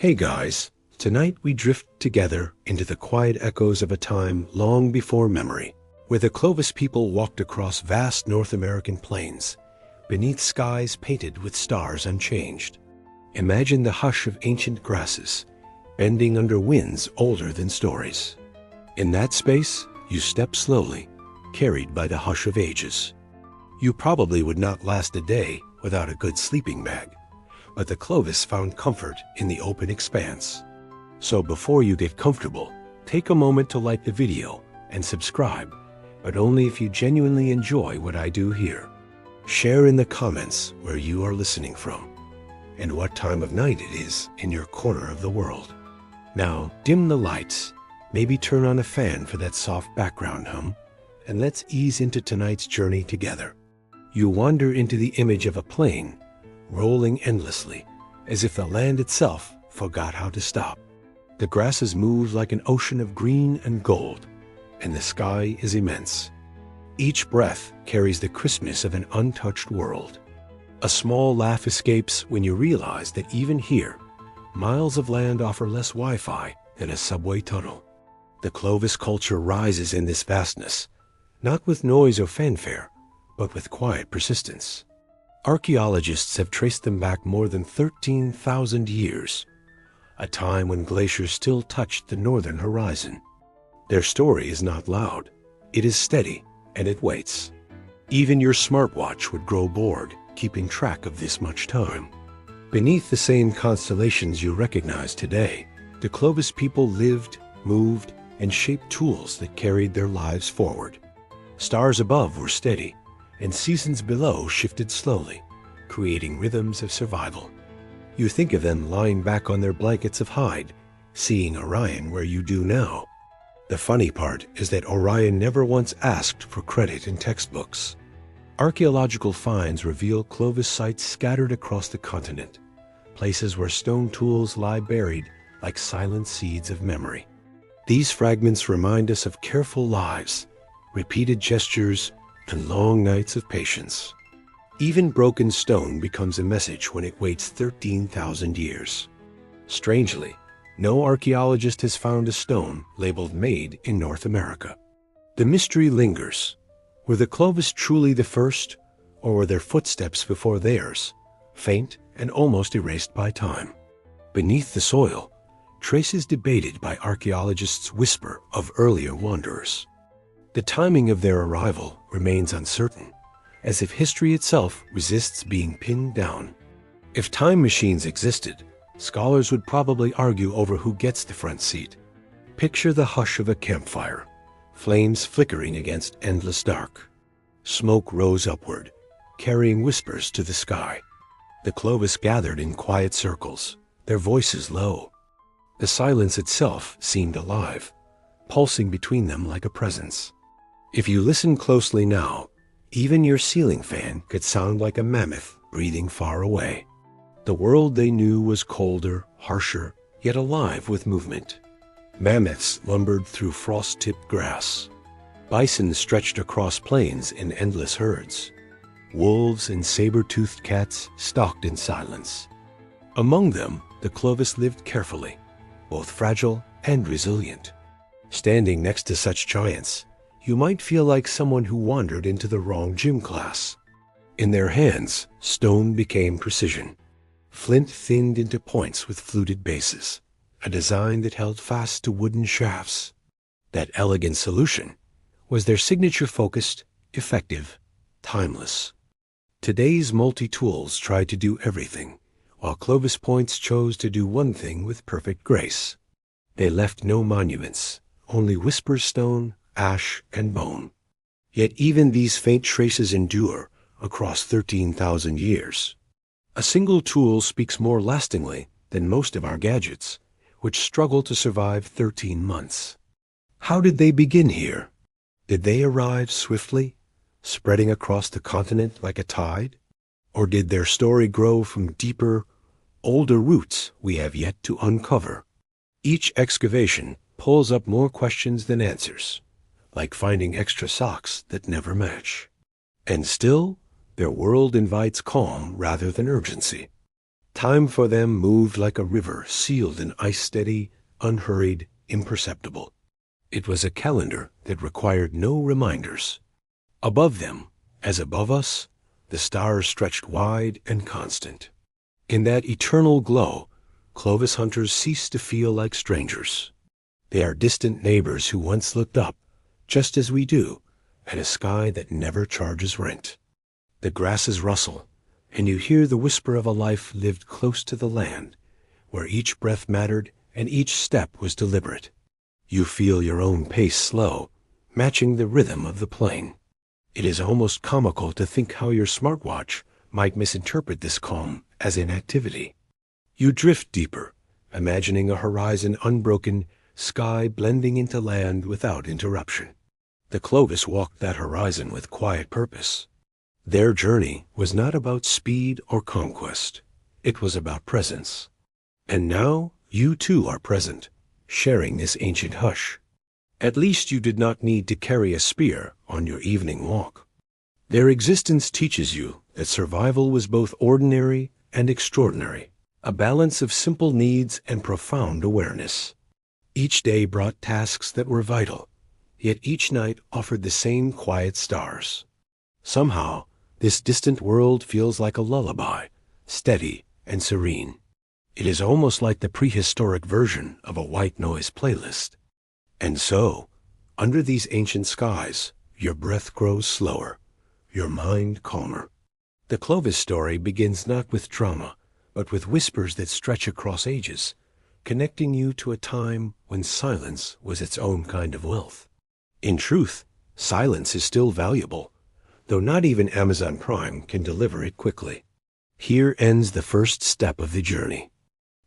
Hey guys, tonight we drift together into the quiet echoes of a time long before memory, where the Clovis people walked across vast North American plains, beneath skies painted with stars unchanged. Imagine the hush of ancient grasses, bending under winds older than stories. In that space, you step slowly, carried by the hush of ages. You probably would not last a day without a good sleeping bag, but the Clovis found comfort in the open expanse. So before you get comfortable, take a moment to like the video and subscribe, but only if you genuinely enjoy what I do here. Share in the comments where you are listening from, and what time of night it is in your corner of the world. Now, dim the lights, maybe turn on a fan for that soft background hum, and let's ease into tonight's journey together. You wander into the image of a plain, rolling endlessly, as if the land itself forgot how to stop. The grasses move like an ocean of green and gold, and the sky is immense. Each breath carries the crispness of an untouched world. A small laugh escapes when you realize that even here, miles of land offer less Wi-Fi than a subway tunnel. The Clovis culture rises in this vastness, not with noise or fanfare, but with quiet persistence. Archaeologists have traced them back more than 13,000 years, a time when glaciers still touched the northern horizon. Their story is not loud, it is steady, and it waits. Even your smartwatch would grow bored keeping track of this much time. Beneath the same constellations you recognize today, the Clovis people lived, moved, and shaped tools that carried their lives forward. Stars above were steady, and seasons below shifted slowly, creating rhythms of survival. You think of them lying back on their blankets of hide, seeing Orion where you do now. The funny part is that Orion never once asked for credit in textbooks. Archaeological finds reveal Clovis sites scattered across the continent, places where stone tools lie buried like silent seeds of memory. These fragments remind us of careful lives, repeated gestures, and long nights of patience. Even broken stone becomes a message when it waits 13,000 years. Strangely, no archaeologist has found a stone labeled made in North America. The mystery lingers. Were the Clovis truly the first, or were their footsteps before theirs, faint and almost erased by time? Beneath the soil, traces debated by archaeologists whisper of earlier wanderers. The timing of their arrival remains uncertain, as if history itself resists being pinned down. If time machines existed, scholars would probably argue over who gets the front seat. Picture the hush of a campfire, flames flickering against endless dark. Smoke rose upward, carrying whispers to the sky. The Clovis gathered in quiet circles, their voices low. The silence itself seemed alive, pulsing between them like a presence. If you listen closely now, even your ceiling fan could sound like a mammoth breathing far away. The world they knew was colder, harsher, yet alive with movement. Mammoths lumbered through frost-tipped grass. Bison stretched across plains in endless herds. Wolves and saber-toothed cats stalked in silence. Among them, the Clovis lived carefully, both fragile and resilient. Standing next to such giants, you might feel like someone who wandered into the wrong gym class. In their hands, stone became precision. Flint thinned into points with fluted bases, a design that held fast to wooden shafts. That elegant solution was their signature, focused, effective, timeless. Today's multi-tools try to do everything, while Clovis points chose to do one thing with perfect grace. They left no monuments, only whisper stone, ash, and bone. Yet even these faint traces endure across 13,000 years. A single tool speaks more lastingly than most of our gadgets, which struggle to survive 13 months. How did they begin here? Did they arrive swiftly, spreading across the continent like a tide? Or did their story grow from deeper, older roots we have yet to uncover? Each excavation pulls up more questions than answers, like finding extra socks that never match. And still, their world invites calm rather than urgency. Time for them moved like a river sealed in ice, steady, unhurried, imperceptible. It was a calendar that required no reminders. Above them, as above us, the stars stretched wide and constant. In that eternal glow, Clovis hunters ceased to feel like strangers. They are distant neighbors who once looked up, just as we do, at a sky that never charges rent. The grasses rustle, and you hear the whisper of a life lived close to the land, where each breath mattered and each step was deliberate. You feel your own pace slow, matching the rhythm of the plain. It is almost comical to think how your smartwatch might misinterpret this calm as inactivity. You drift deeper, imagining a horizon unbroken, sky blending into land without interruption. The Clovis walked that horizon with quiet purpose. Their journey was not about speed or conquest. It was about presence. And now you too are present, sharing this ancient hush. At least you did not need to carry a spear on your evening walk. Their existence teaches you that survival was both ordinary and extraordinary, a balance of simple needs and profound awareness. Each day brought tasks that were vital, yet each night offered the same quiet stars. Somehow, this distant world feels like a lullaby, steady and serene. It is almost like the prehistoric version of a white noise playlist. And so, under these ancient skies, your breath grows slower, your mind calmer. The Clovis story begins not with drama, but with whispers that stretch across ages, connecting you to a time when silence was its own kind of wealth. In truth, silence is still valuable, though not even Amazon Prime can deliver it quickly. Here ends the first step of the journey.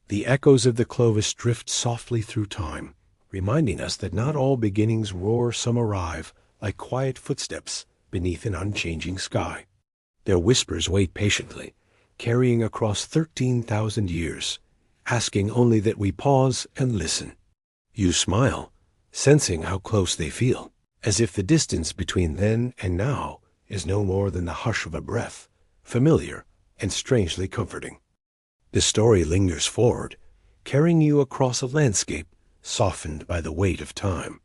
The echoes of the Clovis drift softly through time, reminding us that not all beginnings roar, some arrive, like quiet footsteps beneath an unchanging sky. Their whispers wait patiently, carrying across 13,000 years, asking only that we pause and listen. You smile, sensing how close they feel, as if the distance between then and now is no more than the hush of a breath, familiar and strangely comforting. The story lingers forward, carrying you across a landscape softened by the weight of time.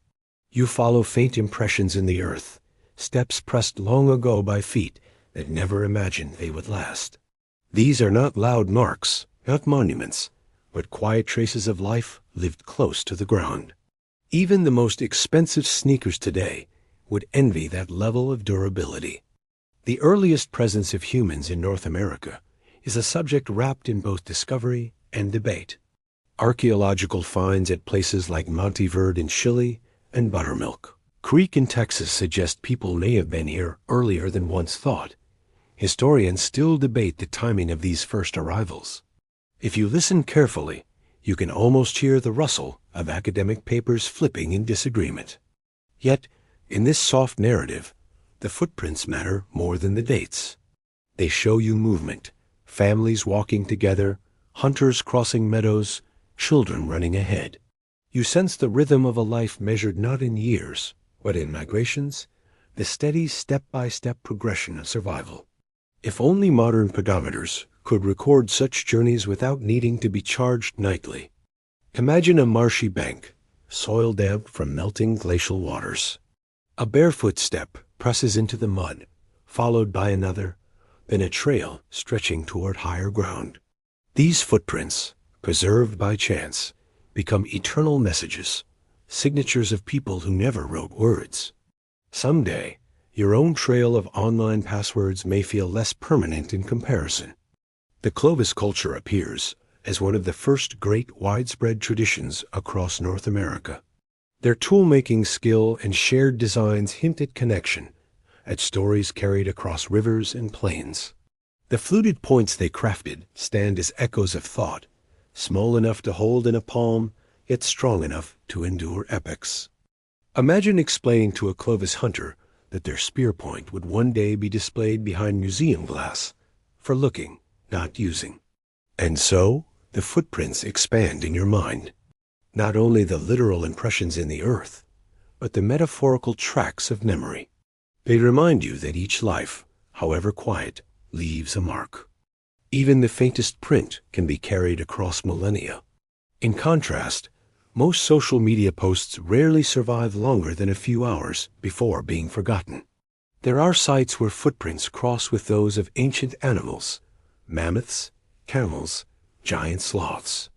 You follow faint impressions in the earth, steps pressed long ago by feet that never imagined they would last. These are not loud marks, not monuments, but quiet traces of life lived close to the ground. Even the most expensive sneakers today would envy that level of durability. The earliest presence of humans in North America is a subject wrapped in both discovery and debate. Archaeological finds at places like Monte Verde in Chile and Buttermilk Creek in Texas suggest people may have been here earlier than once thought. Historians still debate the timing of these first arrivals. If you listen carefully, you can almost hear the rustle of academic papers flipping in disagreement. Yet, in this soft narrative, the footprints matter more than the dates. They show you movement, families walking together, hunters crossing meadows, children running ahead. You sense the rhythm of a life measured not in years, but in migrations, the steady step-by-step progression of survival. If only modern pedometers could record such journeys without needing to be charged nightly. Imagine a marshy bank, soil damp from melting glacial waters. A barefoot step presses into the mud, followed by another, then a trail stretching toward higher ground. These footprints, preserved by chance, become eternal messages, signatures of people who never wrote words. Someday, your own trail of online passwords may feel less permanent in comparison. The Clovis culture appears as one of the first great widespread traditions across North America. Their tool-making skill and shared designs hint at connection, at stories carried across rivers and plains. The fluted points they crafted stand as echoes of thought, small enough to hold in a palm, yet strong enough to endure epochs. Imagine explaining to a Clovis hunter that their spear point would one day be displayed behind museum glass, for looking, not using. And so, the footprints expand in your mind. Not only the literal impressions in the earth, but the metaphorical tracks of memory. They remind you that each life, however quiet, leaves a mark. Even the faintest print can be carried across millennia. In contrast, most social media posts rarely survive longer than a few hours before being forgotten. There are sites where footprints cross with those of ancient animals, mammoths, camels, giant sloths.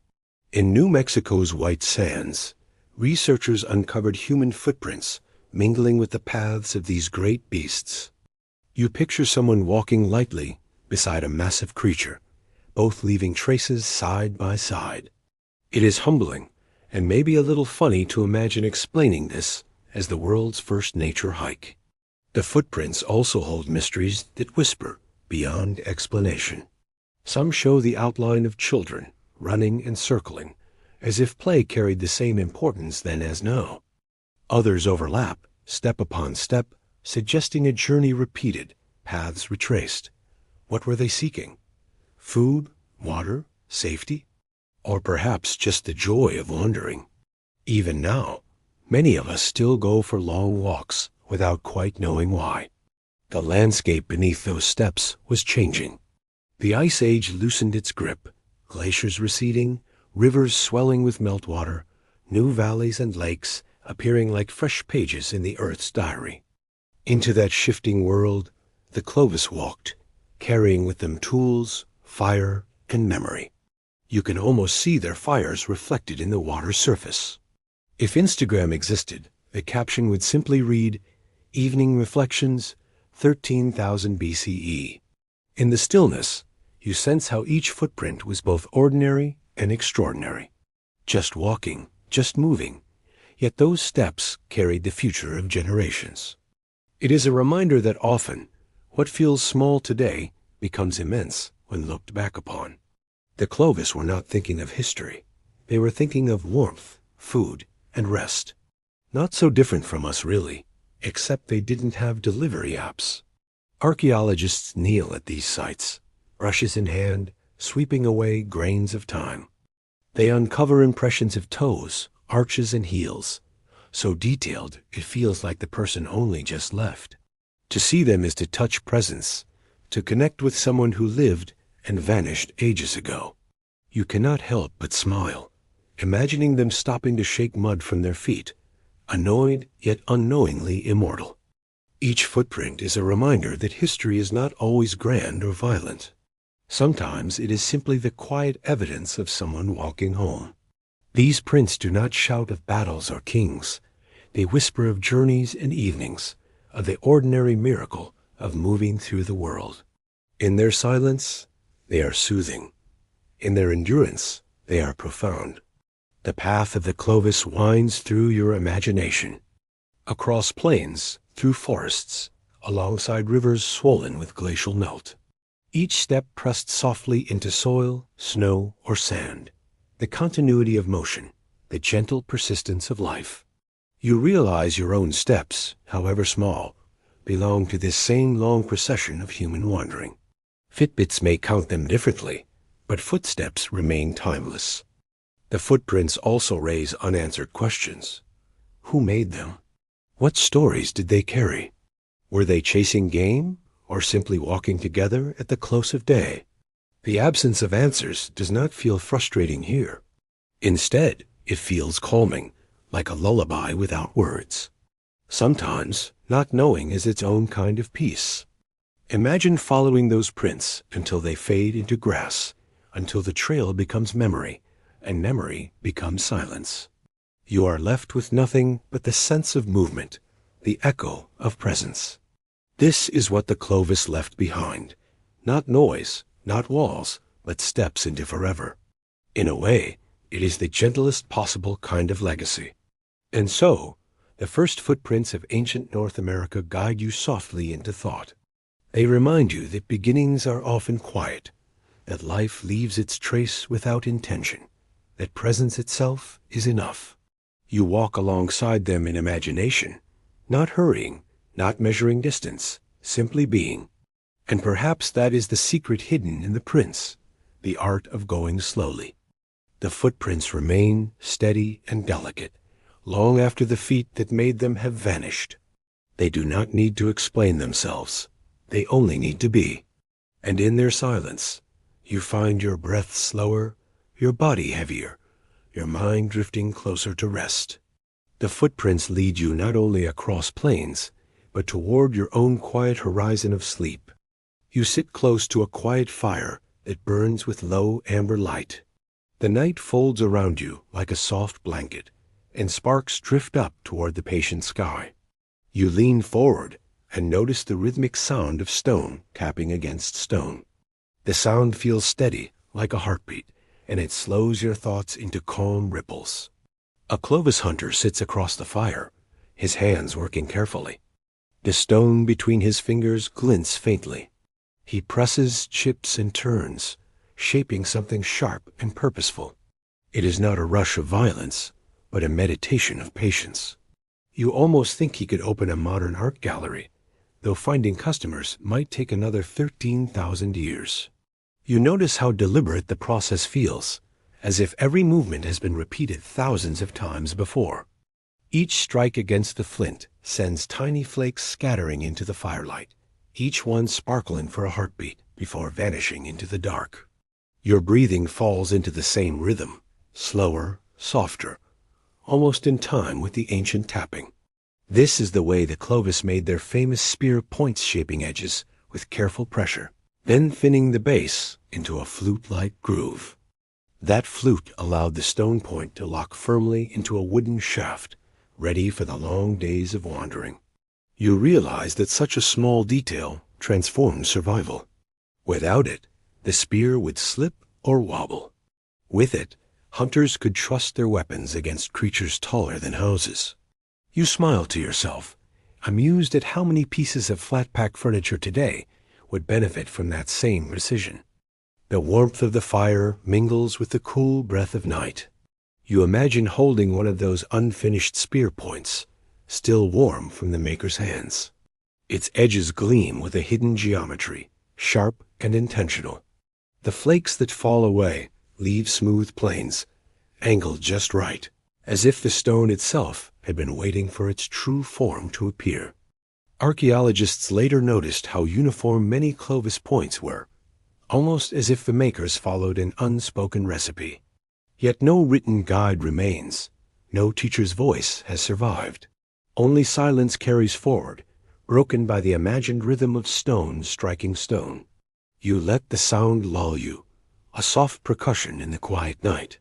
In New Mexico's white sands, researchers uncovered human footprints mingling with the paths of these great beasts. You picture someone walking lightly beside a massive creature, both leaving traces side by side. It is humbling and maybe a little funny to imagine explaining this as the world's first nature hike. The footprints also hold mysteries that whisper beyond explanation. Some show the outline of children running and circling, as if play carried the same importance then as now. Others overlap, step upon step, suggesting a journey repeated, paths retraced. What were they seeking? Food, water, safety? Or perhaps just the joy of wandering? Even now, many of us still go for long walks without quite knowing why. The landscape beneath those steps was changing. The Ice Age loosened its grip, glaciers receding, rivers swelling with meltwater, new valleys and lakes appearing like fresh pages in the Earth's diary. Into that shifting world, the Clovis walked, carrying with them tools, fire, and memory. You can almost see their fires reflected in the water's surface. If Instagram existed, the caption would simply read, "Evening Reflections, 13,000 BCE. In the stillness, you sense how each footprint was both ordinary and extraordinary. Just walking, just moving, yet those steps carried the future of generations. It is a reminder that often, what feels small today becomes immense when looked back upon. The Clovis were not thinking of history. They were thinking of warmth, food, and rest. Not so different from us, really, except they didn't have delivery apps. Archaeologists kneel at these sites, brushes in hand, sweeping away grains of time. They uncover impressions of toes, arches, and heels, so detailed it feels like the person only just left. To see them is to touch presence, to connect with someone who lived and vanished ages ago. You cannot help but smile, imagining them stopping to shake mud from their feet, annoyed yet unknowingly immortal. Each footprint is a reminder that history is not always grand or violent. Sometimes it is simply the quiet evidence of someone walking home. These prints do not shout of battles or kings. They whisper of journeys and evenings, of the ordinary miracle of moving through the world. In their silence, they are soothing. In their endurance, they are profound. The path of the Clovis winds through your imagination, across plains, through forests, alongside rivers swollen with glacial melt. Each step pressed softly into soil, snow, or sand. The continuity of motion, the gentle persistence of life. You realize your own steps, however small, belong to this same long procession of human wandering. Fitbits may count them differently, but footsteps remain timeless. The footprints also raise unanswered questions. Who made them? What stories did they carry? Were they chasing game, or simply walking together at the close of day? The absence of answers does not feel frustrating here. Instead, it feels calming, like a lullaby without words. Sometimes, not knowing is its own kind of peace. Imagine following those prints until they fade into grass, until the trail becomes memory, and memory becomes silence. You are left with nothing but the sense of movement, the echo of presence. This is what the Clovis left behind. Not noise, not walls, but steps into forever. In a way, it is the gentlest possible kind of legacy. And so, the first footprints of ancient North America guide you softly into thought. They remind you that beginnings are often quiet, that life leaves its trace without intention, that presence itself is enough. You walk alongside them in imagination, not hurrying, not measuring distance, simply being. And perhaps that is the secret hidden in the prints, the art of going slowly. The footprints remain steady and delicate, long after the feet that made them have vanished. They do not need to explain themselves. They only need to be. And in their silence, You find your breath slower, your body heavier, your mind drifting closer to rest. The footprints lead you not only across plains, but toward your own quiet horizon of sleep. You sit close to a quiet fire that burns with low amber light. The night folds around you like a soft blanket, and sparks drift up toward the patient sky. You lean forward and notice the rhythmic sound of stone tapping against stone. The sound feels steady, like a heartbeat, and it slows your thoughts into calm ripples. A Clovis hunter sits across the fire, his hands working carefully. The stone between his fingers glints faintly. He presses, chips, and turns, shaping something sharp and purposeful. It is not a rush of violence, but a meditation of patience. You almost think he could open a modern art gallery, though finding customers might take another 13,000 years. You notice how deliberate the process feels, as if every movement has been repeated thousands of times before. Each strike against the flint sends tiny flakes scattering into the firelight, each one sparkling for a heartbeat before vanishing into the dark. Your breathing falls into the same rhythm, slower, softer, almost in time with the ancient tapping. This is the way the Clovis made their famous spear points, shaping edges with careful pressure, then thinning the base into a flute-like groove. That flute allowed the stone point to lock firmly into a wooden shaft, ready for the long days of wandering. You realize that such a small detail transforms survival. Without it, the spear would slip or wobble. With it, hunters could trust their weapons against creatures taller than houses. You smile to yourself, amused at how many pieces of flat-pack furniture today would benefit from that same precision. The warmth of the fire mingles with the cool breath of night. You imagine holding one of those unfinished spear points, still warm from the maker's hands. Its edges gleam with a hidden geometry, sharp and intentional. The flakes that fall away leave smooth planes, angled just right, as if the stone itself had been waiting for its true form to appear. Archaeologists later noticed how uniform many Clovis points were, almost as if the makers followed an unspoken recipe. Yet no written guide remains, no teacher's voice has survived. Only silence carries forward, broken by the imagined rhythm of stone striking stone. You let the sound lull you, a soft percussion in the quiet night.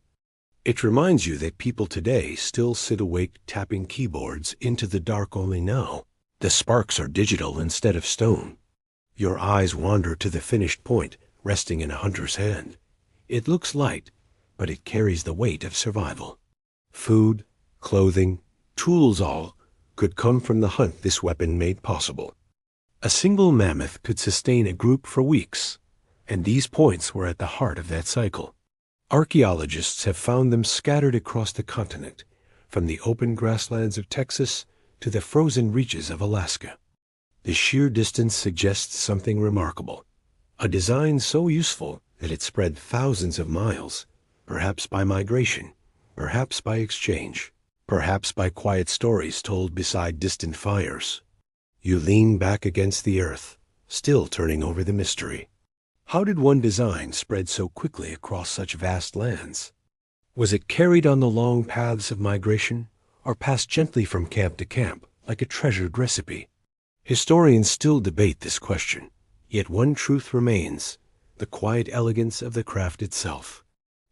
It reminds you that people today still sit awake tapping keyboards into the dark only now. The sparks are digital instead of stone. Your eyes wander to the finished point resting in a hunter's hand. It looks light, but it carries the weight of survival. Food, clothing, tools, all could come from the hunt this weapon made possible. A single mammoth could sustain a group for weeks, and these points were at the heart of that cycle. Archaeologists have found them scattered across the continent, from the open grasslands of Texas to the frozen reaches of Alaska. The sheer distance suggests something remarkable, a design so useful that it spread thousands of miles, perhaps by migration, perhaps by exchange, perhaps by quiet stories told beside distant fires. You lean back against the earth, still turning over the mystery. How did one design spread so quickly across such vast lands? Was it carried on the long paths of migration, or passed gently from camp to camp like a treasured recipe? Historians still debate this question, yet one truth remains: the quiet elegance of the craft itself.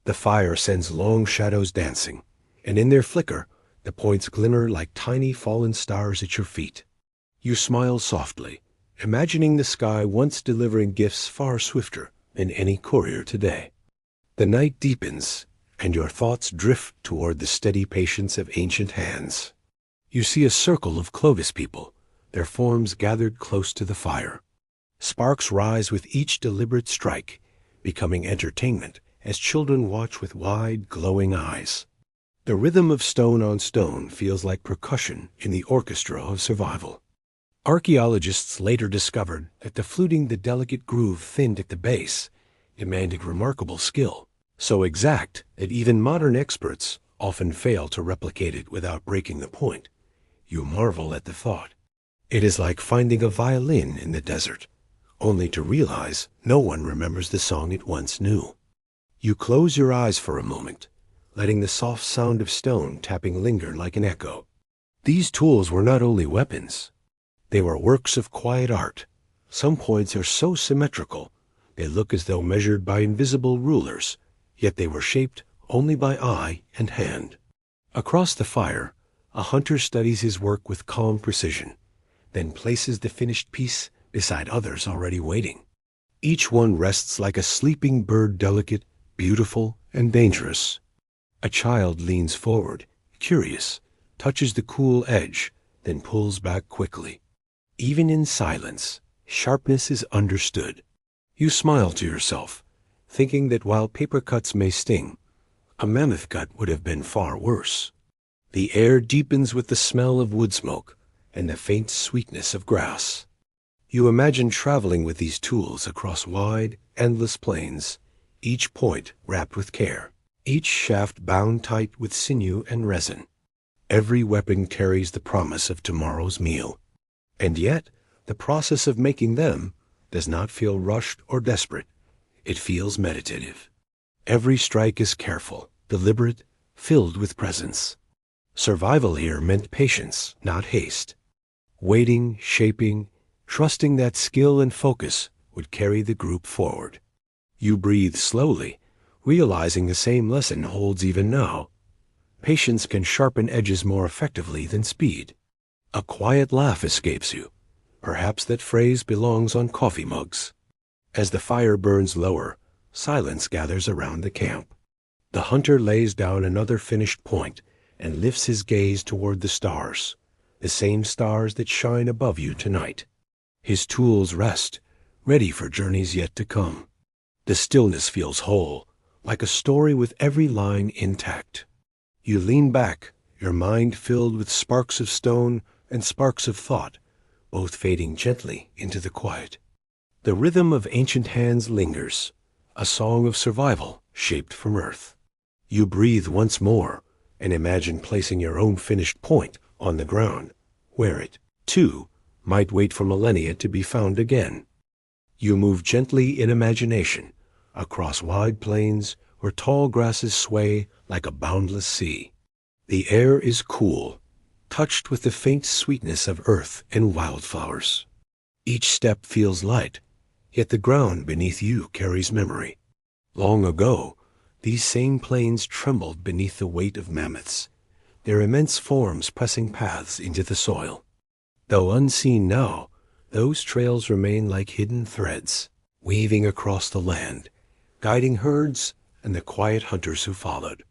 The fire sends long shadows dancing, and in their flicker, the points glimmer like tiny fallen stars at your feet. You smile softly, imagining the sky once delivering gifts far swifter than any courier today. The night deepens, and your thoughts drift toward the steady patience of ancient hands. You see a circle of Clovis people, their forms gathered close to the fire. Sparks rise with each deliberate strike, becoming entertainment as children watch with wide, glowing eyes. The rhythm of stone on stone feels like percussion in the orchestra of survival. Archaeologists later discovered that the fluting the delicate groove thinned at the base demanded remarkable skill, so exact that even modern experts often fail to replicate it without breaking the point. You marvel at the thought. It is like finding a violin in the desert, only to realize no one remembers the song it once knew. You close your eyes for a moment, letting the soft sound of stone tapping linger like an echo. These tools were not only weapons, they were works of quiet art. Some points are so symmetrical, they look as though measured by invisible rulers, yet they were shaped only by eye and hand. Across the fire, a hunter studies his work with calm precision, then places the finished piece beside others already waiting. Each one rests like a sleeping bird, delicate, beautiful, and dangerous. A child leans forward, curious, touches the cool edge, then pulls back quickly. Even in silence, sharpness is understood. You smile to yourself, thinking that while paper cuts may sting, a mammoth cut would have been far worse. The air deepens with the smell of wood smoke and the faint sweetness of grass. You imagine traveling with these tools across wide, endless plains, each point wrapped with care, each shaft bound tight with sinew and resin. Every weapon carries the promise of tomorrow's meal. And yet, the process of making them does not feel rushed or desperate. It feels meditative. Every strike is careful, deliberate, filled with presence. Survival here meant patience, not haste. Waiting, shaping, trusting that skill and focus would carry the group forward. You breathe slowly, realizing the same lesson holds even now. Patience can sharpen edges more effectively than speed. A quiet laugh escapes you. Perhaps that phrase belongs on coffee mugs. As the fire burns lower, silence gathers around the camp. The hunter lays down another finished point and lifts his gaze toward the stars, the same stars that shine above you tonight. His tools rest, ready for journeys yet to come. The stillness feels whole, like a story with every line intact. You lean back, your mind filled with sparks of stone and sparks of thought, both fading gently into the quiet. The rhythm of ancient hands lingers, a song of survival shaped from earth. You breathe once more and imagine placing your own finished point on the ground, where it, too, might wait for millennia to be found again. You move gently in imagination across wide plains where tall grasses sway like a boundless sea. The air is cool, touched with the faint sweetness of earth and wildflowers. Each step feels light, yet the ground beneath you carries memory. Long ago, these same plains trembled beneath the weight of mammoths, their immense forms pressing paths into the soil. Though unseen now, those trails remain like hidden threads, weaving across the land, guiding herds and the quiet hunters who followed.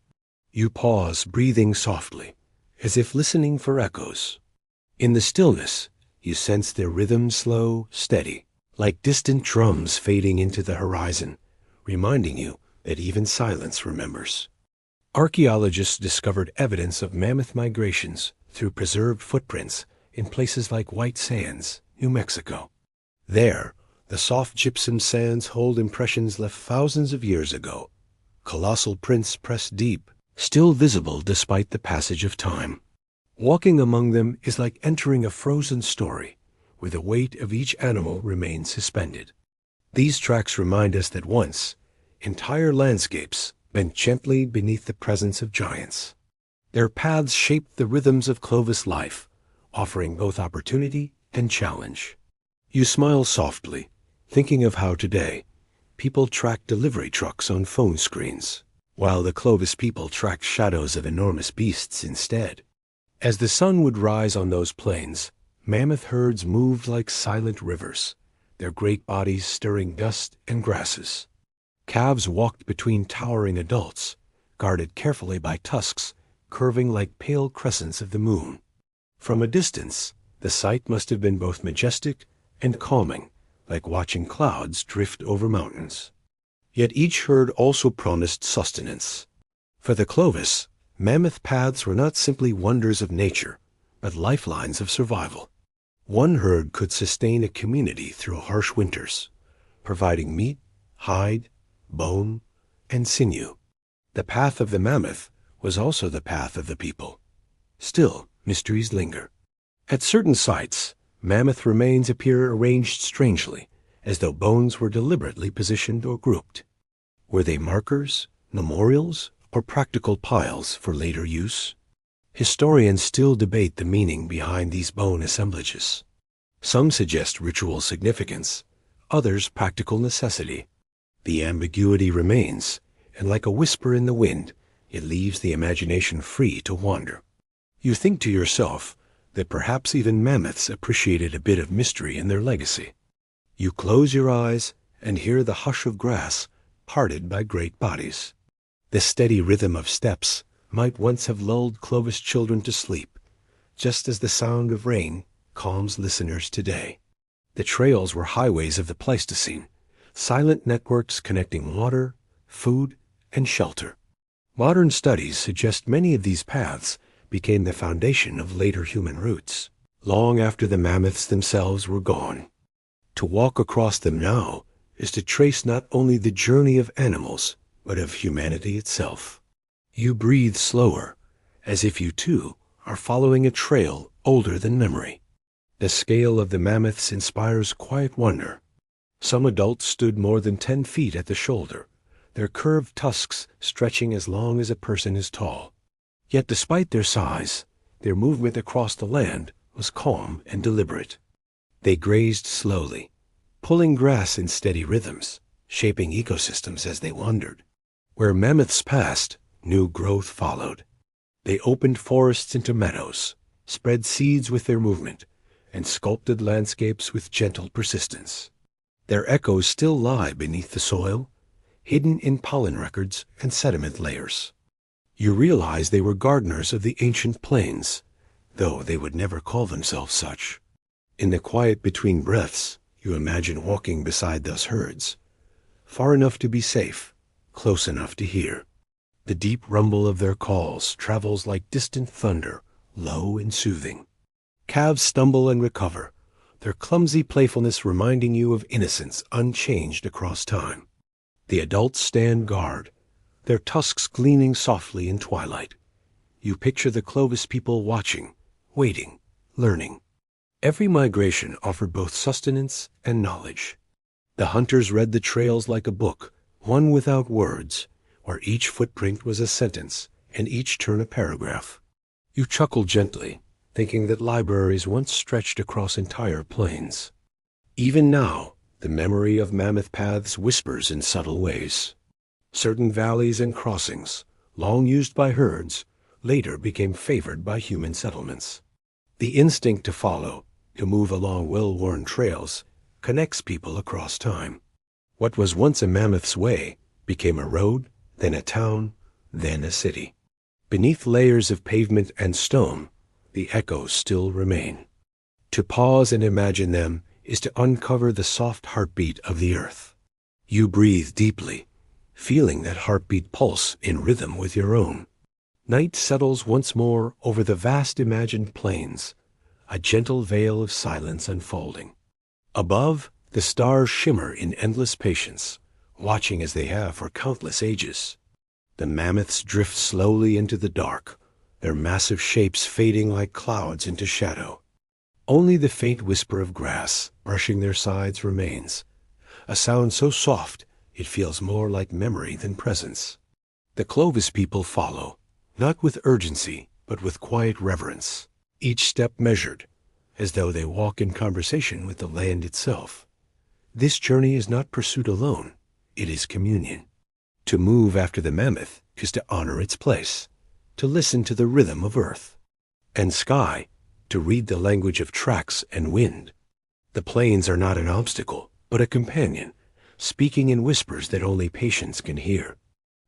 You pause, breathing softly, as if listening for echoes. In the stillness, you sense their rhythm slow, steady, like distant drums fading into the horizon, reminding you that even silence remembers. Archaeologists discovered evidence of mammoth migrations through preserved footprints in places like White Sands, New Mexico. There, the soft gypsum sands hold impressions left thousands of years ago, colossal prints pressed deep, still visible despite the passage of time. Walking among them is like entering a frozen story, where the weight of each animal remains suspended. These tracks remind us that once, entire landscapes bent gently beneath the presence of giants. Their paths shaped the rhythms of Clovis life, offering both opportunity and challenge. You smile softly, thinking of how today, people track delivery trucks on phone screens, while the Clovis people tracked shadows of enormous beasts instead. As the sun would rise on those plains, mammoth herds moved like silent rivers, their great bodies stirring dust and grasses. Calves walked between towering adults, guarded carefully by tusks curving like pale crescents of the moon. From a distance, the sight must have been both majestic and calming, like watching clouds drift over mountains. Yet each herd also promised sustenance. For the Clovis, mammoth paths were not simply wonders of nature, but lifelines of survival. One herd could sustain a community through harsh winters, providing meat, hide, bone, and sinew. The path of the mammoth was also the path of the people. Still, mysteries linger. At certain sites, mammoth remains appear arranged strangely, as though bones were deliberately positioned or grouped. Were they markers, memorials, or practical piles for later use? Historians still debate the meaning behind these bone assemblages. Some suggest ritual significance, others practical necessity. The ambiguity remains, and like a whisper in the wind, it leaves the imagination free to wander. You think to yourself that perhaps even mammoths appreciated a bit of mystery in their legacy. You close your eyes and hear the hush of grass parted by great bodies. The steady rhythm of steps might once have lulled Clovis children to sleep, just as the sound of rain calms listeners today. The trails were highways of the Pleistocene, silent networks connecting water, food, and shelter. Modern studies suggest many of these paths became the foundation of later human routes, long after the mammoths themselves were gone. To walk across them now is to trace not only the journey of animals, but of humanity itself. You breathe slower, as if you too are following a trail older than memory. The scale of the mammoths inspires quiet wonder. Some adults stood more than 10 feet at the shoulder, their curved tusks stretching as long as a person is tall. Yet despite their size, their movement across the land was calm and deliberate. They grazed slowly, pulling grass in steady rhythms, shaping ecosystems as they wandered. Where mammoths passed, new growth followed. They opened forests into meadows, spread seeds with their movement, and sculpted landscapes with gentle persistence. Their echoes still lie beneath the soil, hidden in pollen records and sediment layers. You realize they were gardeners of the ancient plains, though they would never call themselves such. In the quiet between breaths, you imagine walking beside those herds, far enough to be safe, close enough to hear. The deep rumble of their calls travels like distant thunder, low and soothing. Calves stumble and recover, their clumsy playfulness reminding you of innocence unchanged across time. The adults stand guard, their tusks gleaming softly in twilight. You picture the Clovis people watching, waiting, learning. Every migration offered both sustenance and knowledge. The hunters read the trails like a book, one without words, where each footprint was a sentence and each turn a paragraph. You chuckle gently, thinking that libraries once stretched across entire plains. Even now, the memory of mammoth paths whispers in subtle ways. Certain valleys and crossings, long used by herds, later became favored by human settlements. The instinct to follow, to move along well-worn trails, connects people across time. What was once a mammoth's way became a road, then a town, then a city. Beneath layers of pavement and stone, the echoes still remain. To pause and imagine them is to uncover the soft heartbeat of the earth. You breathe deeply, feeling that heartbeat pulse in rhythm with your own. Night settles once more over the vast imagined plains, a gentle veil of silence unfolding. Above, the stars shimmer in endless patience, watching as they have for countless ages. The mammoths drift slowly into the dark, their massive shapes fading like clouds into shadow. Only the faint whisper of grass brushing their sides remains, a sound so soft it feels more like memory than presence. The Clovis people follow, not with urgency, but with quiet reverence, each step measured, as though they walk in conversation with the land itself. This journey is not pursuit alone, it is communion. To move after the mammoth is to honor its place, to listen to the rhythm of earth and sky, to read the language of tracks and wind. The plains are not an obstacle, but a companion, speaking in whispers that only patience can hear.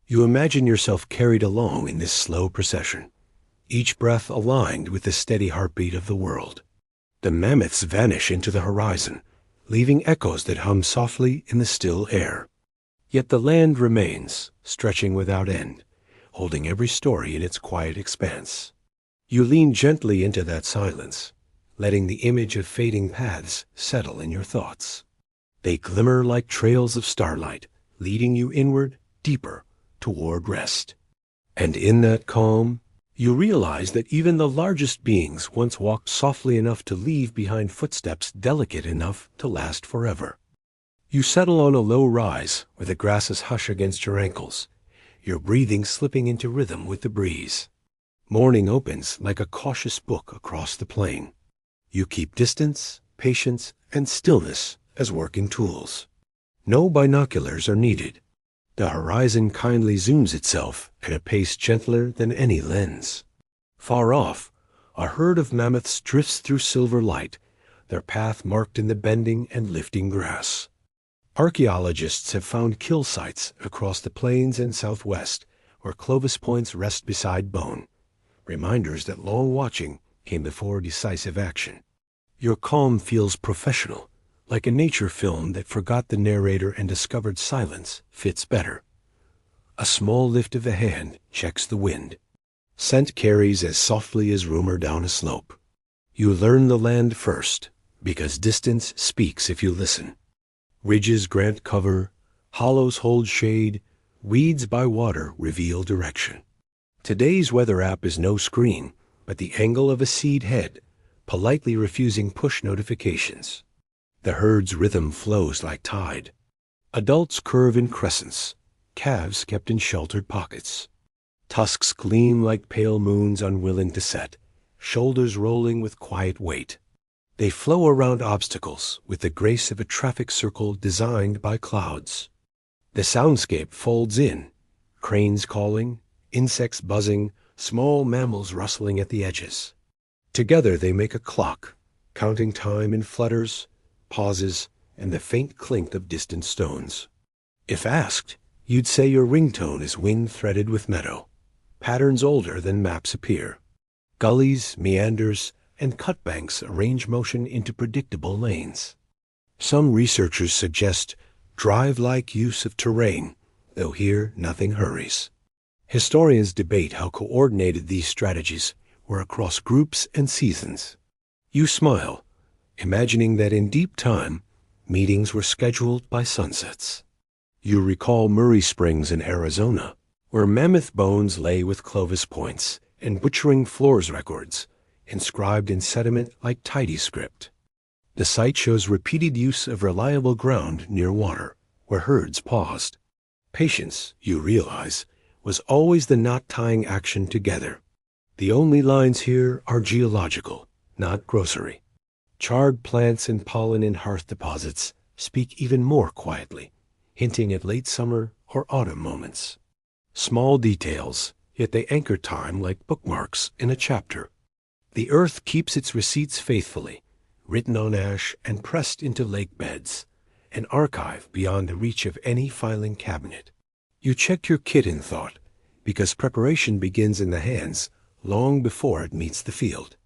You imagine yourself carried along in this slow procession, each breath aligned with the steady heartbeat of the world. The mammoths vanish into the horizon, leaving echoes that hum softly in the still air. Yet the land remains, stretching without end, holding every story in its quiet expanse. You lean gently into that silence, letting the image of fading paths settle in your thoughts. They glimmer like trails of starlight, leading you inward, deeper, toward rest. And in that calm, you realize that even the largest beings once walked softly enough to leave behind footsteps delicate enough to last forever. You settle on a low rise where the grasses hush against your ankles, your breathing slipping into rhythm with the breeze. Morning opens like a cautious book across the plain. You keep distance, patience, and stillness as working tools. No binoculars are needed. The horizon kindly zooms itself at a pace gentler than any lens. Far off, a herd of mammoths drifts through silver light, their path marked in the bending and lifting grass. Archaeologists have found kill sites across the plains and southwest where Clovis points rest beside bone, reminders that long watching came before decisive action. Your calm feels professional, like a nature film that forgot the narrator and discovered silence fits better. A small lift of the hand checks the wind. Scent carries as softly as rumor down a slope. You learn the land first, because distance speaks if you listen. Ridges grant cover, hollows hold shade, weeds by water reveal direction. Today's weather app is no screen, but the angle of a seed head, politely refusing push notifications. The herd's rhythm flows like tide. Adults curve in crescents, calves kept in sheltered pockets. Tusks gleam like pale moons unwilling to set, shoulders rolling with quiet weight. They flow around obstacles with the grace of a traffic circle designed by clouds. The soundscape folds in, cranes calling, insects buzzing, small mammals rustling at the edges. Together they make a clock, counting time in flutters, pauses, and the faint clink of distant stones. If asked, you'd say your ringtone is wind threaded with meadow, patterns older than maps appear. Gullies, meanders, and cutbanks arrange motion into predictable lanes. Some researchers suggest drive-like use of terrain, though here nothing hurries. Historians debate how coordinated these strategies were across groups and seasons. You smile, imagining that in deep time, meetings were scheduled by sunsets. You recall Murray Springs in Arizona, where mammoth bones lay with Clovis points and butchering floors records, inscribed in sediment like tidy script. The site shows repeated use of reliable ground near water, where herds paused. Patience, you realize, was always the knot tying action together. The only lines here are geological, not grocery. Charred plants and pollen in hearth deposits speak even more quietly, hinting at late summer or autumn moments. Small details, yet they anchor time like bookmarks in a chapter. The earth keeps its receipts faithfully, written on ash and pressed into lake beds, an archive beyond the reach of any filing cabinet. You check your kit in thought, because preparation begins in the hands long before it meets the field.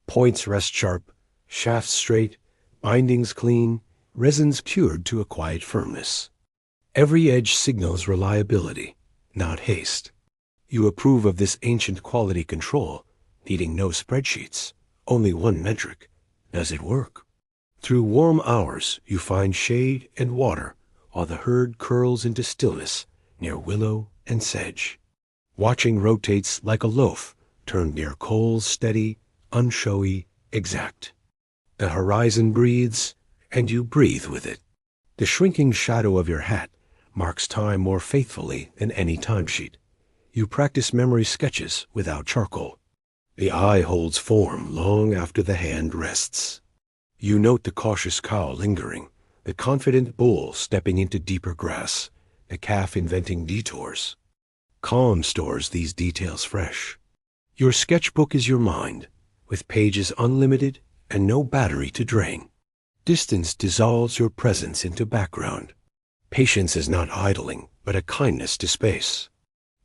Points rest sharp, shafts straight, bindings clean, resins cured to a quiet firmness. Every edge signals reliability, not haste. You approve of this ancient quality control, needing no spreadsheets, only one metric. Does it work? Through warm hours, you find shade and water, while the herd curls into stillness near willow and sedge. Watching rotates like a loaf, turned near coals steady, unshowy, exact. The horizon breathes, and you breathe with it. The shrinking shadow of your hat marks time more faithfully than any timesheet. You practice memory sketches without charcoal. The eye holds form long after the hand rests. You note the cautious cow lingering, the confident bull stepping into deeper grass, the calf inventing detours. Calm stores these details fresh. Your sketchbook is your mind, with pages unlimited and no battery to drain. Distance dissolves your presence into background. Patience is not idling, but a kindness to space.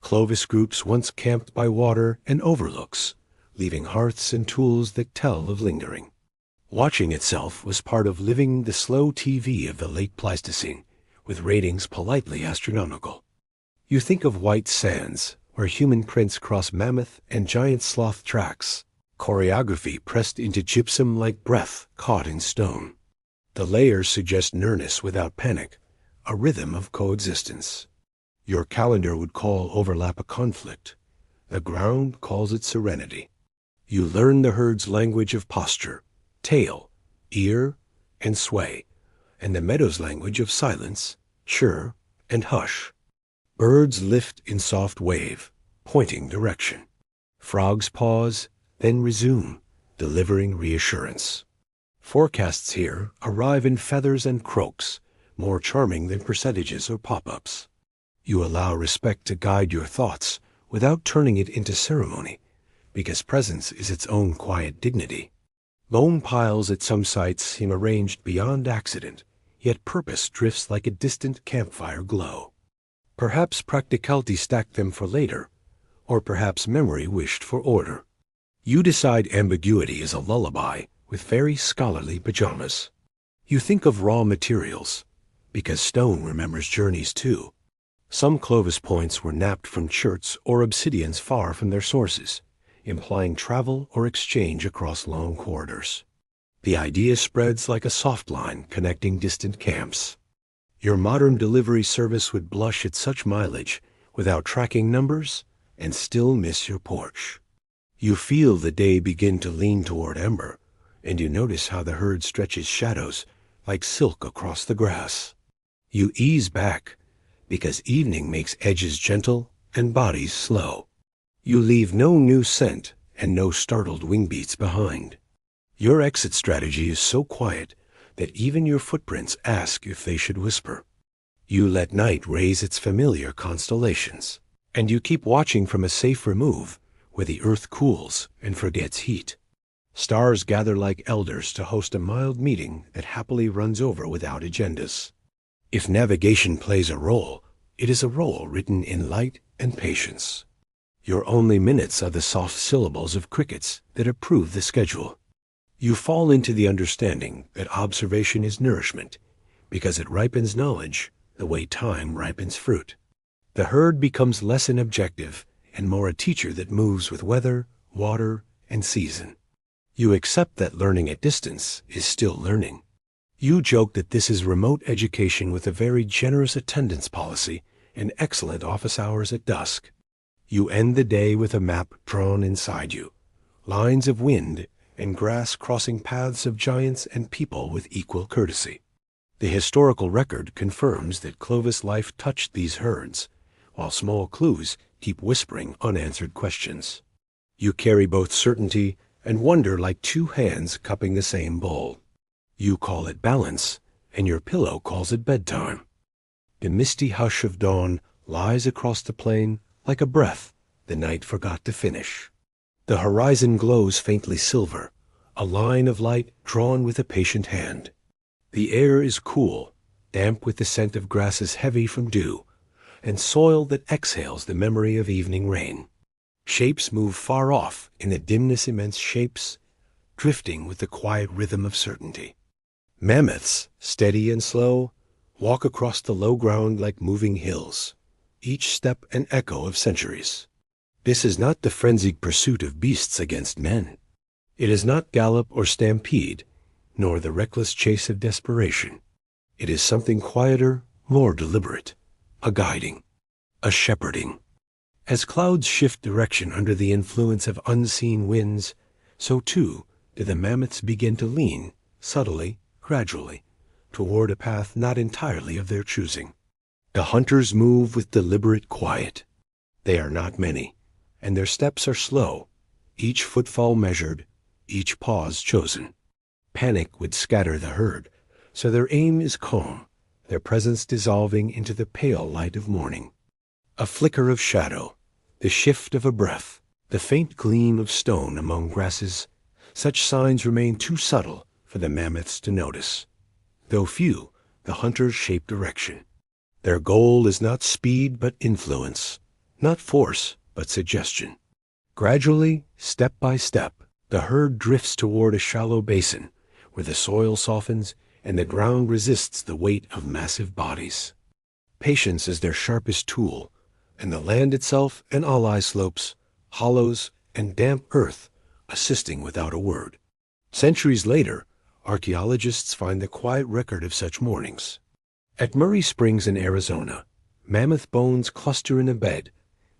Clovis groups once camped by water and overlooks, leaving hearths and tools that tell of lingering. Watching itself was part of living the slow TV of the late Pleistocene, with ratings politely astronomical. You think of white sands, where human prints cross mammoth and giant sloth tracks, choreography pressed into gypsum like breath caught in stone. The layers suggest nearness without panic, a rhythm of coexistence. Your calendar would call overlap a conflict. The ground calls it serenity. You learn the herd's language of posture, tail, ear, and sway, and the meadow's language of silence, chirr, and hush. Birds lift in soft wave, pointing direction. Frogs pause, then resume, delivering reassurance. Forecasts here arrive in feathers and croaks, more charming than percentages or pop-ups. You allow respect to guide your thoughts without turning it into ceremony, because presence is its own quiet dignity. Lone piles at some sites seem arranged beyond accident, yet purpose drifts like a distant campfire glow. Perhaps practicality stacked them for later, or perhaps memory wished for order. You decide ambiguity is a lullaby with very scholarly pajamas. You think of raw materials, because stone remembers journeys too. Some Clovis points were napped from cherts or obsidians far from their sources, implying travel or exchange across long corridors. The idea spreads like a soft line connecting distant camps. Your modern delivery service would blush at such mileage without tracking numbers and still miss your porch. You feel the day begin to lean toward ember, and you notice how the herd stretches shadows like silk across the grass. You ease back, because evening makes edges gentle and bodies slow. You leave no new scent and no startled wing beats behind. Your exit strategy is so quiet that even your footprints ask if they should whisper. You let night raise its familiar constellations, and you keep watching from a safe remove where the earth cools and forgets heat. Stars gather like elders to host a mild meeting that happily runs over without agendas. If navigation plays a role, it is a role written in light and patience. Your only minutes are the soft syllables of crickets that approve the schedule. You fall into the understanding that observation is nourishment, because it ripens knowledge the way time ripens fruit. The herd becomes less an objective and more a teacher that moves with weather, water, and season. You accept that learning at distance is still learning. You joke that this is remote education with a very generous attendance policy and excellent office hours at dusk. You end the day with a map drawn inside you, lines of wind and grass crossing paths of giants and people with equal courtesy. The historical record confirms that Clovis life touched these herds, while small clues keep whispering unanswered questions. You carry both certainty and wonder like two hands cupping the same bowl. You call it balance, and your pillow calls it bedtime. The misty hush of dawn lies across the plain like a breath the night forgot to finish. The horizon glows faintly silver, a line of light drawn with a patient hand. The air is cool, damp with the scent of grasses heavy from dew, and soil that exhales the memory of evening rain. Shapes move far off in the dimness immense shapes, drifting with the quiet rhythm of certainty. Mammoths, steady and slow, walk across the low ground like moving hills, each step an echo of centuries. This is not the frenzied pursuit of beasts against men. It is not gallop or stampede, nor the reckless chase of desperation. It is something quieter, more deliberate, a guiding, a shepherding. As clouds shift direction under the influence of unseen winds, so too do the mammoths begin to lean, subtly, gradually, toward a path not entirely of their choosing. The hunters move with deliberate quiet. They are not many, and their steps are slow, each footfall measured, each pause chosen. Panic would scatter the herd, so their aim is calm, their presence dissolving into the pale light of morning. A flicker of shadow, the shift of a breath, the faint gleam of stone among grasses, such signs remain too subtle for the mammoths to notice. Though few, the hunters shape direction. Their goal is not speed but influence, not force but suggestion. Gradually, step by step, the herd drifts toward a shallow basin where the soil softens and the ground resists the weight of massive bodies. Patience is their sharpest tool, and the land itself an ally slopes, hollows, and damp earth assisting without a word. Centuries later, archaeologists find the quiet record of such mornings. At Murray Springs in Arizona, mammoth bones cluster in a bed,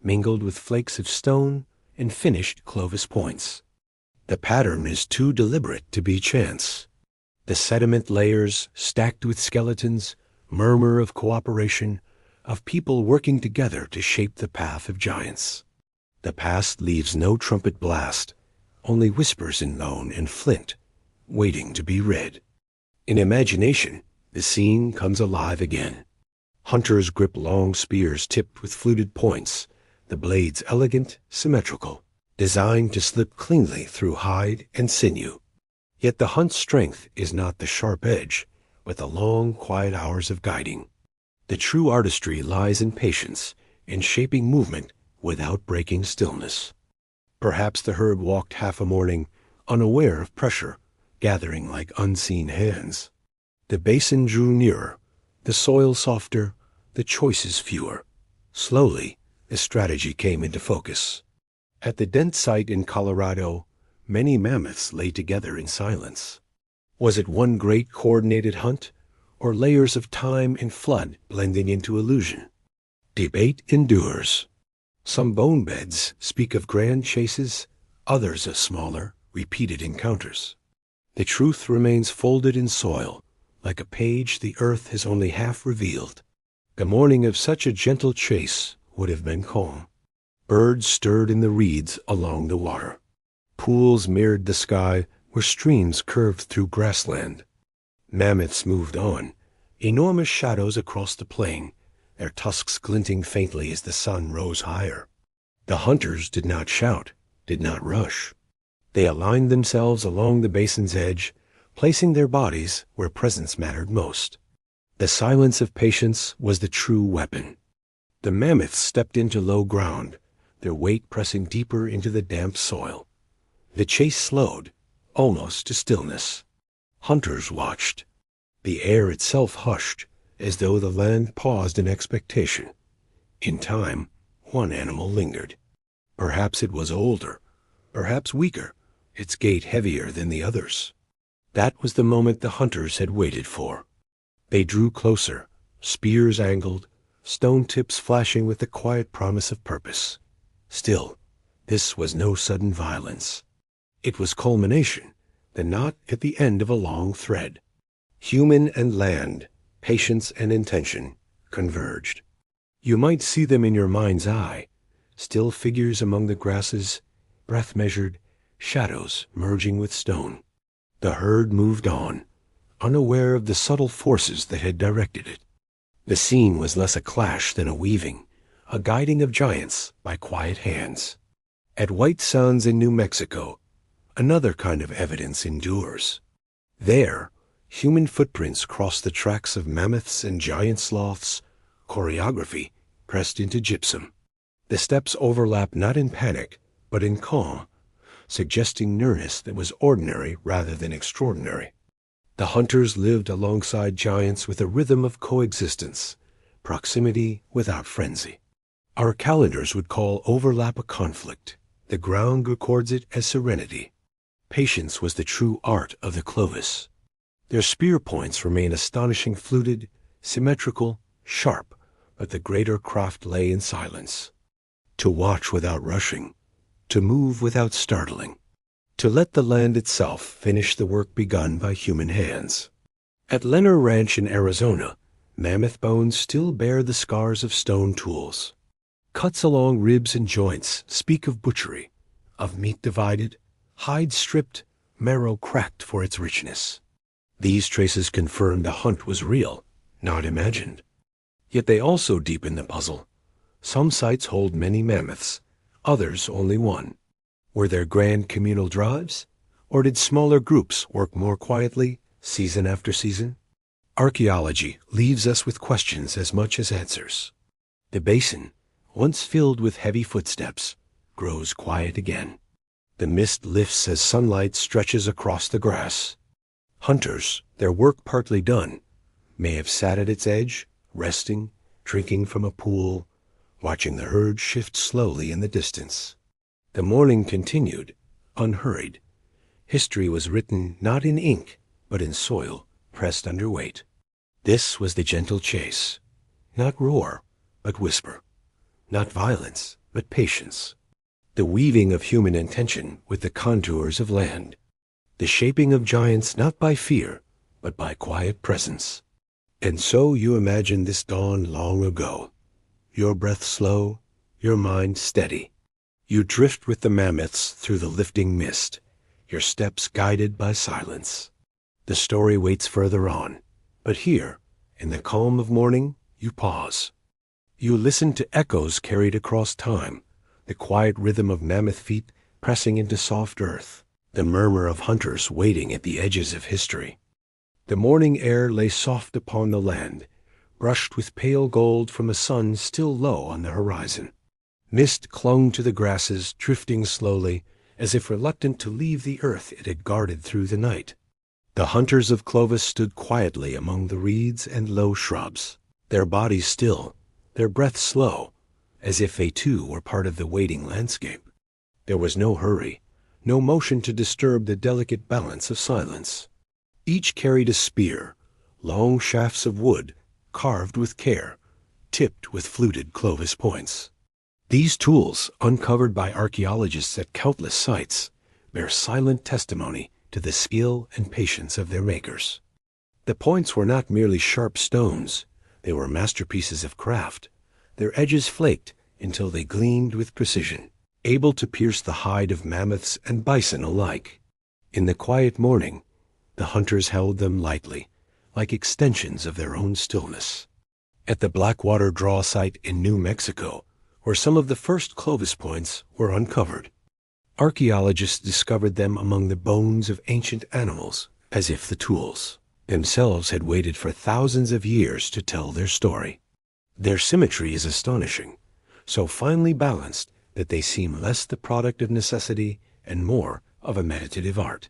mingled with flakes of stone and finished Clovis points. The pattern is too deliberate to be chance. The sediment layers, stacked with skeletons, murmur of cooperation, of people working together to shape the path of giants. The past leaves no trumpet blast, only whispers in bone and flint, waiting to be read. In imagination, the scene comes alive again. Hunters grip long spears tipped with fluted points, the blades elegant, symmetrical, designed to slip cleanly through hide and sinew. Yet the hunt's strength is not the sharp edge, but the long, quiet hours of guiding. The true artistry lies in patience, in shaping movement without breaking stillness. Perhaps the herd walked half a morning, unaware of pressure, gathering like unseen hands. The basin drew nearer, the soil softer, the choices fewer. Slowly, the strategy came into focus. At the dense site in Colorado, many mammoths lay together in silence. Was it one great coordinated hunt, or layers of time and flood blending into illusion? Debate endures. Some bone beds speak of grand chases, others of smaller, repeated encounters. The truth remains folded in soil, like a page the earth has only half revealed. The morning of such a gentle chase would have been calm. Birds stirred in the reeds along the water. Pools mirrored the sky where streams curved through grassland. Mammoths moved on, enormous shadows across the plain, their tusks glinting faintly as the sun rose higher. The hunters did not shout, did not rush. They aligned themselves along the basin's edge, placing their bodies where presence mattered most. The silence of patience was the true weapon. The mammoths stepped into low ground, their weight pressing deeper into the damp soil. The chase slowed, almost to stillness. Hunters watched. The air itself hushed, as though the land paused in expectation. In time, one animal lingered. Perhaps it was older, perhaps weaker, its gait heavier than the others. That was the moment the hunters had waited for. They drew closer, spears angled, stone tips flashing with the quiet promise of purpose. Still, this was no sudden violence. It was culmination, the knot at the end of a long thread. Human and land, patience and intention, converged. You might see them in your mind's eye, still figures among the grasses, breath measured, shadows merging with stone. The herd moved on, unaware of the subtle forces that had directed it. The scene was less a clash than a weaving, a guiding of giants by quiet hands. At White Sands in New Mexico, another kind of evidence endures. There, human footprints cross the tracks of mammoths and giant sloths, choreography pressed into gypsum. The steps overlap not in panic, but in calm, suggesting nearness that was ordinary rather than extraordinary. The hunters lived alongside giants with a rhythm of coexistence, proximity without frenzy. Our calendars would call overlap a conflict. The ground records it as serenity. Patience was the true art of the Clovis. Their spear points remain astonishing, fluted, symmetrical, sharp, but the greater craft lay in silence. To watch without rushing, to move without startling, to let the land itself finish the work begun by human hands. At Leonard Ranch in Arizona, mammoth bones still bear the scars of stone tools. Cuts along ribs and joints speak of butchery, of meat divided, hide stripped, marrow cracked for its richness. These traces confirm the hunt was real, not imagined. Yet they also deepen the puzzle. Some sites hold many mammoths, others only one. Were there grand communal drives, or did smaller groups work more quietly, season after season? Archaeology leaves us with questions as much as answers. The basin, once filled with heavy footsteps, grows quiet again. The mist lifts as sunlight stretches across the grass. Hunters, their work partly done, may have sat at its edge, resting, drinking from a pool, watching the herd shift slowly in the distance. The morning continued, unhurried. History was written not in ink, but in soil, pressed under weight. This was the gentle chase. Not roar, but whisper. Not violence, but patience. The weaving of human intention with the contours of land. The shaping of giants not by fear, but by quiet presence. And so you imagine this dawn long ago, your breath slow, your mind steady. You drift with the mammoths through the lifting mist, your steps guided by silence. The story waits further on, but here, in the calm of morning, you pause. You listen to echoes carried across time, the quiet rhythm of mammoth feet pressing into soft earth, the murmur of hunters waiting at the edges of history. The morning air lay soft upon the land, brushed with pale gold from a sun still low on the horizon. Mist clung to the grasses, drifting slowly, as if reluctant to leave the earth it had guarded through the night. The hunters of Clovis stood quietly among the reeds and low shrubs, their bodies still, their breath slow, as if they too were part of the waiting landscape. There was no hurry, no motion to disturb the delicate balance of silence. Each carried a spear, long shafts of wood, carved with care, tipped with fluted Clovis points. These tools, uncovered by archaeologists at countless sites, bear silent testimony to the skill and patience of their makers. The points were not merely sharp stones, they were masterpieces of craft, their edges flaked until they gleamed with precision, able to pierce the hide of mammoths and bison alike. In the quiet morning, the hunters held them lightly, like extensions of their own stillness. At the Blackwater Draw site in New Mexico, where some of the first Clovis points were uncovered, archaeologists discovered them among the bones of ancient animals, as if the tools themselves had waited for thousands of years to tell their story. Their symmetry is astonishing, so finely balanced that they seem less the product of necessity and more of a meditative art.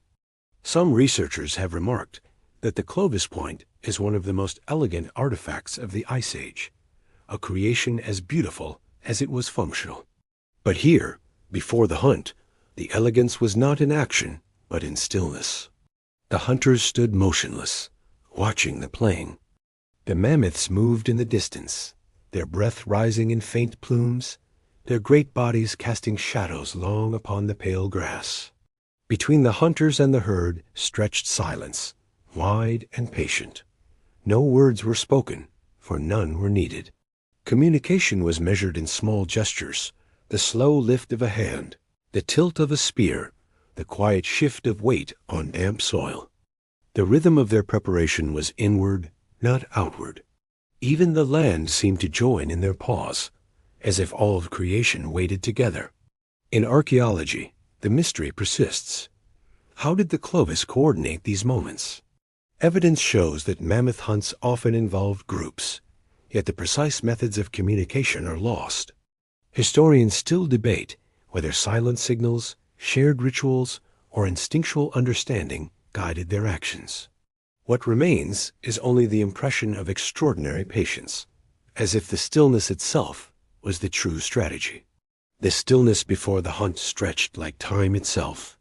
Some researchers have remarked that the Clovis point is one of the most elegant artifacts of the Ice Age, a creation as beautiful as it was functional. But here, before the hunt, the elegance was not in action, but in stillness. The hunters stood motionless, watching the plain. The mammoths moved in the distance, their breath rising in faint plumes, their great bodies casting shadows long upon the pale grass. Between the hunters and the herd stretched silence, wide and patient. No words were spoken, for none were needed. Communication was measured in small gestures, the slow lift of a hand, the tilt of a spear, the quiet shift of weight on damp soil. The rhythm of their preparation was inward, not outward. Even the land seemed to join in their pause, as if all of creation waited together. In archaeology, the mystery persists. How did the Clovis coordinate these moments? Evidence shows that mammoth hunts often involved groups, yet the precise methods of communication are lost. Historians still debate whether silent signals, shared rituals, or instinctual understanding guided their actions. What remains is only the impression of extraordinary patience, as if the stillness itself was the true strategy. The stillness before the hunt stretched like time itself.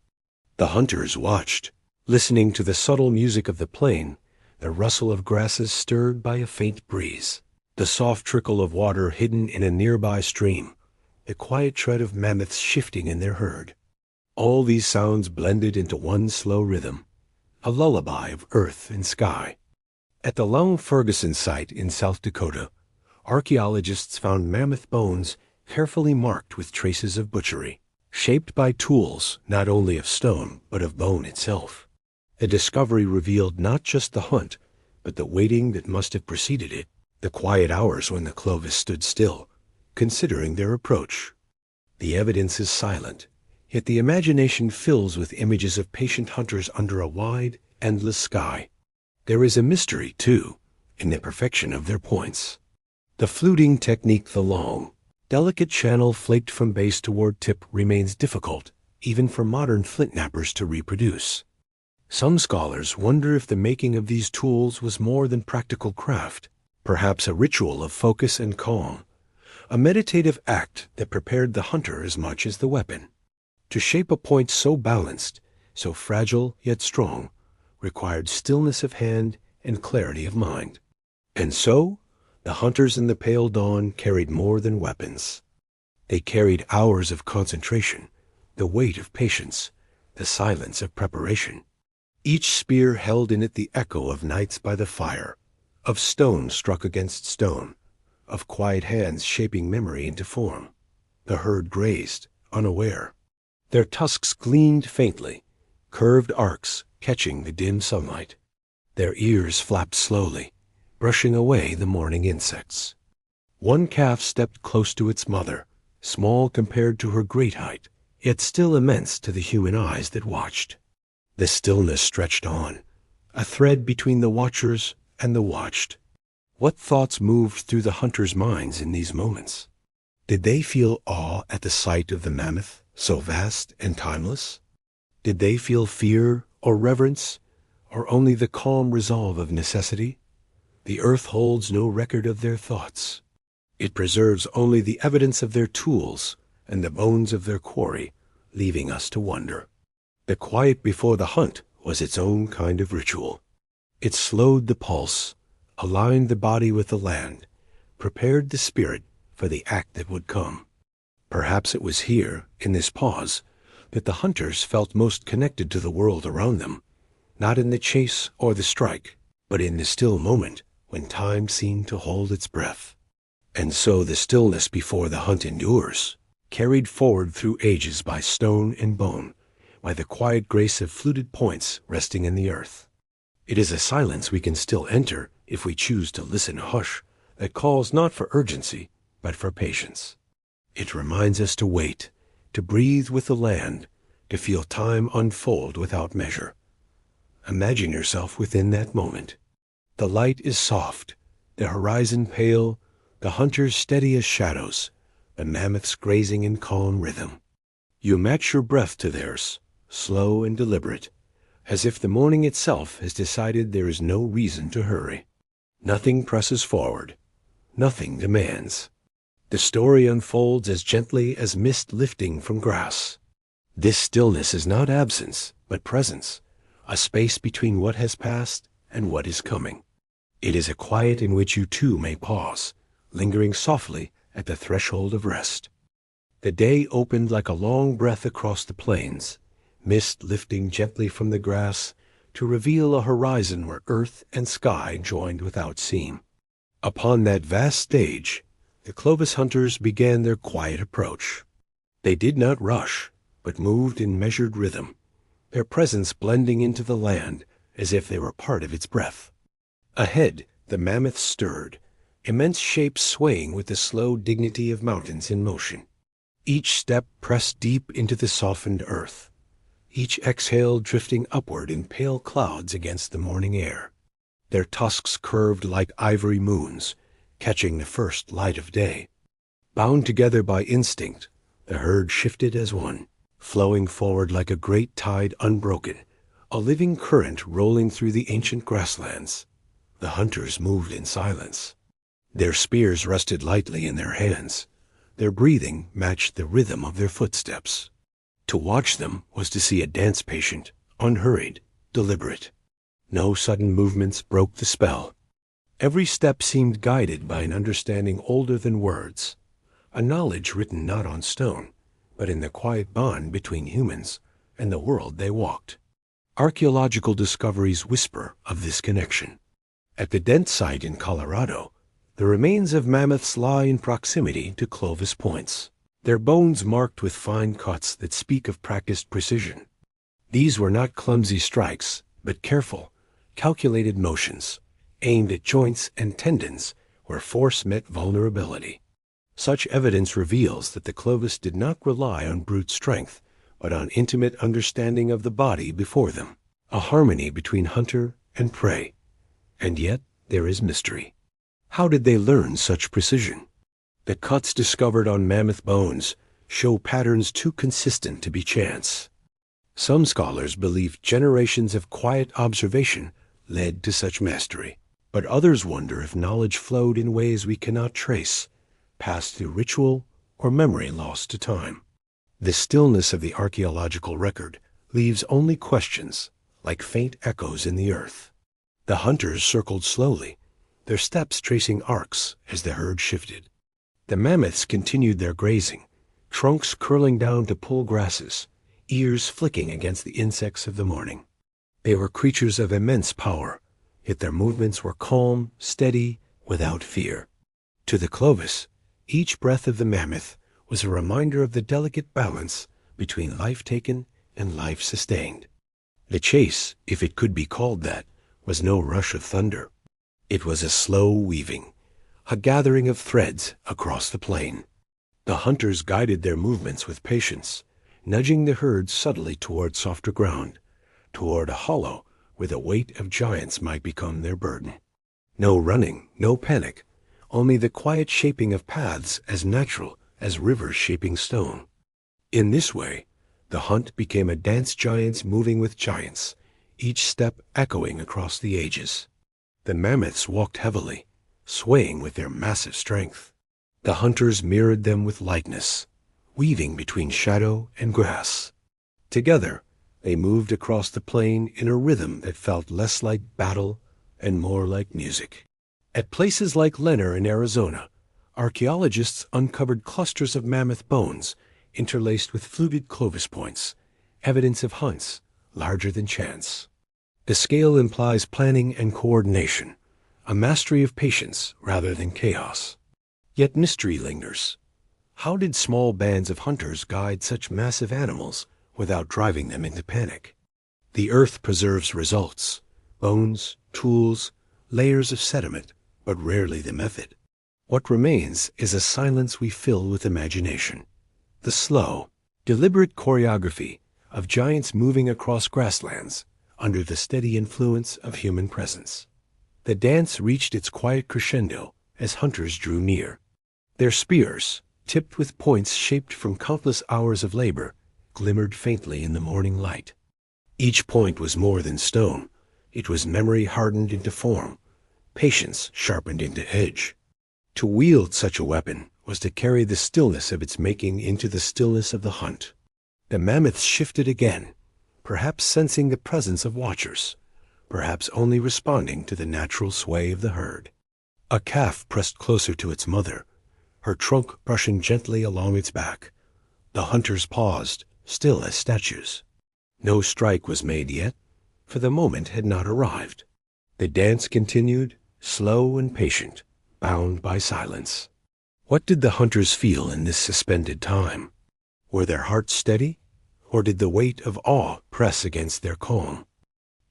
The hunters watched, listening to the subtle music of the plain, the rustle of grasses stirred by a faint breeze, the soft trickle of water hidden in a nearby stream, the quiet tread of mammoths shifting in their herd. All these sounds blended into one slow rhythm, a lullaby of earth and sky. At the Lung Ferguson site in South Dakota, archaeologists found mammoth bones carefully marked with traces of butchery, shaped by tools not only of stone but of bone itself. The discovery revealed not just the hunt, but the waiting that must have preceded it, the quiet hours when the Clovis stood still, considering their approach. The evidence is silent, yet the imagination fills with images of patient hunters under a wide, endless sky. There is a mystery, too, in the perfection of their points. The fluting technique, the long, delicate channel flaked from base toward tip, remains difficult, even for modern flint knappers to reproduce. Some scholars wonder if the making of these tools was more than practical craft, perhaps a ritual of focus and calm, a meditative act that prepared the hunter as much as the weapon. To shape a point so balanced, so fragile yet strong, required stillness of hand and clarity of mind. And so, the hunters in the pale dawn carried more than weapons. They carried hours of concentration, the weight of patience, the silence of preparation. Each spear held in it the echo of nights by the fire, of stone struck against stone, of quiet hands shaping memory into form. The herd grazed, unaware. Their tusks gleamed faintly, curved arcs catching the dim sunlight. Their ears flapped slowly, brushing away the morning insects. One calf stepped close to its mother, small compared to her great height, yet still immense to the human eyes that watched. The stillness stretched on, a thread between the watchers and the watched. What thoughts moved through the hunters' minds in these moments? Did they feel awe at the sight of the mammoth, so vast and timeless? Did they feel fear or reverence, or only the calm resolve of necessity? The earth holds no record of their thoughts. It preserves only the evidence of their tools and the bones of their quarry, leaving us to wonder. The quiet before the hunt was its own kind of ritual. It slowed the pulse, aligned the body with the land, prepared the spirit for the act that would come. Perhaps it was here, in this pause, that the hunters felt most connected to the world around them, not in the chase or the strike, but in the still moment when time seemed to hold its breath. And so the stillness before the hunt endures, carried forward through ages by stone and bone, by the quiet grace of fluted points resting in the earth. It is a silence we can still enter if we choose to listen hush, that calls not for urgency, but for patience. It reminds us to wait, to breathe with the land, to feel time unfold without measure. Imagine yourself within that moment. The light is soft, the horizon pale, the hunters steady as shadows, the mammoths grazing in calm rhythm. You match your breath to theirs, slow and deliberate, as if the morning itself has decided there is no reason to hurry. Nothing presses forward. Nothing demands. The story unfolds as gently as mist lifting from grass. This stillness is not absence, but presence, a space between what has passed and what is coming. It is a quiet in which you too may pause, lingering softly at the threshold of rest. The day opened like a long breath across the plains, mist lifting gently from the grass to reveal a horizon where earth and sky joined without seam. Upon that vast stage, the Clovis hunters began their quiet approach. They did not rush, but moved in measured rhythm, their presence blending into the land as if they were part of its breath. Ahead, the mammoths stirred, immense shapes swaying with the slow dignity of mountains in motion. Each step pressed deep into the softened earth, each exhale drifting upward in pale clouds against the morning air. Their tusks curved like ivory moons, catching the first light of day. Bound together by instinct, the herd shifted as one, flowing forward like a great tide unbroken, a living current rolling through the ancient grasslands. The hunters moved in silence. Their spears rested lightly in their hands. Their breathing matched the rhythm of their footsteps. To watch them was to see a dance patient, unhurried, deliberate. No sudden movements broke the spell. Every step seemed guided by an understanding older than words, a knowledge written not on stone, but in the quiet bond between humans and the world they walked. Archaeological discoveries whisper of this connection. At the Dent site in Colorado, the remains of mammoths lie in proximity to Clovis points, their bones marked with fine cuts that speak of practiced precision. These were not clumsy strikes, but careful, calculated motions, aimed at joints and tendons where force met vulnerability. Such evidence reveals that the Clovis did not rely on brute strength, but on intimate understanding of the body before them, a harmony between hunter and prey. And yet there is mystery. How did they learn such precision? The cuts discovered on mammoth bones show patterns too consistent to be chance. Some scholars believe generations of quiet observation led to such mastery, but others wonder if knowledge flowed in ways we cannot trace, passed through ritual or memory lost to time. The stillness of the archaeological record leaves only questions, like faint echoes in the earth. The hunters circled slowly, their steps tracing arcs as the herd shifted. The mammoths continued their grazing, trunks curling down to pull grasses, ears flicking against the insects of the morning. They were creatures of immense power, yet their movements were calm, steady, without fear. To the Clovis, each breath of the mammoth was a reminder of the delicate balance between life taken and life sustained. The chase, if it could be called that, was no rush of thunder. It was a slow weaving, a gathering of threads across the plain. The hunters guided their movements with patience, nudging the herd subtly toward softer ground, toward a hollow where the weight of giants might become their burden. No running, no panic, only the quiet shaping of paths as natural as rivers shaping stone. In this way, the hunt became a dance giants moving with giants, each step echoing across the ages. The mammoths walked heavily, swaying with their massive strength. The hunters mirrored them with lightness, weaving between shadow and grass. Together, they moved across the plain in a rhythm that felt less like battle and more like music. At places like Lenner in Arizona, archaeologists uncovered clusters of mammoth bones interlaced with fluted Clovis points, evidence of hunts larger than chance. The scale implies planning and coordination, a mastery of patience rather than chaos. Yet mystery lingers. How did small bands of hunters guide such massive animals without driving them into panic? The earth preserves results, bones, tools, layers of sediment, but rarely the method. What remains is a silence we fill with imagination. The slow, deliberate choreography of giants moving across grasslands under the steady influence of human presence. The dance reached its quiet crescendo as hunters drew near. Their spears, tipped with points shaped from countless hours of labor, glimmered faintly in the morning light. Each point was more than stone. It was memory hardened into form, patience sharpened into edge. To wield such a weapon was to carry the stillness of its making into the stillness of the hunt. The mammoths shifted again, perhaps sensing the presence of watchers, perhaps only responding to the natural sway of the herd. A calf pressed closer to its mother, her trunk brushing gently along its back. The hunters paused, still as statues. No strike was made yet, for the moment had not arrived. The dance continued, slow and patient, bound by silence. What did the hunters feel in this suspended time? Were their hearts steady, or did the weight of awe press against their calm?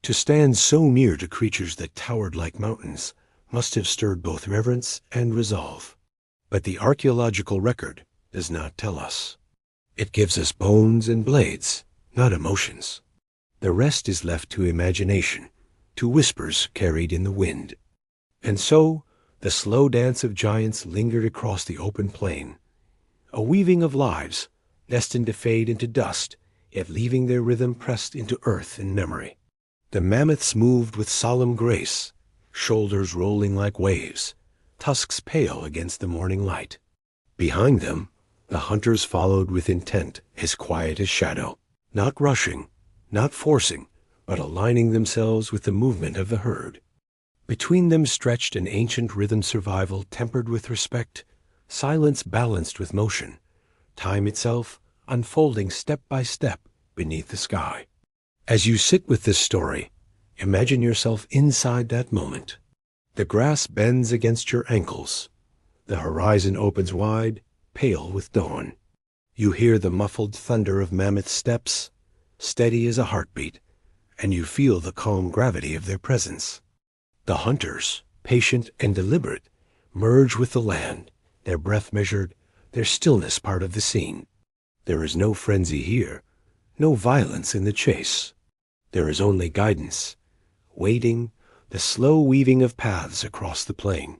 To stand so near to creatures that towered like mountains must have stirred both reverence and resolve. But the archaeological record does not tell us. It gives us bones and blades, not emotions. The rest is left to imagination, to whispers carried in the wind. And so, the slow dance of giants lingered across the open plain, a weaving of lives destined to fade into dust, yet leaving their rhythm pressed into earth and memory. The mammoths moved with solemn grace, shoulders rolling like waves, tusks pale against the morning light. Behind them, the hunters followed with intent as quiet as shadow, not rushing, not forcing, but aligning themselves with the movement of the herd. Between them stretched an ancient rhythm survival tempered with respect, silence balanced with motion, time itself unfolding step by step beneath the sky. As you sit with this story, imagine yourself inside that moment. The grass bends against your ankles. The horizon opens wide, pale with dawn. You hear the muffled thunder of mammoth steps, steady as a heartbeat, and you feel the calm gravity of their presence. The hunters, patient and deliberate, merge with the land, their breath measured, their stillness part of the scene. There is no frenzy here, no violence in the chase. There is only guidance, waiting, the slow weaving of paths across the plain.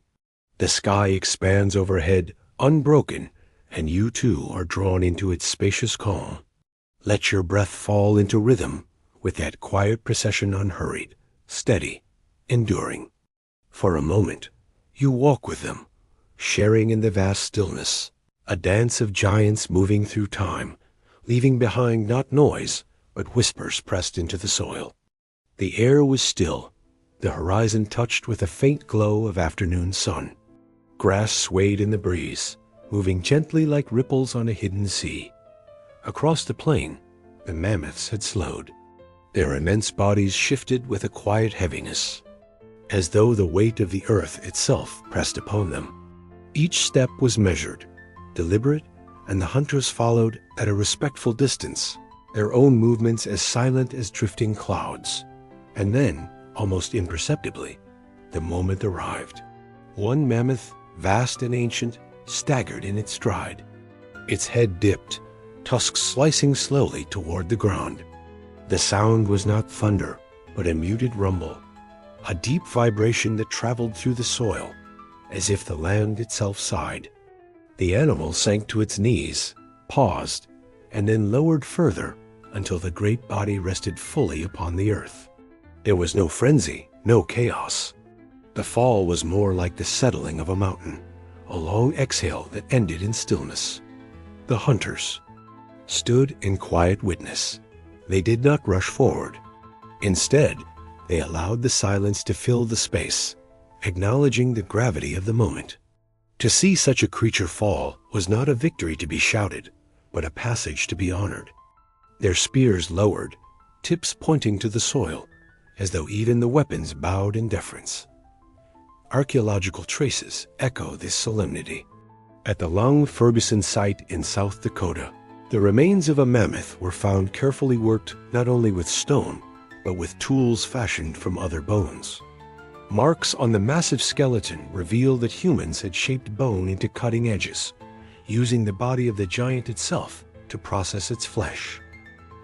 The sky expands overhead, unbroken, and you too are drawn into its spacious calm. Let your breath fall into rhythm with that quiet procession, unhurried, steady, enduring. For a moment, you walk with them, sharing in the vast stillness, a dance of giants moving through time, leaving behind not noise, but whispers pressed into the soil. The air was still, the horizon touched with a faint glow of afternoon sun. Grass swayed in the breeze, moving gently like ripples on a hidden sea. Across the plain, the mammoths had slowed. Their immense bodies shifted with a quiet heaviness, as though the weight of the earth itself pressed upon them. Each step was measured, deliberate, and the hunters followed at a respectful distance, their own movements as silent as drifting clouds. And then, almost imperceptibly, the moment arrived. One mammoth, vast and ancient, staggered in its stride. Its head dipped, tusks slicing slowly toward the ground. The sound was not thunder, but a muted rumble, a deep vibration that traveled through the soil, as if the land itself sighed. The animal sank to its knees, paused, and then lowered further until the great body rested fully upon the earth. There was no frenzy, no chaos. The fall was more like the settling of a mountain, a long exhale that ended in stillness. The hunters stood in quiet witness. They did not rush forward. Instead, they allowed the silence to fill the space, acknowledging the gravity of the moment. To see such a creature fall was not a victory to be shouted, but a passage to be honored. Their spears lowered, tips pointing to the soil, as though even the weapons bowed in deference. Archaeological traces echo this solemnity. At the Long Ferguson site in South Dakota, the remains of a mammoth were found carefully worked not only with stone, but with tools fashioned from other bones. Marks on the massive skeleton reveal that humans had shaped bone into cutting edges, using the body of the giant itself to process its flesh.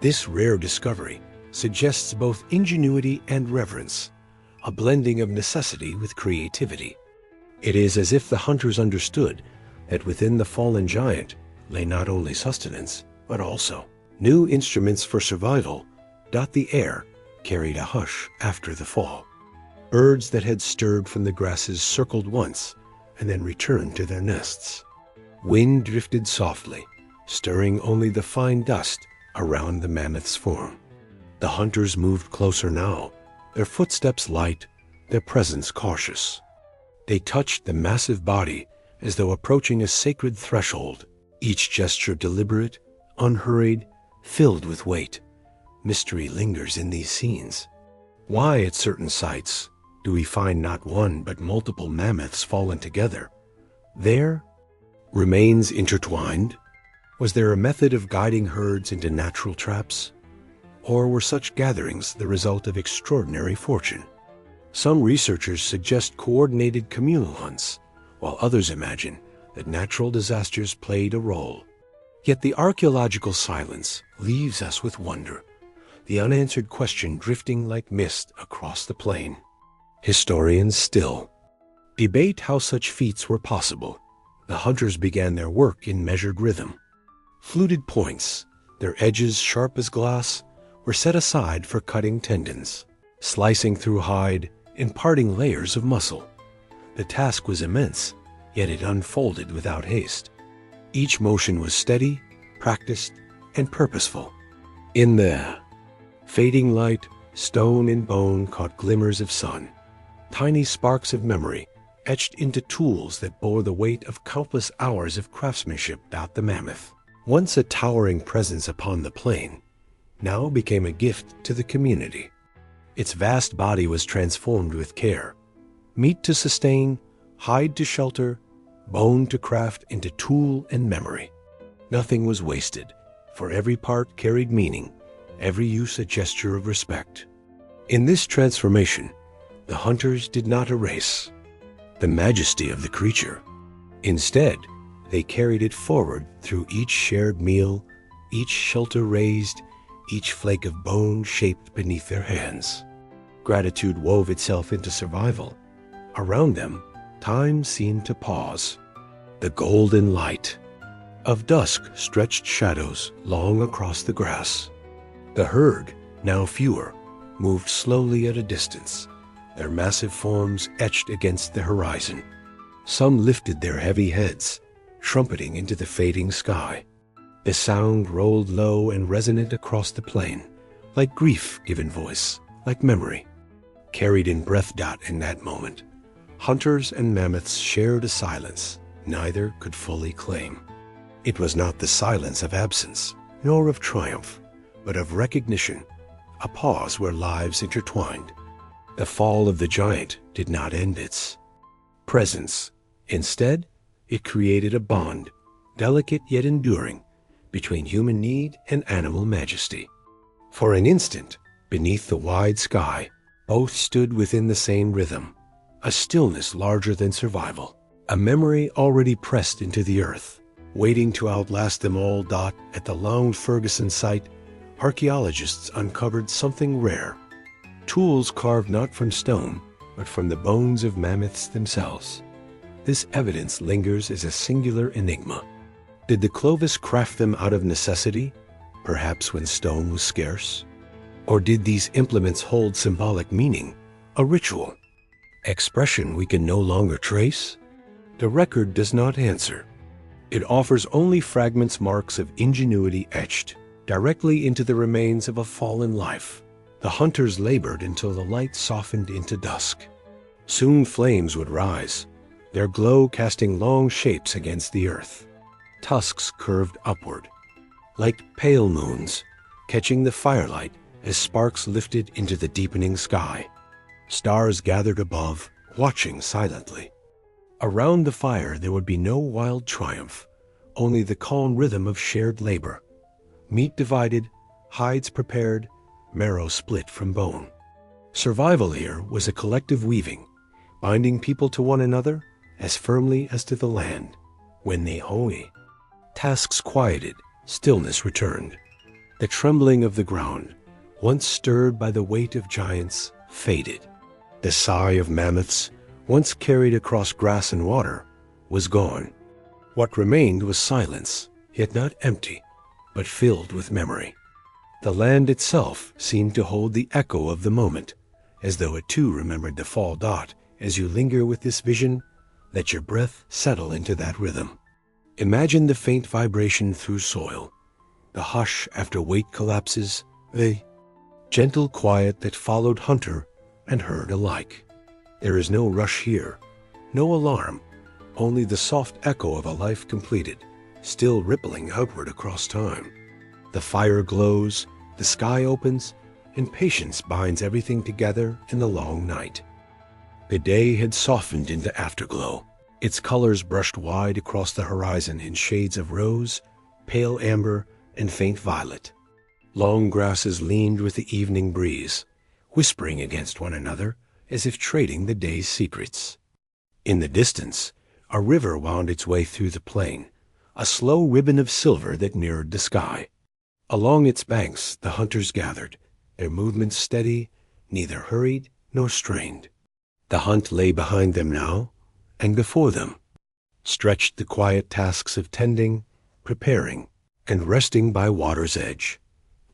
This rare discovery suggests both ingenuity and reverence, a blending of necessity with creativity. It is as if the hunters understood that within the fallen giant lay not only sustenance, but also new instruments for survival. The air carried a hush after the fall. Birds that had stirred from the grasses circled once and then returned to their nests. Wind drifted softly, stirring only the fine dust around the mammoth's form. The hunters moved closer now, their footsteps light, their presence cautious. They touched the massive body as though approaching a sacred threshold, each gesture deliberate, unhurried, filled with weight. Mystery lingers in these scenes. Why at certain sites do we find not one but multiple mammoths fallen together? There, remains intertwined? Was there a method of guiding herds into natural traps? Or were such gatherings the result of extraordinary fortune? Some researchers suggest coordinated communal hunts, while others imagine that natural disasters played a role. Yet the archaeological silence leaves us with wonder, the unanswered question drifting like mist across the plain. Historians still debate how such feats were possible. The hunters began their work in measured rhythm. Fluted points, their edges sharp as glass, were set aside for cutting tendons, slicing through hide, imparting layers of muscle. The task was immense, yet it unfolded without haste. Each motion was steady, practiced, and purposeful. In the fading light, stone and bone caught glimmers of sun, tiny sparks of memory etched into tools that bore the weight of countless hours of craftsmanship. The mammoth, once a towering presence upon the plain, now became a gift to the community. Its vast body was transformed with care, meat to sustain, hide to shelter, bone to craft into tool and memory. Nothing was wasted, for every part carried meaning, every use a gesture of respect. In this transformation, the hunters did not erase the majesty of the creature. Instead, they carried it forward through each shared meal, each shelter raised, each flake of bone shaped beneath their hands. Gratitude wove itself into survival. Around them, time seemed to pause. The golden light of dusk stretched shadows long across the grass. The herd, now fewer, moved slowly at a distance, their massive forms etched against the horizon. Some lifted their heavy heads, trumpeting into the fading sky. The sound rolled low and resonant across the plain, like grief given voice, like memory. Carried in breath. In that moment, hunters and mammoths shared a silence neither could fully claim. It was not the silence of absence, nor of triumph, but of recognition, a pause where lives intertwined. The fall of the giant did not end its presence. Instead, it created a bond, delicate yet enduring, between human need and animal majesty. For an instant, beneath the wide sky, both stood within the same rhythm, a stillness larger than survival, a memory already pressed into the earth, waiting to outlast them all. At the Lound Ferguson site, archaeologists uncovered something rare, tools carved not from stone, but from the bones of mammoths themselves. This evidence lingers as a singular enigma. Did the Clovis craft them out of necessity, perhaps when stone was scarce? Or did these implements hold symbolic meaning, a ritual, expression we can no longer trace? The record does not answer. It offers only fragments, marks of ingenuity etched directly into the remains of a fallen life. The hunters labored until the light softened into dusk. Soon flames would rise, their glow casting long shapes against the earth. Tusks curved upward, like pale moons, catching the firelight as sparks lifted into the deepening sky. Stars gathered above, watching silently. Around the fire there would be no wild triumph, only the calm rhythm of shared labor. Meat divided, hides prepared, marrow split from bone. Survival here was a collective weaving, binding people to one another as firmly as to the land. When they hoey, tasks quieted, stillness returned. The trembling of the ground, once stirred by the weight of giants, faded. The sigh of mammoths, once carried across grass and water, was gone. What remained was silence, yet not empty, but filled with memory. The land itself seemed to hold the echo of the moment, as though it too remembered the fall. As you linger with this vision, let your breath settle into that rhythm. Imagine the faint vibration through soil, the hush after weight collapses, the gentle quiet that followed hunter and herd alike. There is no rush here, no alarm, only the soft echo of a life completed, still rippling outward across time. The fire glows, the sky opens, and patience binds everything together in the long night. The day had softened into afterglow. Its colors brushed wide across the horizon in shades of rose, pale amber, and faint violet. Long grasses leaned with the evening breeze, whispering against one another as if trading the day's secrets. In the distance, a river wound its way through the plain, a slow ribbon of silver that mirrored the sky. Along its banks the hunters gathered, their movements steady, neither hurried nor strained. The hunt lay behind them now, and before them stretched the quiet tasks of tending, preparing, and resting by water's edge.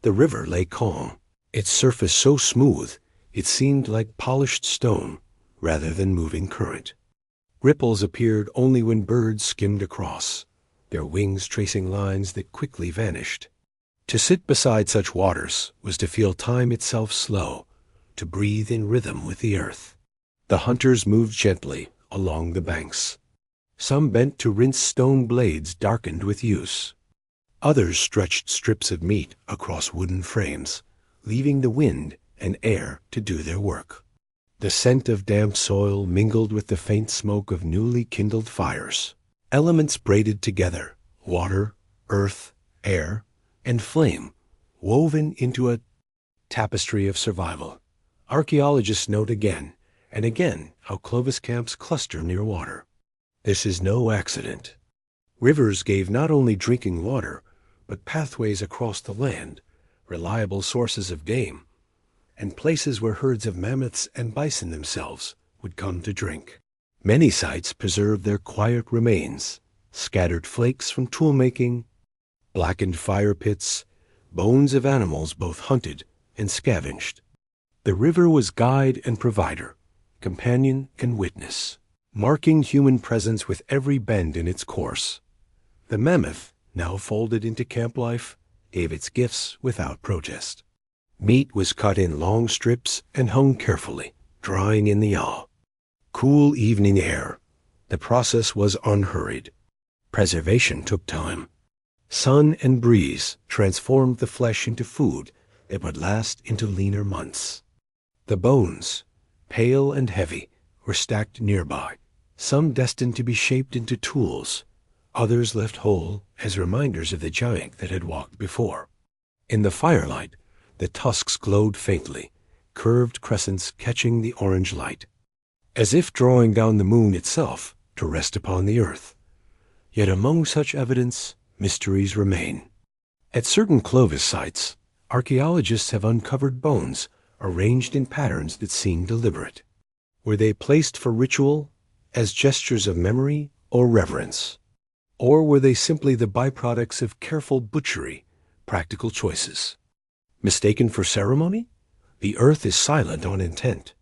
The river lay calm, its surface so smooth it seemed like polished stone rather than moving current. Ripples appeared only when birds skimmed across, their wings tracing lines that quickly vanished. To sit beside such waters was to feel time itself slow, to breathe in rhythm with the earth. The hunters moved gently along the banks. Some bent to rinse stone blades darkened with use. Others stretched strips of meat across wooden frames, leaving the wind and air to do their work. The scent of damp soil mingled with the faint smoke of newly kindled fires. Elements braided together, water, earth, air, and flame, woven into a tapestry of survival. Archaeologists note again and again how Clovis camps cluster near water. This is no accident. Rivers gave not only drinking water, but pathways across the land, reliable sources of game, and places where herds of mammoths and bison themselves would come to drink. Many sites preserve their quiet remains, scattered flakes from tool-making, blackened fire pits, bones of animals both hunted and scavenged. The river was guide and provider, companion and witness, marking human presence with every bend in its course. The mammoth, now folded into camp life, gave its gifts without protest. Meat was cut in long strips and hung carefully, drying in the yaw. Cool evening air. The process was unhurried. Preservation took time. Sun and breeze transformed the flesh into food that would last into leaner months. The bones, pale and heavy, were stacked nearby, some destined to be shaped into tools, others left whole as reminders of the giant that had walked before. In the firelight, the tusks glowed faintly, curved crescents catching the orange light, as if drawing down the moon itself to rest upon the earth. Yet among such evidence, mysteries remain. At certain Clovis sites, archaeologists have uncovered bones arranged in patterns that seem deliberate. Were they placed for ritual, as gestures of memory or reverence? Or were they simply the byproducts of careful butchery, practical choices? Mistaken for ceremony? The earth is silent on intent.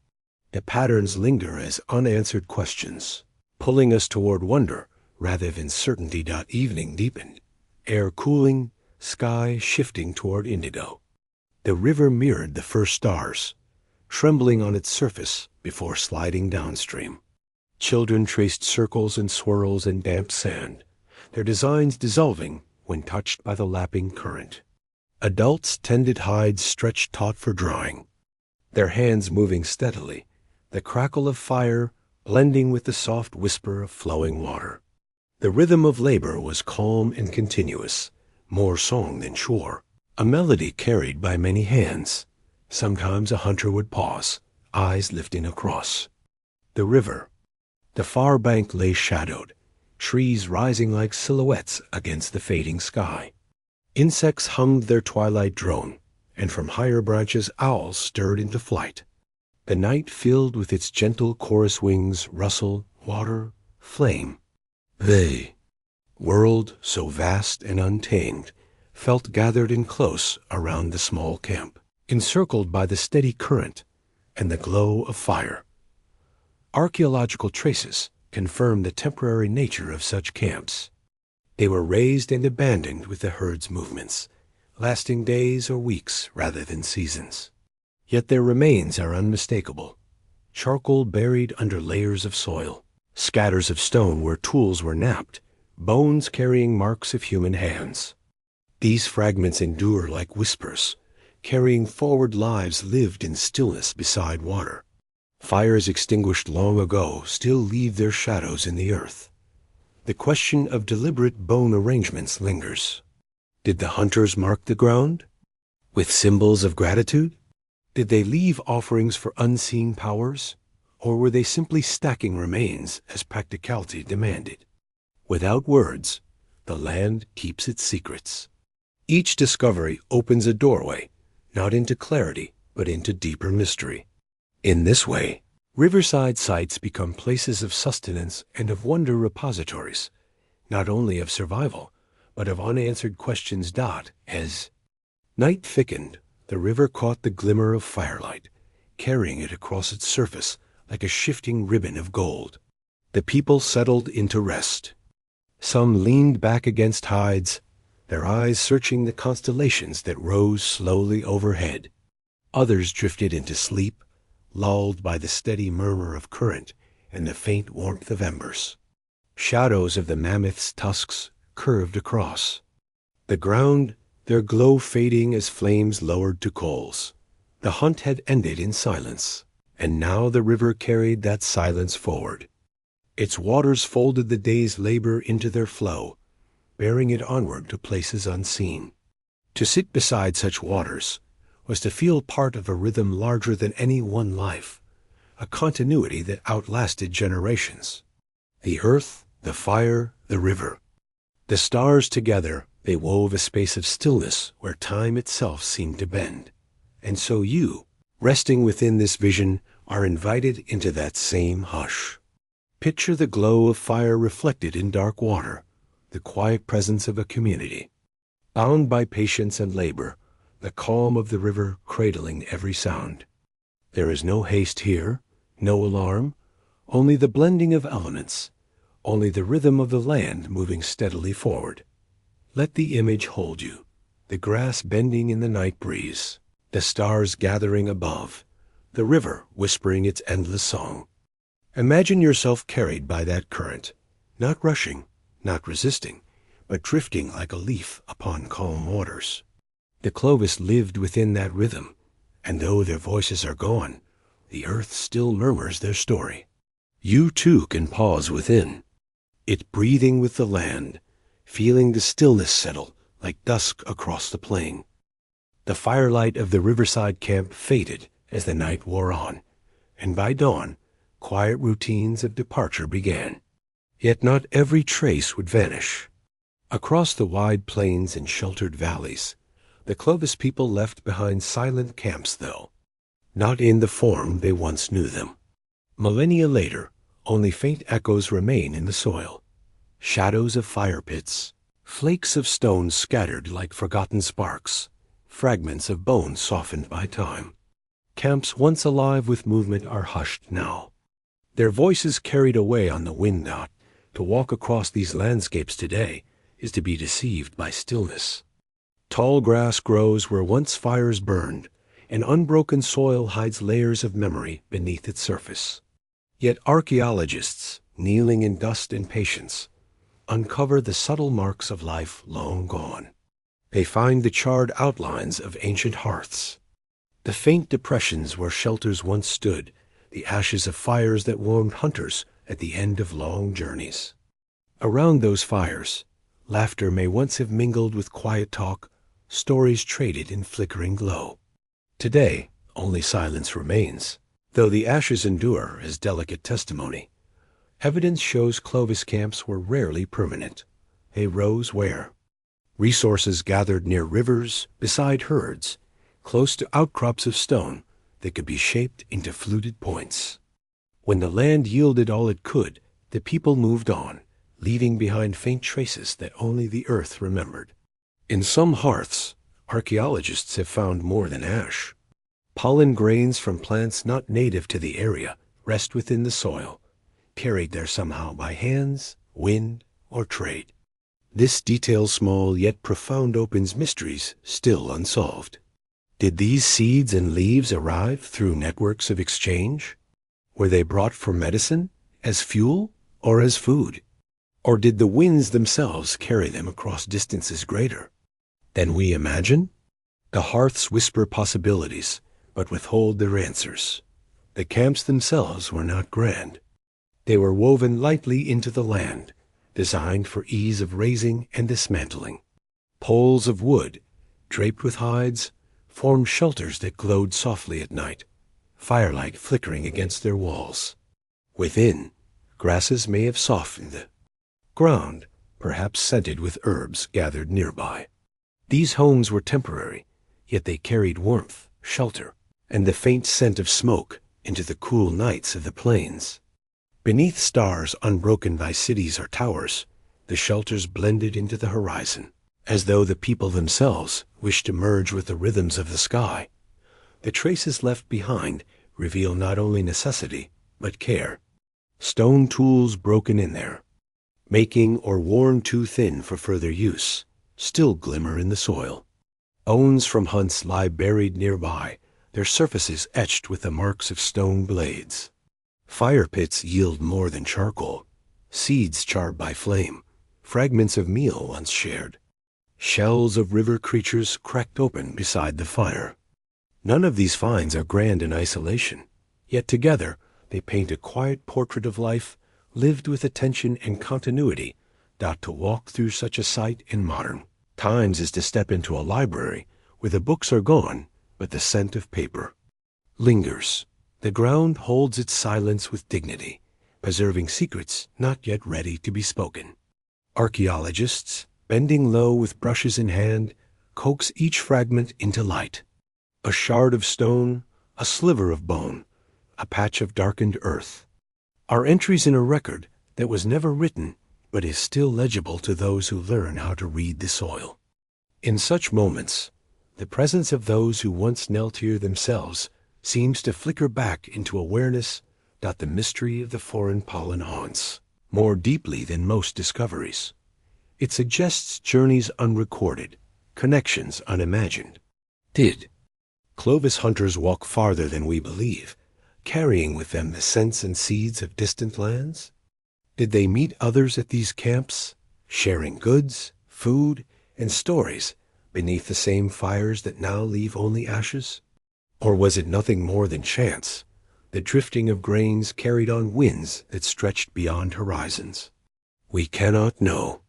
The patterns linger as unanswered questions, pulling us toward wonder rather than certainty. Evening deepened, air cooling, sky shifting toward indigo. The river mirrored the first stars, trembling on its surface before sliding downstream. Children traced circles and swirls in damp sand, their designs dissolving when touched by the lapping current. Adults tended hides stretched taut for drying, their hands moving steadily, the crackle of fire blending with the soft whisper of flowing water. The rhythm of labor was calm and continuous, more song than shore, a melody carried by many hands. Sometimes a hunter would pause, eyes lifting across. The river. The far bank lay shadowed, trees rising like silhouettes against the fading sky. Insects hummed their twilight drone, and from higher branches owls stirred into flight. The night filled with its gentle chorus wings rustle, water, flame. They, world so vast and untamed, felt gathered in close around the small camp, encircled by the steady current and the glow of fire. Archaeological traces confirm the temporary nature of such camps. They were raised and abandoned with the herd's movements, lasting days or weeks rather than seasons. Yet their remains are unmistakable. Charcoal buried under layers of soil, scatters of stone where tools were knapped, bones carrying marks of human hands. These fragments endure like whispers, carrying forward lives lived in stillness beside water. Fires extinguished long ago still leave their shadows in the earth. The question of deliberate bone arrangements lingers. Did the hunters mark the ground with symbols of gratitude? Did they leave offerings for unseen powers, or were they simply stacking remains as practicality demanded? Without words, the land keeps its secrets. Each discovery opens a doorway, not into clarity, but into deeper mystery. In this way, riverside sites become places of sustenance and of wonder repositories, not only of survival, but of unanswered questions. As night thickened, the river caught the glimmer of firelight, carrying it across its surface like a shifting ribbon of gold. The people settled into rest. Some leaned back against hides, their eyes searching the constellations that rose slowly overhead. Others drifted into sleep, lulled by the steady murmur of current and the faint warmth of embers. Shadows of the mammoth's tusks curved across the ground, their glow fading as flames lowered to coals. The hunt had ended in silence, and now the river carried that silence forward. Its waters folded the day's labor into their flow, bearing it onward to places unseen. To sit beside such waters was to feel part of a rhythm larger than any one life, a continuity that outlasted generations. The earth, the fire, the river. The stars together, they wove a space of stillness where time itself seemed to bend. And so you, resting within this vision, are invited into that same hush. Picture the glow of fire reflected in dark water, the quiet presence of a community. Bound by patience and labor, the calm of the river cradling every sound. There is no haste here, no alarm, only the blending of elements, only the rhythm of the land moving steadily forward. Let the image hold you, the grass bending in the night breeze, the stars gathering above, the river whispering its endless song. Imagine yourself carried by that current, not rushing, not resisting, but drifting like a leaf upon calm waters. The Clovis lived within that rhythm, and though their voices are gone, the earth still murmurs their story. You too can pause within, it breathing with the land, feeling the stillness settle like dusk across the plain. The firelight of the riverside camp faded as the night wore on, and by dawn, quiet routines of departure began. Yet not every trace would vanish. Across the wide plains and sheltered valleys, the Clovis people left behind silent camps, though not in the form they once knew them. Millennia later, only faint echoes remain in the soil. Shadows of fire pits, flakes of stone scattered like forgotten sparks, fragments of bones softened by time. Camps once alive with movement are hushed now, their voices carried away on the wind out. To walk across these landscapes today is to be deceived by stillness. Tall grass grows where once fires burned, and unbroken soil hides layers of memory beneath its surface. Yet archaeologists, kneeling in dust and patience, uncover the subtle marks of life long gone. They find the charred outlines of ancient hearths, the faint depressions where shelters once stood, the ashes of fires that warmed hunters at the end of long journeys. Around those fires, laughter may once have mingled with quiet talk, stories traded in flickering glow. Today, only silence remains, though the ashes endure as delicate testimony. Evidence shows Clovis camps were rarely permanent. They rose where? Resources gathered near rivers, beside herds, close to outcrops of stone that could be shaped into fluted points. When the land yielded all it could, the people moved on, leaving behind faint traces that only the earth remembered. In some hearths, archaeologists have found more than ash. Pollen grains from plants not native to the area rest within the soil, carried there somehow by hands, wind, or trade. This detail small yet profound opens mysteries still unsolved. Did these seeds and leaves arrive through networks of exchange? Were they brought for medicine, as fuel, or as food? Or did the winds themselves carry them across distances greater than we imagine? The hearths whisper possibilities, but withhold their answers. The camps themselves were not grand. They were woven lightly into the land, designed for ease of raising and dismantling. Poles of wood, draped with hides, formed shelters that glowed softly at night, firelight flickering against their walls. Within, grasses may have softened the ground, perhaps scented with herbs gathered nearby. These homes were temporary, yet they carried warmth, shelter, and the faint scent of smoke into the cool nights of the plains. Beneath stars unbroken by cities or towers, the shelters blended into the horizon, as though the people themselves wished to merge with the rhythms of the sky. The traces left behind reveal not only necessity, but care. Stone tools broken in there, making or worn too thin for further use, still glimmer in the soil. Bones from hunts lie buried nearby, their surfaces etched with the marks of stone blades. Fire pits yield more than charcoal, seeds charred by flame, fragments of meal once shared. Shells of river creatures cracked open beside the fire. None of these finds are grand in isolation, yet together they paint a quiet portrait of life lived with attention and continuity. To walk through such a site in modern times is to step into a library where the books are gone, but the scent of paper lingers. The ground holds its silence with dignity, preserving secrets not yet ready to be spoken. Archaeologists, bending low with brushes in hand, coax each fragment into light. A shard of stone, a sliver of bone, a patch of darkened earth, are entries in a record that was never written but is still legible to those who learn how to read the soil. In such moments, the presence of those who once knelt here themselves seems to flicker back into awareness. The mystery of the foreign pollen haunts more deeply than most discoveries. It suggests journeys unrecorded, connections unimagined. Did Clovis hunters walk farther than we believe, carrying with them the scents and seeds of distant lands? Did they meet others at these camps, sharing goods, food, and stories beneath the same fires that now leave only ashes? Or was it nothing more than chance, the drifting of grains carried on winds that stretched beyond horizons? We cannot know.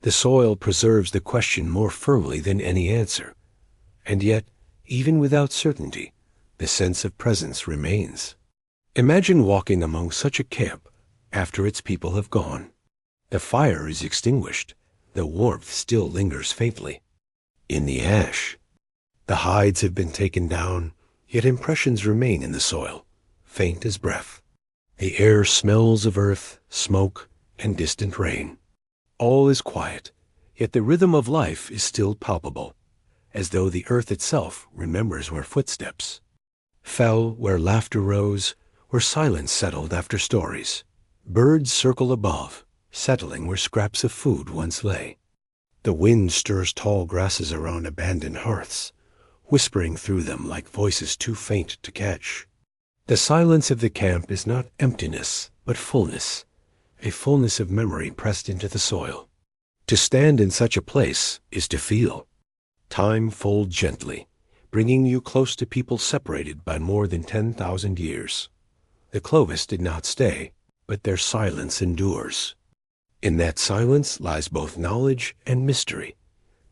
The soil preserves the question more firmly than any answer, and yet, even without certainty, the sense of presence remains. Imagine walking among such a camp after its people have gone. The fire is extinguished, the warmth still lingers faintly. In the ash, the hides have been taken down, yet impressions remain in the soil, faint as breath. The air smells of earth, smoke, and distant rain. All is quiet, yet the rhythm of life is still palpable, as though the earth itself remembers where footsteps fell, where laughter rose, where silence settled after stories. Birds circle above, settling where scraps of food once lay. The wind stirs tall grasses around abandoned hearths, whispering through them like voices too faint to catch. The silence of the camp is not emptiness, but fullness, a fullness of memory pressed into the soil. To stand in such a place is to feel. Time folds gently, bringing you close to people separated by more than 10,000 years. The Clovis did not stay, but their silence endures. In that silence lies both knowledge and mystery,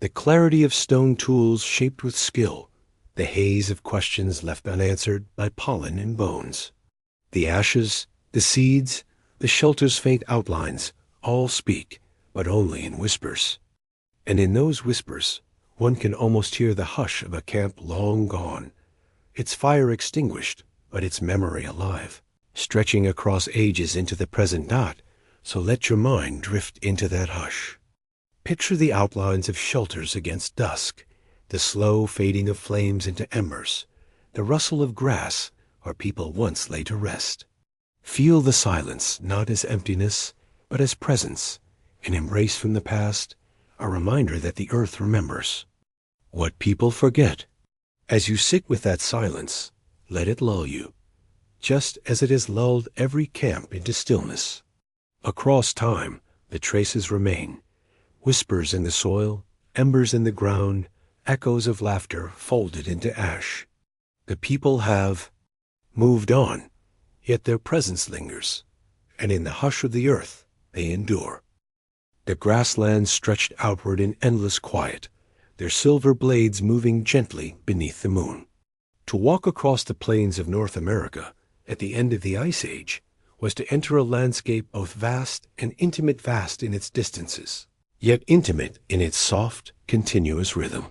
the clarity of stone tools shaped with skill, the haze of questions left unanswered by pollen and bones. The ashes, the seeds, the shelter's faint outlines all speak, but only in whispers. And in those whispers, one can almost hear the hush of a camp long gone, its fire extinguished, but its memory alive, stretching across ages into the present dot. So let your mind drift into that hush. Picture the outlines of shelters against dusk, the slow fading of flames into embers, the rustle of grass where people once lay to rest. Feel the silence not as emptiness, but as presence, an embrace from the past, a reminder that the earth remembers. What people forget. As you sit with that silence, let it lull you, just as it has lulled every camp into stillness. Across time, the traces remain. Whispers in the soil, embers in the ground, echoes of laughter folded into ash. The people have moved on, yet their presence lingers, and in the hush of the earth they endure. The grasslands stretched outward in endless quiet, their silver blades moving gently beneath the moon. To walk across the plains of North America at the end of the Ice Age was to enter a landscape both vast and intimate, vast in its distances, yet intimate in its soft, continuous rhythm.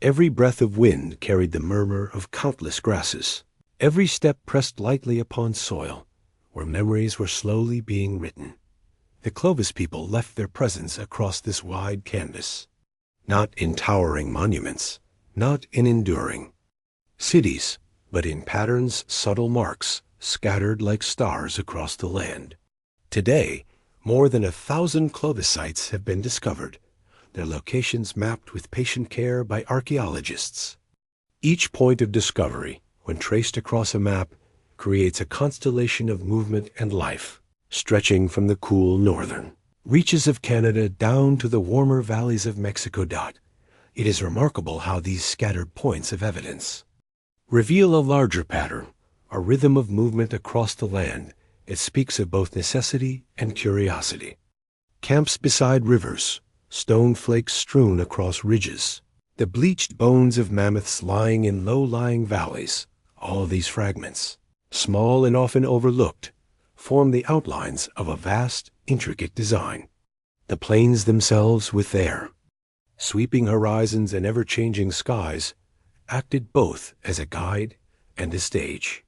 Every breath of wind carried the murmur of countless grasses. Every step pressed lightly upon soil, where memories were slowly being written. The Clovis people left their presence across this wide canvas, not in towering monuments, not in enduring cities, but in patterns, subtle marks, scattered like stars across the land. Today, more than 1,000 Clovis sites have been discovered, their locations mapped with patient care by archaeologists. Each point of discovery, when traced across a map, creates a constellation of movement and life, stretching from the cool northern reaches of Canada down to the warmer valleys of Mexico. It is remarkable how these scattered points of evidence reveal a larger pattern, a rhythm of movement across the land. It speaks of both necessity and curiosity. Camps beside rivers, stone flakes strewn across ridges, the bleached bones of mammoths lying in low-lying valleys, all these fragments, small and often overlooked, form the outlines of a vast, intricate design. The plains themselves, with their sweeping horizons and ever-changing skies, acted both as a guide and a stage.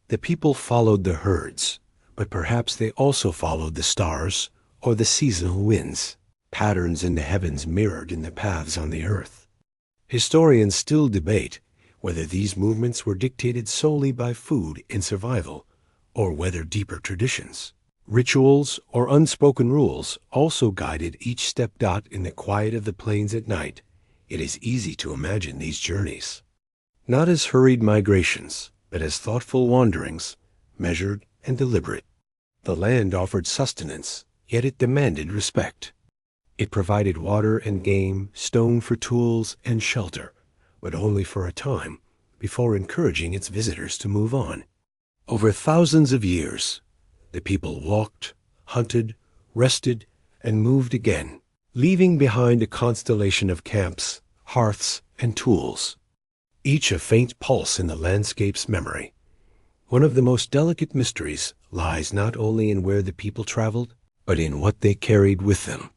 The people followed the herds, but perhaps they also followed the stars or the seasonal winds, patterns in the heavens mirrored in the paths on the earth. Historians still debate whether these movements were dictated solely by food and survival, or whether deeper traditions, rituals, or unspoken rules also guided each step. In the quiet of the plains at night, it is easy to imagine these journeys, not as hurried migrations, but as thoughtful wanderings, measured and deliberate. The land offered sustenance, yet it demanded respect. It provided water and game, stone for tools, and shelter, but only for a time, before encouraging its visitors to move on. Over thousands of years, the people walked, hunted, rested, and moved again, leaving behind a constellation of camps, hearths, and tools, each a faint pulse in the landscape's memory. One of the most delicate mysteries lies not only in where the people traveled, but in what they carried with them.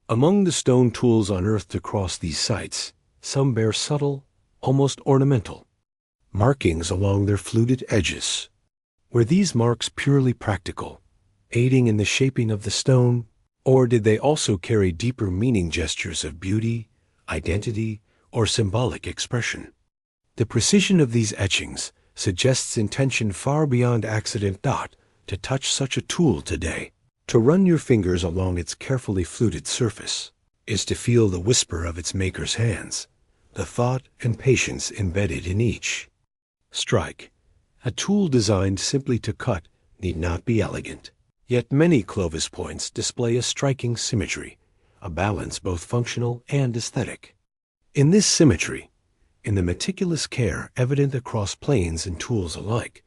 Among the stone tools unearthed across these sites, some bear subtle, almost ornamental, markings along their fluted edges. Were these marks purely practical, aiding in the shaping of the stone, or did they also carry deeper meaning, gestures of beauty, identity, or symbolic expression? The precision of these etchings suggests intention far beyond accident. To touch such a tool today, to run your fingers along its carefully fluted surface, is to feel the whisper of its maker's hands, the thought and patience embedded in each. Strike. A tool designed simply to cut need not be elegant. Yet many Clovis points display a striking symmetry, a balance both functional and aesthetic. In this symmetry, in the meticulous care evident across planes and tools alike,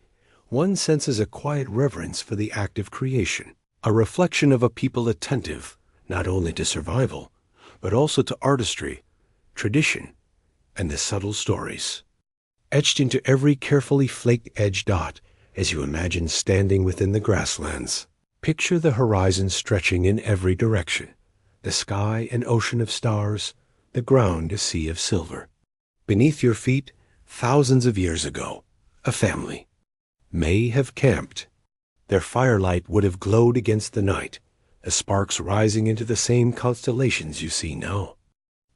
one senses a quiet reverence for the act of creation, a reflection of a people attentive not only to survival, but also to artistry, tradition, and the subtle stories. Etched into every carefully flaked edge dot, as you imagine standing within the grasslands, picture the horizon stretching in every direction, the sky an ocean of stars, the ground a sea of silver. Beneath your feet, thousands of years ago, a family may have camped. Their firelight would have glowed against the night, the sparks rising into the same constellations you see now.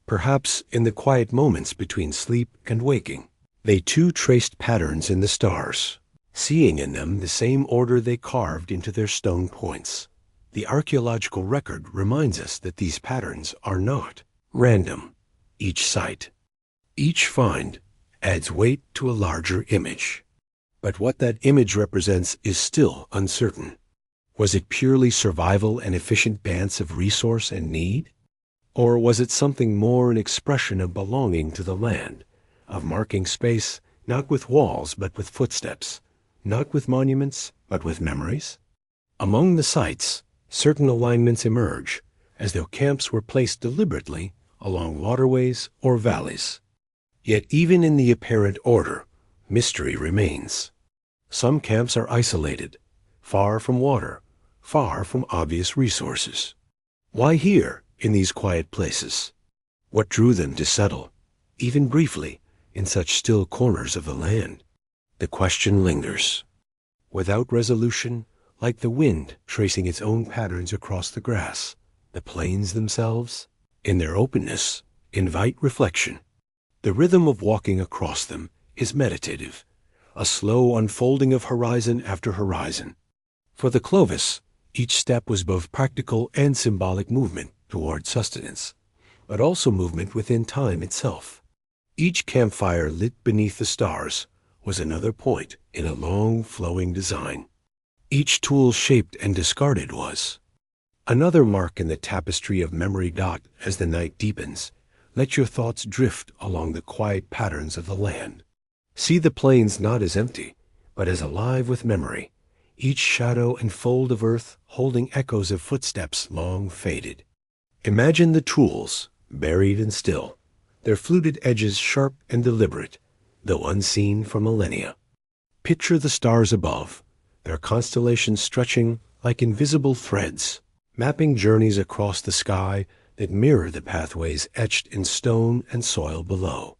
Perhaps in the quiet moments between sleep and waking, they too traced patterns in the stars, seeing in them the same order they carved into their stone points. The archaeological record reminds us that these patterns are not random. Each site, each find, adds weight to a larger image. But what that image represents is still uncertain. Was it purely survival and efficient dance of resource and need? Or was it something more, an expression of belonging to the land, of marking space not with walls but with footsteps, not with monuments but with memories? Among the sites, certain alignments emerge, as though camps were placed deliberately along waterways or valleys. Yet even in the apparent order, mystery remains. Some camps are isolated, far from water, far from obvious resources. Why here, in these quiet places? What drew them to settle, even briefly, in such still corners of the land? The question lingers, without resolution, like the wind tracing its own patterns across the grass. The plains themselves, in their openness, invite reflection. The rhythm of walking across them is meditative, a slow unfolding of horizon after horizon. For the Clovis, each step was both practical and symbolic movement toward sustenance, but also movement within time itself. Each campfire lit beneath the stars was another point in a long, flowing design. Each tool shaped and discarded was another mark in the tapestry of memory. As the night deepens, let your thoughts drift along the quiet patterns of the land. See the plains not as empty, but as alive with memory, each shadow and fold of earth holding echoes of footsteps long faded. Imagine the tools, buried and still, their fluted edges sharp and deliberate, though unseen for millennia. Picture the stars above, their constellations stretching like invisible threads, mapping journeys across the sky that mirror the pathways etched in stone and soil below.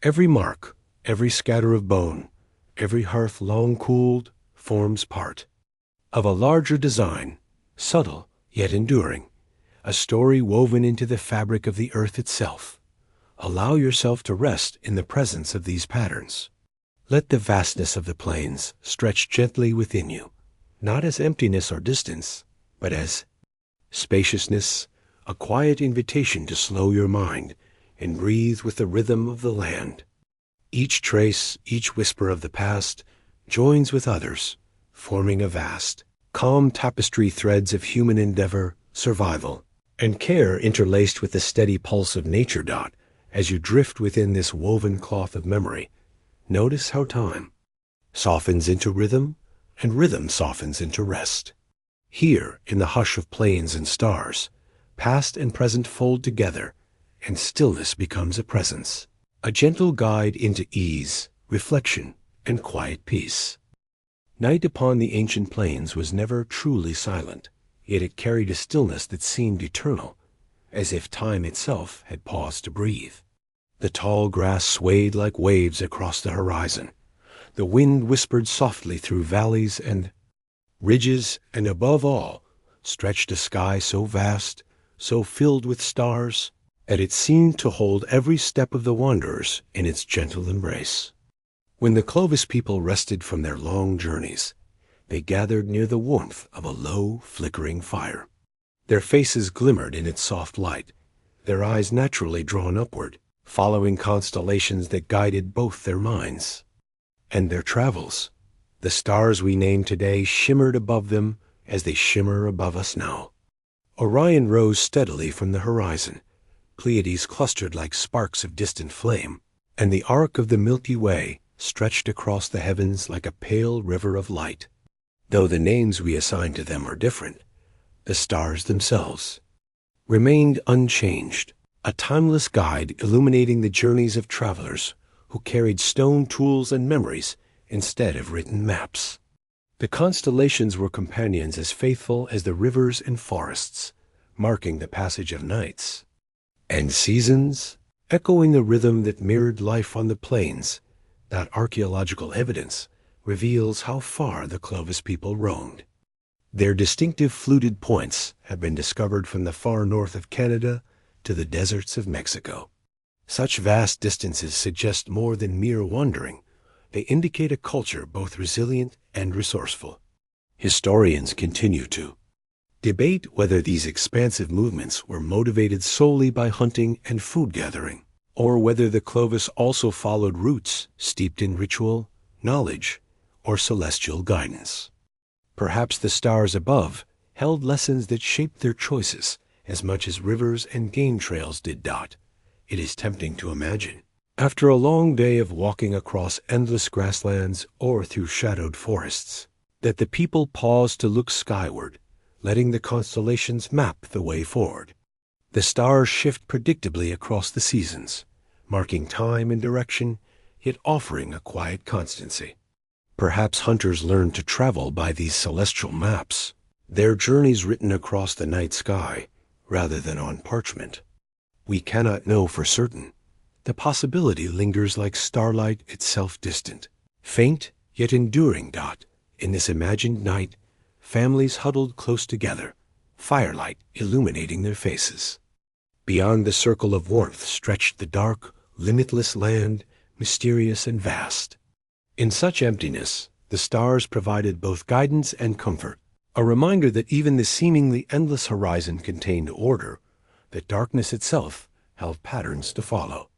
Every mark, every scatter of bone, every hearth long cooled, forms part of a larger design, subtle yet enduring, a story woven into the fabric of the earth itself. Allow yourself to rest in the presence of these patterns. Let the vastness of the plains stretch gently within you, not as emptiness or distance, but as spaciousness, a quiet invitation to slow your mind and breathe with the rhythm of the land. Each trace, each whisper of the past joins with others, forming a vast, calm tapestry, threads of human endeavor, survival, and care interlaced with the steady pulse of nature. As you drift within this woven cloth of memory, notice how time softens into rhythm, and rhythm softens into rest. Here, in the hush of plains and stars, past and present fold together, and stillness becomes a presence, a gentle guide into ease, reflection, and quiet peace. Night upon the ancient plains was never truly silent, yet it carried a stillness that seemed eternal, as if time itself had paused to breathe. The tall grass swayed like waves across the horizon. The wind whispered softly through valleys and ridges, and above all, stretched a sky so vast, so filled with stars, that it seemed to hold every step of the wanderers in its gentle embrace. When the Clovis people rested from their long journeys, they gathered near the warmth of a low, flickering fire. Their faces glimmered in its soft light, their eyes naturally drawn upward, following constellations that guided both their minds and their travels. The stars we name today shimmered above them as they shimmer above us now. Orion rose steadily from the horizon. Pleiades clustered like sparks of distant flame, and the arc of the Milky Way stretched across the heavens like a pale river of light. Though the names we assign to them are different, the stars themselves remained unchanged, a timeless guide illuminating the journeys of travelers who carried stone tools and memories instead of written maps. The constellations were companions as faithful as the rivers and forests, marking the passage of nights and seasons, echoing the rhythm that mirrored life on the plains. That archaeological evidence reveals how far the Clovis people roamed. Their distinctive fluted points have been discovered from the far north of Canada to the deserts of Mexico. Such vast distances suggest more than mere wandering. They indicate a culture both resilient and resourceful. Historians continue to debate whether these expansive movements were motivated solely by hunting and food gathering, or whether the Clovis also followed routes steeped in ritual, knowledge, or celestial guidance. Perhaps the stars above held lessons that shaped their choices as much as rivers and game trails did. It is tempting to imagine, after a long day of walking across endless grasslands or through shadowed forests, that the people paused to look skyward, letting the constellations map the way forward. The stars shift predictably across the seasons, marking time and direction, yet offering a quiet constancy. Perhaps hunters learned to travel by these celestial maps, their journeys written across the night sky rather than on parchment. We cannot know for certain. The possibility lingers like starlight itself, distant, faint yet enduring. In this imagined night, families huddled close together, firelight illuminating their faces. Beyond the circle of warmth stretched the dark, limitless land, mysterious and vast. In such emptiness, the stars provided both guidance and comfort, a reminder that even the seemingly endless horizon contained order, that darkness itself held patterns to follow.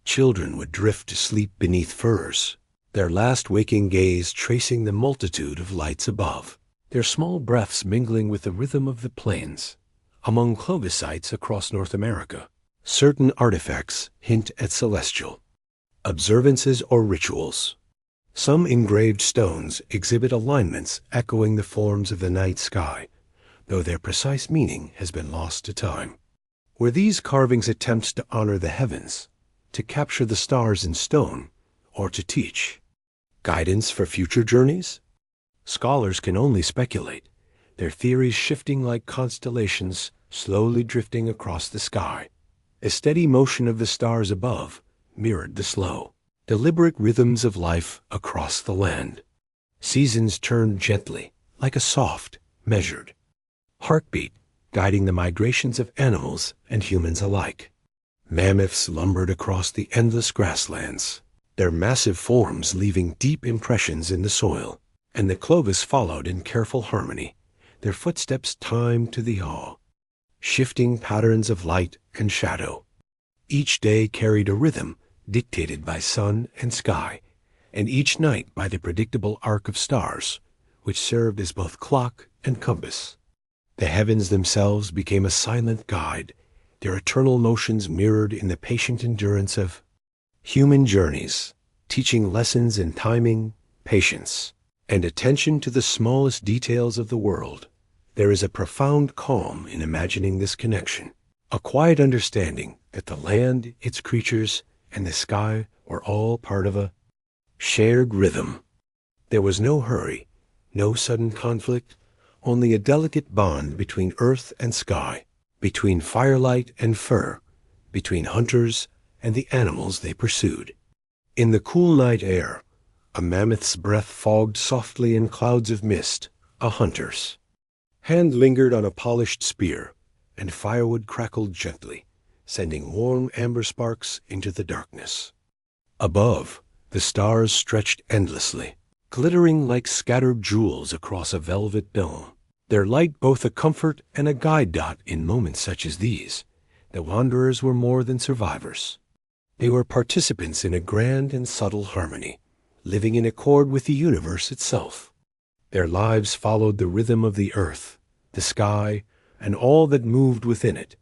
Children would drift to sleep beneath firs, their last waking gaze tracing the multitude of lights above, their small breaths mingling with the rhythm of the plains. Among Clovis sites across North America, certain artifacts hint at celestial observances or rituals. Some engraved stones exhibit alignments echoing the forms of the night sky, though their precise meaning has been lost to time. Were these carvings attempts to honor the heavens, to capture the stars in stone, or to teach guidance for future journeys? Scholars can only speculate, their theories shifting like constellations slowly drifting across the sky. A steady motion of the stars above mirrored the slow, deliberate rhythms of life across the land. Seasons turned gently, like a soft, measured heartbeat, guiding the migrations of animals and humans alike. Mammoths lumbered across the endless grasslands, their massive forms leaving deep impressions in the soil, and the Clovis followed in careful harmony, their footsteps timed to the awe, shifting patterns of light and shadow. Each day carried a rhythm dictated by sun and sky, and each night by the predictable arc of stars, which served as both clock and compass. The heavens themselves became a silent guide, their eternal motions mirrored in the patient endurance of human journeys, teaching lessons in timing, patience, and attention to the smallest details of the world. There is a profound calm in imagining this connection, a quiet understanding that the land, its creatures, and the sky were all part of a shared rhythm. There was no hurry, no sudden conflict, only a delicate bond between earth and sky, between firelight and fur, between hunters and the animals they pursued. In the cool night air, a mammoth's breath fogged softly in clouds of mist, a hunter's hand lingered on a polished spear, and firewood crackled gently, sending warm amber sparks into the darkness. Above, the stars stretched endlessly, glittering like scattered jewels across a velvet dome, their light both a comfort and a guide dot. In moments such as these, the wanderers were more than survivors. They were participants in a grand and subtle harmony, living in accord with the universe itself. Their lives followed the rhythm of the earth, the sky, and all that moved within it,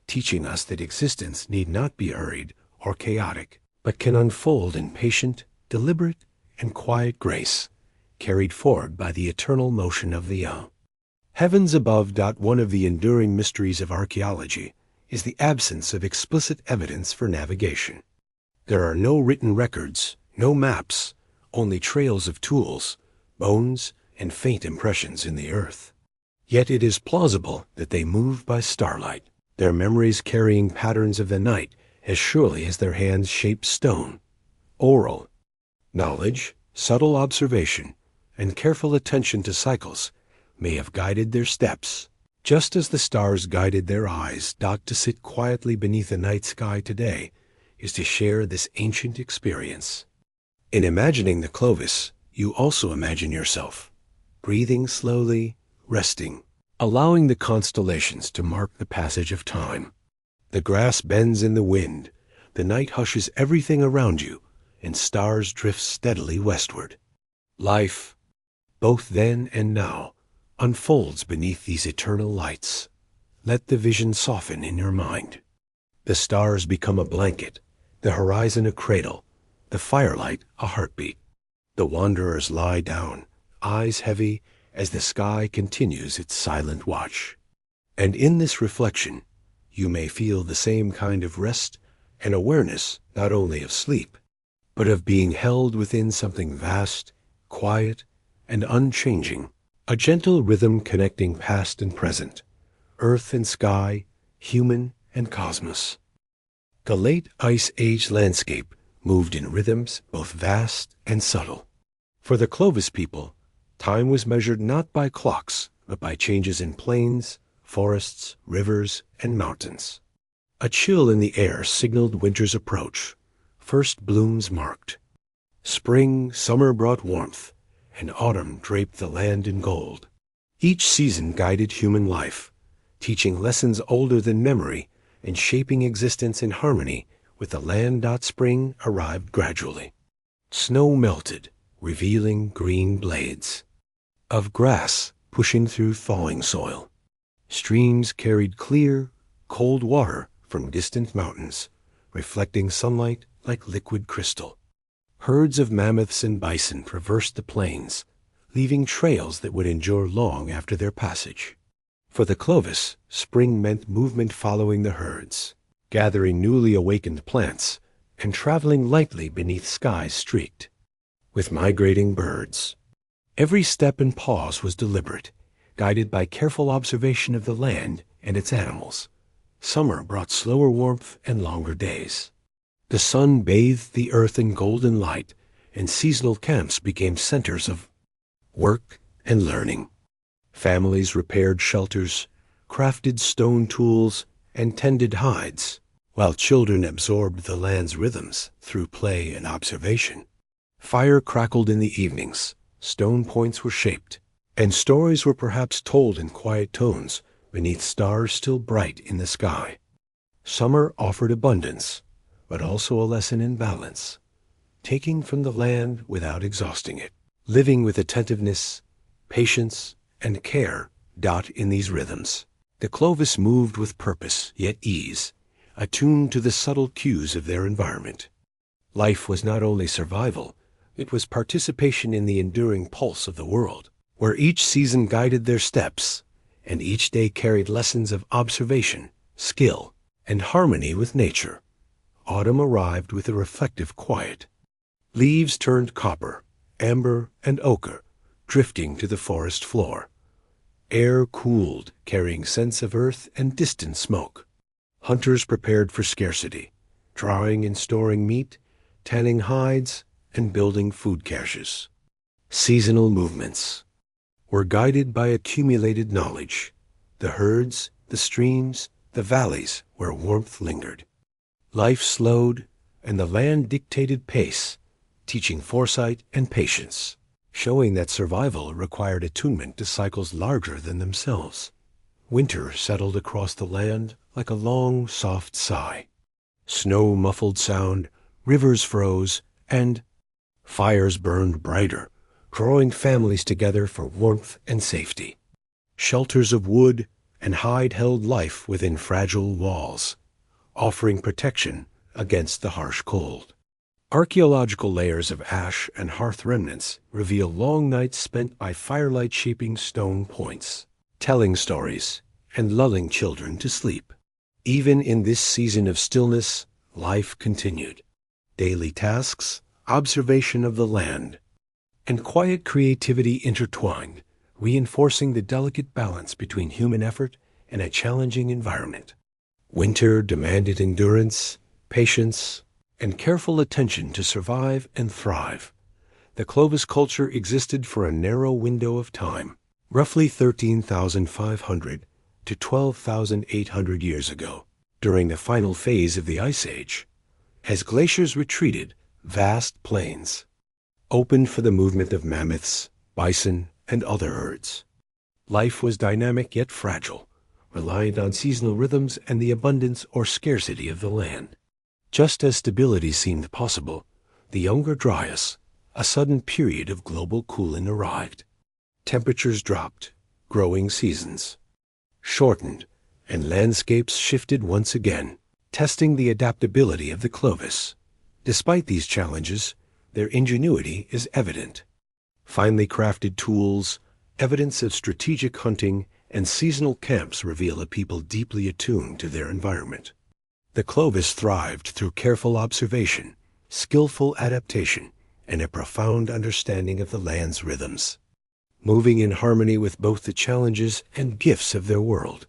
teaching us that existence need not be hurried or chaotic, but can unfold in patient, deliberate, and quiet grace, carried forward by the eternal motion of the young. Heavens above. One of the enduring mysteries of archaeology is the absence of explicit evidence for navigation. There are no written records, no maps, only trails of tools, bones, and faint impressions in the earth. Yet it is plausible that they moved by starlight, their memories carrying patterns of the night as surely as their hands shaped stone. Oral knowledge, subtle observation, and careful attention to cycles may have guided their steps, just as the stars guided their eyes. To sit quietly beneath the night sky today is to share this ancient experience. In imagining the Clovis, you also imagine yourself, breathing slowly, resting, allowing the constellations to mark the passage of time. The grass bends in the wind, the night hushes everything around you, and stars drift steadily westward. Life, both then and now, unfolds beneath these eternal lights. Let the vision soften in your mind. The stars become a blanket, the horizon a cradle, the firelight a heartbeat. The wanderers lie down, eyes heavy, as the sky continues its silent watch. And in this reflection, you may feel the same kind of rest and awareness, not only of sleep, but of being held within something vast, quiet, and unchanging, a gentle rhythm connecting past and present, earth and sky, human and cosmos. The late Ice Age landscape moved in rhythms both vast and subtle. For the Clovis people, time was measured not by clocks, but by changes in plains, forests, rivers, and mountains. A chill in the air signaled winter's approach. First blooms marked. Spring, summer brought warmth, and autumn draped the land in gold. Each season guided human life, teaching lessons older than memory and shaping existence in harmony with the land. Spring arrived gradually. Snow melted, revealing green blades of grass pushing through thawing soil. Streams carried clear, cold water from distant mountains, reflecting sunlight like liquid crystal. Herds of mammoths and bison traversed the plains, leaving trails that would endure long after their passage. For the Clovis, spring meant movement following the herds, gathering newly awakened plants and traveling lightly beneath skies streaked with migrating birds. Every step and pause was deliberate, guided by careful observation of the land and its animals. Summer brought slower warmth and longer days. The sun bathed the earth in golden light, and seasonal camps became centers of work and learning. Families repaired shelters, crafted stone tools, and tended hides, while children absorbed the land's rhythms through play and observation. Fire crackled in the evenings, stone points were shaped, and stories were perhaps told in quiet tones beneath stars still bright in the sky. Summer offered abundance, but also a lesson in balance, taking from the land without exhausting it, living with attentiveness, patience, and care dot in these rhythms. The Clovis moved with purpose, yet ease, attuned to the subtle cues of their environment. Life was not only survival, it was participation in the enduring pulse of the world, where each season guided their steps, and each day carried lessons of observation, skill, and harmony with nature. Autumn arrived with a reflective quiet. Leaves turned copper, amber, and ochre, drifting to the forest floor. Air cooled, carrying scents of earth and distant smoke. Hunters prepared for scarcity, drawing and storing meat, tanning hides, and building food caches. Seasonal movements were guided by accumulated knowledge, the herds, the streams, the valleys where warmth lingered. Life slowed, and the land dictated pace, teaching foresight and patience, showing that survival required attunement to cycles larger than themselves. Winter settled across the land like a long, soft sigh. Snow muffled sound, rivers froze, and fires burned brighter, drawing families together for warmth and safety. Shelters of wood and hide held life within fragile walls, offering protection against the harsh cold. Archaeological layers of ash and hearth remnants reveal long nights spent by firelight shaping stone points, telling stories and lulling children to sleep. Even in this season of stillness, life continued. Daily tasks, observation of the land, and quiet creativity intertwined, reinforcing the delicate balance between human effort and a challenging environment. Winter demanded endurance, patience, and careful attention to survive and thrive. The Clovis culture existed for a narrow window of time, roughly 13,500 to 12,800 years ago, during the final phase of the Ice Age. As glaciers retreated, vast plains opened for the movement of mammoths, bison, and other herds. Life was dynamic yet fragile, reliant on seasonal rhythms and the abundance or scarcity of the land. Just as stability seemed possible, the Younger Dryas, a sudden period of global cooling, arrived. Temperatures dropped, growing seasons shortened, and landscapes shifted once again, testing the adaptability of the Clovis. Despite these challenges, their ingenuity is evident. Finely crafted tools, evidence of strategic hunting, and seasonal camps reveal a people deeply attuned to their environment. The Clovis thrived through careful observation, skillful adaptation, and a profound understanding of the land's rhythms, moving in harmony with both the challenges and gifts of their world.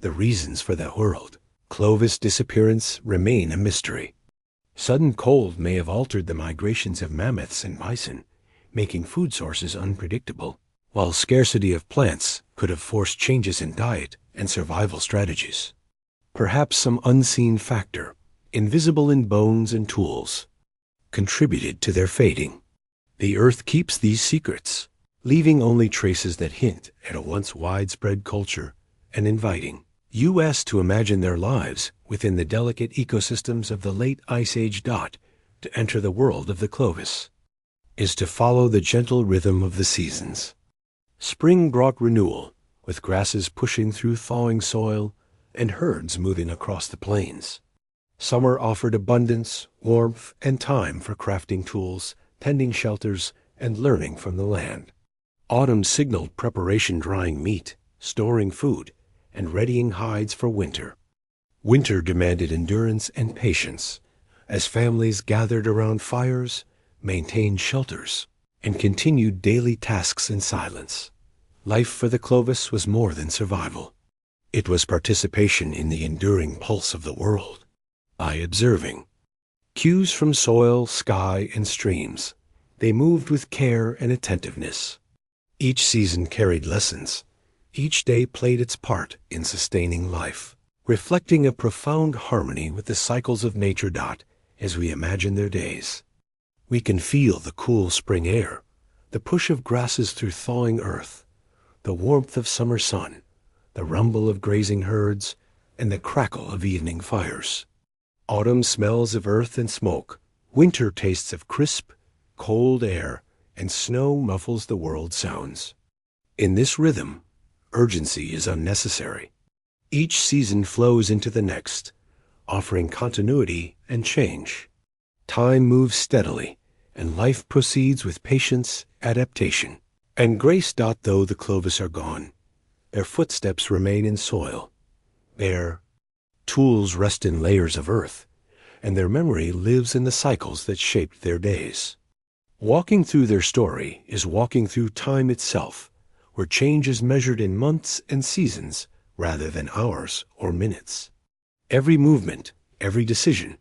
The reasons for that world, Clovis disappearance, remain a mystery. Sudden cold may have altered the migrations of mammoths and bison, making food sources unpredictable, while scarcity of plants could have forced changes in diet and survival strategies. Perhaps some unseen factor, invisible in bones and tools, contributed to their fading. The earth keeps these secrets, leaving only traces that hint at a once widespread culture and inviting us to imagine their lives within the delicate ecosystems of the late Ice Age. To enter the world of the Clovis is to follow the gentle rhythm of the seasons. Spring brought renewal, with grasses pushing through thawing soil and herds moving across the plains. Summer offered abundance, warmth, and time for crafting tools, tending shelters, and learning from the land. Autumn signaled preparation, drying meat, storing food, and readying hides for winter. Winter demanded endurance and patience, as families gathered around fires, maintained shelters, and continued daily tasks in silence. Life for the Clovis was more than survival. It was participation in the enduring pulse of the world. By observing cues from soil, sky, and streams, they moved with care and attentiveness. Each season carried lessons. Each day played its part in sustaining life, reflecting a profound harmony with the cycles of nature. As we imagine their days, we can feel the cool spring air, the push of grasses through thawing earth, the warmth of summer sun, the rumble of grazing herds, and the crackle of evening fires. Autumn smells of earth and smoke, winter tastes of crisp, cold air, and snow muffles the world's sounds. In this rhythm, urgency is unnecessary. Each season flows into the next, offering continuity and change. Time moves steadily, and life proceeds with patience, adaptation, and grace. Though the Clovis are gone, their footsteps remain in soil. Their tools rest in layers of earth, and their memory lives in the cycles that shaped their days. Walking through their story is walking through time itself, where change is measured in months and seasons rather than hours or minutes. Every movement, every decision,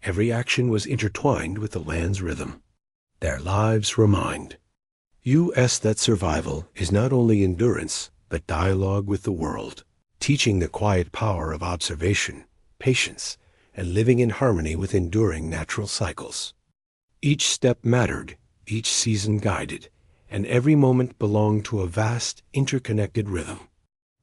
every action was intertwined with the land's rhythm. Their lives remind us that survival is not only endurance, but dialogue with the world, teaching the quiet power of observation, patience, and living in harmony with enduring natural cycles. Each step mattered, each season guided, and every moment belonged to a vast, interconnected rhythm.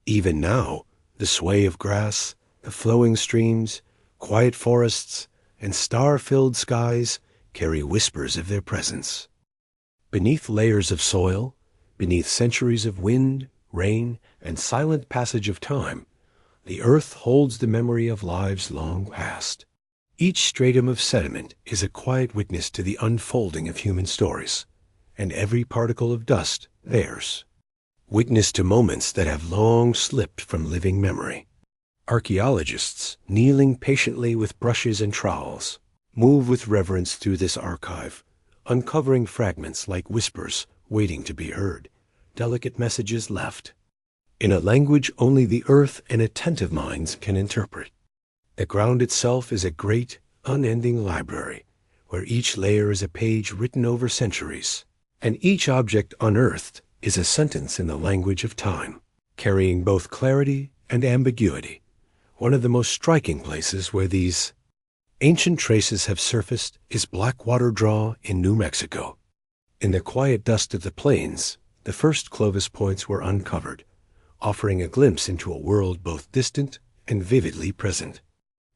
Even now, the sway of grass, the flowing streams, quiet forests, and star-filled skies carry whispers of their presence. Beneath layers of soil, beneath centuries of wind, rain, and silent passage of time, the earth holds the memory of lives long past. Each stratum of sediment is a quiet witness to the unfolding of human stories, and every particle of dust theirs. Witness to moments that have long slipped from living memory. Archaeologists, kneeling patiently with brushes and trowels, move with reverence through this archive, uncovering fragments like whispers waiting to be heard, delicate messages left in a language only the earth and attentive minds can interpret. The ground itself is a great, unending library, where each layer is a page written over centuries, and each object unearthed is a sentence in the language of time, carrying both clarity and ambiguity. One of the most striking places where these ancient traces have surfaced is Blackwater Draw in New Mexico. In the quiet dust of the plains, the first Clovis points were uncovered, offering a glimpse into a world both distant and vividly present.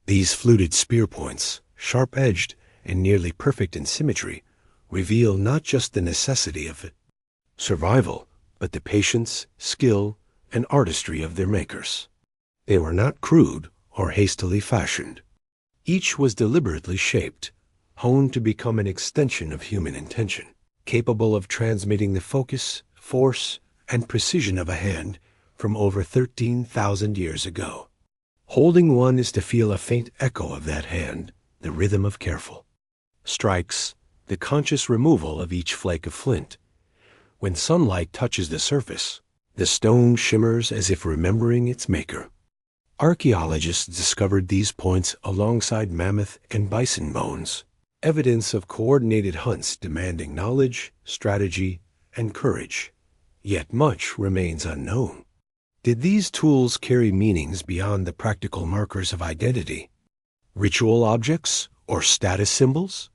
These fluted spear points, sharp-edged and nearly perfect in symmetry, reveal not just the necessity of survival, but the patience, skill, and artistry of their makers. They were not crude or hastily fashioned. Each was deliberately shaped, honed to become an extension of human intention, capable of transmitting the focus, force, and precision of a hand from over 13,000 years ago. Holding one is to feel a faint echo of that hand, the rhythm of careful strikes, the conscious removal of each flake of flint. When sunlight touches the surface, the stone shimmers as if remembering its maker. Archaeologists discovered these points alongside mammoth and bison bones, evidence of coordinated hunts demanding knowledge, strategy, and courage. Yet much remains unknown. Did these tools carry meanings beyond the practical markers of identity? Ritual objects or status symbols?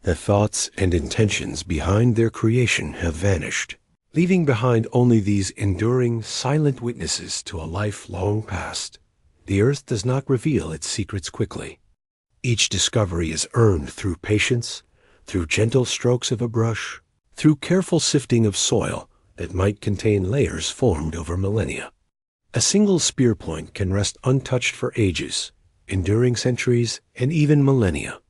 The thoughts and intentions behind their creation have vanished, leaving behind only these enduring, silent witnesses to a life long past. The earth does not reveal its secrets quickly. Each discovery is earned through patience, through gentle strokes of a brush, through careful sifting of soil that might contain layers formed over millennia. A single spear point can rest untouched for ages, enduring centuries and even millennia,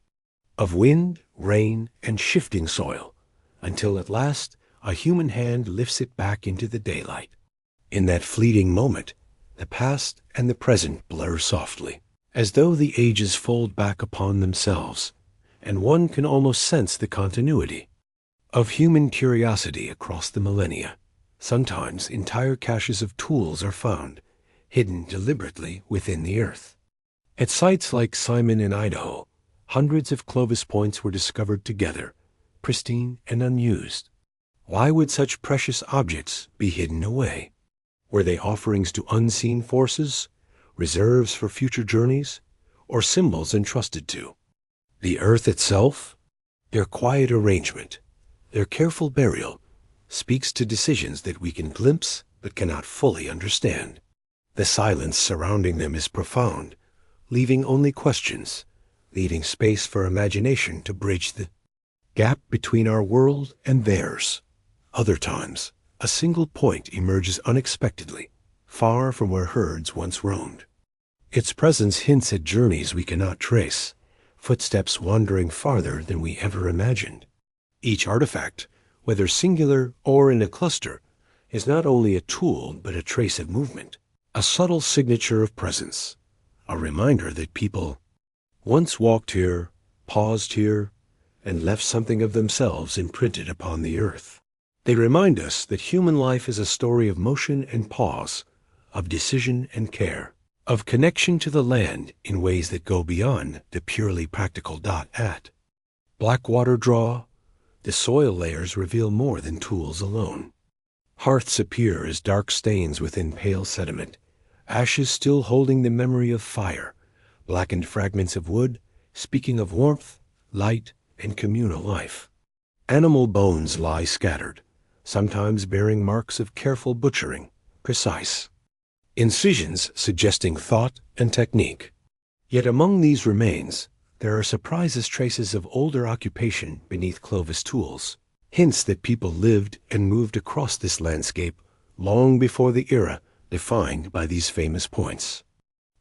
of wind, rain, and shifting soil, until at last a human hand lifts it back into the daylight. In that fleeting moment, the past and the present blur softly, as though the ages fold back upon themselves, and one can almost sense the continuity of human curiosity across the millennia. Sometimes entire caches of tools are found, hidden deliberately within the earth. At sites like Simon in Idaho, hundreds of Clovis points were discovered together, pristine and unused. Why would such precious objects be hidden away? Were they offerings to unseen forces, reserves for future journeys, or symbols entrusted to the earth itself? Their quiet arrangement, their careful burial, speaks to decisions that we can glimpse but cannot fully understand. The silence surrounding them is profound, leaving only questions, leaving space for imagination to bridge the gap between our world and theirs. Other times, a single point emerges unexpectedly, far from where herds once roamed. Its presence hints at journeys we cannot trace, footsteps wandering farther than we ever imagined. Each artifact, whether singular or in a cluster, is not only a tool but a trace of movement, a subtle signature of presence, a reminder that people once walked here, paused here, and left something of themselves imprinted upon the earth. They remind us that human life is a story of motion and pause, of decision and care, of connection to the land in ways that go beyond the purely practical dot-at. Black water draw, the soil layers reveal more than tools alone. Hearths appear as dark stains within pale sediment, ashes still holding the memory of fire, blackened fragments of wood speaking of warmth, light, and communal life. Animal bones lie scattered, sometimes bearing marks of careful butchering, precise incisions suggesting thought and technique. Yet among these remains, there are surprises traces of older occupation beneath Clovis tools, hints that people lived and moved across this landscape long before the era defined by these famous points.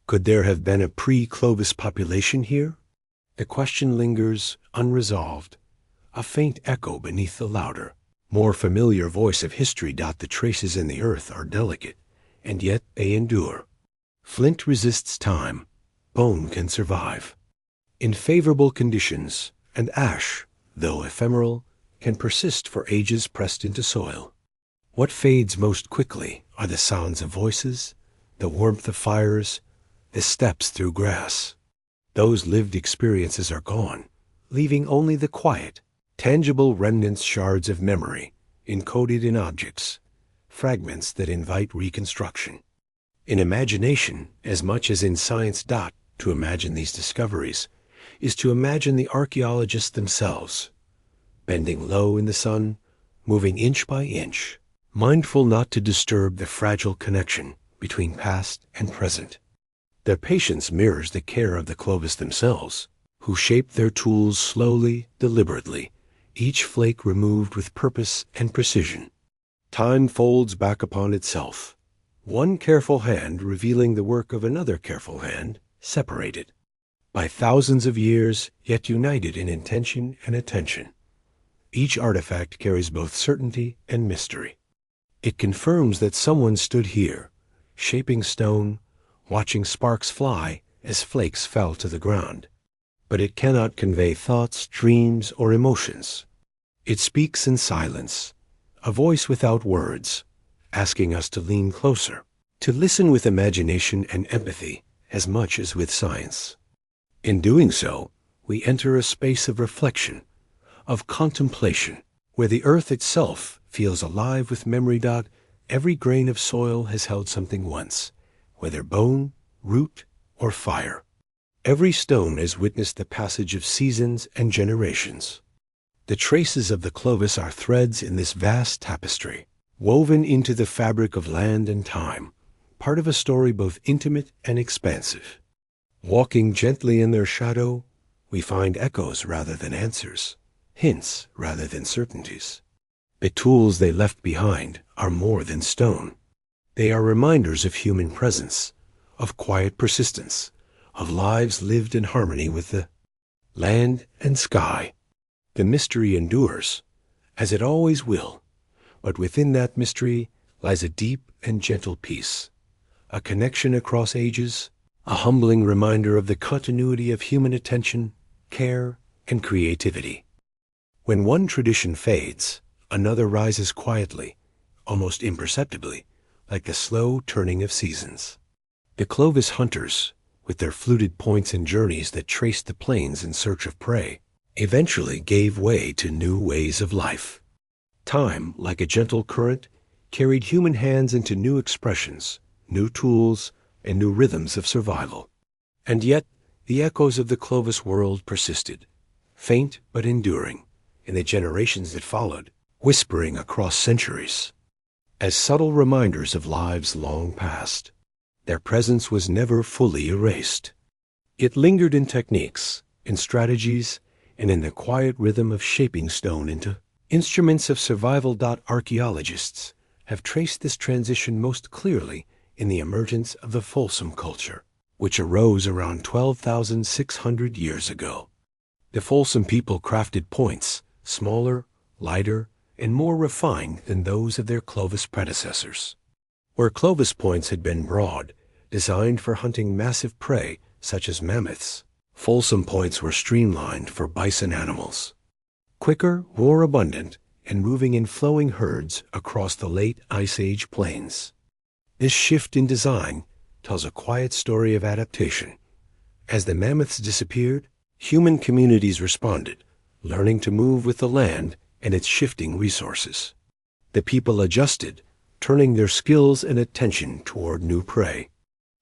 Could there have been a pre-Clovis population here? The question lingers unresolved, a faint echo beneath the louder, more familiar voice of history. The traces in the earth are delicate, and yet they endure. Flint resists time, bone can survive. In favorable conditions, and ash, though ephemeral, can persist for ages pressed into soil. What fades most quickly are the sounds of voices, the warmth of fires, the steps through grass. Those lived experiences are gone, leaving only the quiet, tangible remnants, shards of memory, encoded in objects, fragments that invite reconstruction. In imagination, as much as in science, to imagine these discoveries is to imagine the archaeologists themselves, bending low in the sun, moving inch by inch, mindful not to disturb the fragile connection between past and present. Their patience mirrors the care of the Clovis themselves, who shaped their tools slowly, deliberately, each flake removed with purpose and precision. Time folds back upon itself, one careful hand revealing the work of another careful hand, separated by thousands of years, yet united in intention and attention. Each artifact carries both certainty and mystery. It confirms that someone stood here, shaping stone, watching sparks fly as flakes fell to the ground. But it cannot convey thoughts, dreams, or emotions. It speaks in silence, a voice without words, asking us to lean closer, to listen with imagination and empathy as much as with science. In doing so, we enter a space of reflection, of contemplation, where the earth itself feels alive with memory. Every grain of soil has held something once, whether bone, root, or fire. Every stone has witnessed the passage of seasons and generations. The traces of the Clovis are threads in this vast tapestry, woven into the fabric of land and time, part of a story both intimate and expansive. Walking gently in their shadow, we find echoes rather than answers, hints rather than certainties. The tools they left behind are more than stone. They are reminders of human presence, of quiet persistence, of lives lived in harmony with the land and sky. The mystery endures, as it always will, but within that mystery lies a deep and gentle peace, a connection across ages, a humbling reminder of the continuity of human attention, care, and creativity. When one tradition fades, another rises quietly, almost imperceptibly, like the slow turning of seasons. The Clovis hunters, with their fluted points and journeys that traced the plains in search of prey, eventually gave way to new ways of life. Time, like a gentle current, carried human hands into new expressions, new tools, and new rhythms of survival. And yet, the echoes of the Clovis world persisted, faint but enduring, in the generations that followed, whispering across centuries, as subtle reminders of lives long past. Their presence was never fully erased. It lingered in techniques, in strategies, and in the quiet rhythm of shaping stone into instruments of survival. Archaeologists have traced this transition most clearly in the emergence of the Folsom culture, which arose around 12,600 years ago. The Folsom people crafted points, smaller, lighter, and more refined than those of their Clovis predecessors. Where Clovis points had been broad, designed for hunting massive prey such as mammoths, Folsom points were streamlined for bison animals. Quicker, more abundant, and moving in flowing herds across the late Ice Age plains. This shift in design tells a quiet story of adaptation. As the mammoths disappeared, human communities responded, learning to move with the land and its shifting resources. The people adjusted, turning their skills and attention toward new prey.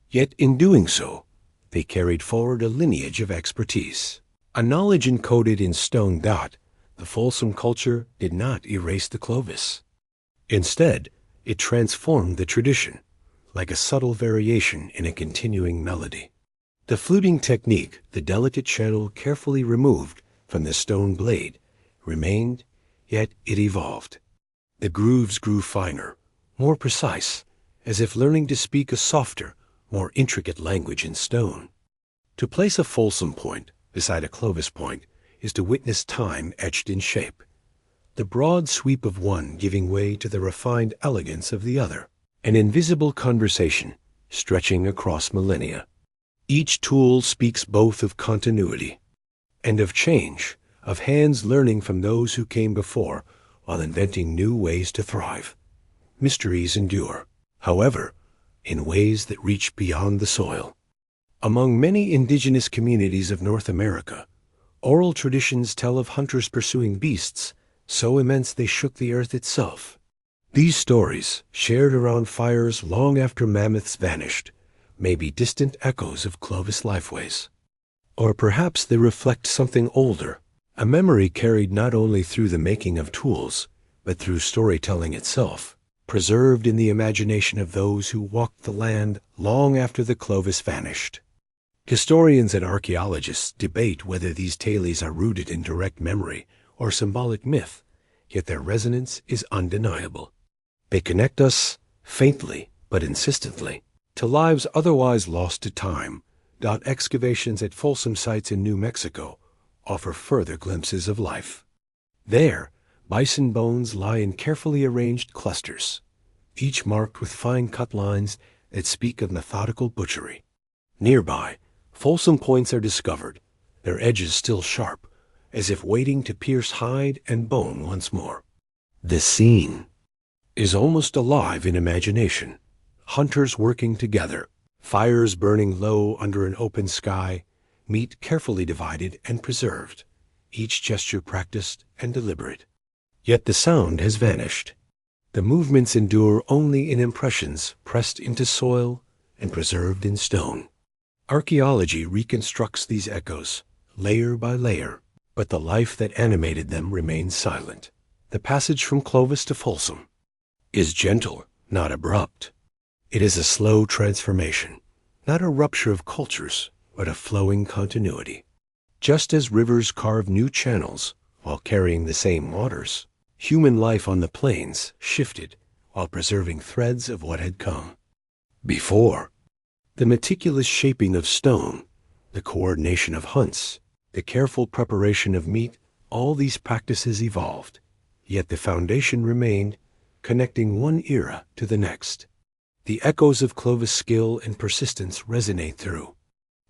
Yet in doing so, they carried forward a lineage of expertise, a knowledge encoded in stone. The Folsom culture did not erase the Clovis. Instead, it transformed the tradition, like a subtle variation in a continuing melody. The fluting technique, the delicate channel carefully removed from the stone blade, remained, yet it evolved. The grooves grew finer, more precise, as if learning to speak a softer, more intricate language in stone. To place a Folsom point beside a Clovis point is to witness time etched in shape, the broad sweep of one giving way to the refined elegance of the other, an invisible conversation stretching across millennia. Each tool speaks both of continuity and of change, of hands learning from those who came before while inventing new ways to thrive. Mysteries endure, however, in ways that reach beyond the soil. Among many indigenous communities of North America, oral traditions tell of hunters pursuing beasts so immense they shook the earth itself. These stories, shared around fires long after mammoths vanished, may be distant echoes of Clovis lifeways. Or perhaps they reflect something older, a memory carried not only through the making of tools, but through storytelling itself, preserved in the imagination of those who walked the land long after the Clovis vanished. Historians and archaeologists debate whether these tales are rooted in direct memory or symbolic myth, yet their resonance is undeniable. They connect us, faintly but insistently, to lives otherwise lost to time. Excavations at Folsom sites in New Mexico offer further glimpses of life. There, bison bones lie in carefully arranged clusters, each marked with fine-cut lines that speak of methodical butchery. Nearby, Folsom points are discovered, their edges still sharp, as if waiting to pierce hide and bone once more. The scene is almost alive in imagination. Hunters working together, fires burning low under an open sky, meat carefully divided and preserved, each gesture practiced and deliberate. Yet the sound has vanished. The movements endure only in impressions pressed into soil and preserved in stone. Archaeology reconstructs these echoes, layer by layer, but the life that animated them remains silent. The passage from Clovis to Folsom is gentle, not abrupt. It is a slow transformation, not a rupture of cultures, but a flowing continuity. Just as rivers carve new channels while carrying the same waters, human life on the plains shifted while preserving threads of what had come before. The meticulous shaping of stone, the coordination of hunts, the careful preparation of meat, all these practices evolved, yet the foundation remained, connecting one era to the next. The echoes of Clovis' skill and persistence resonate through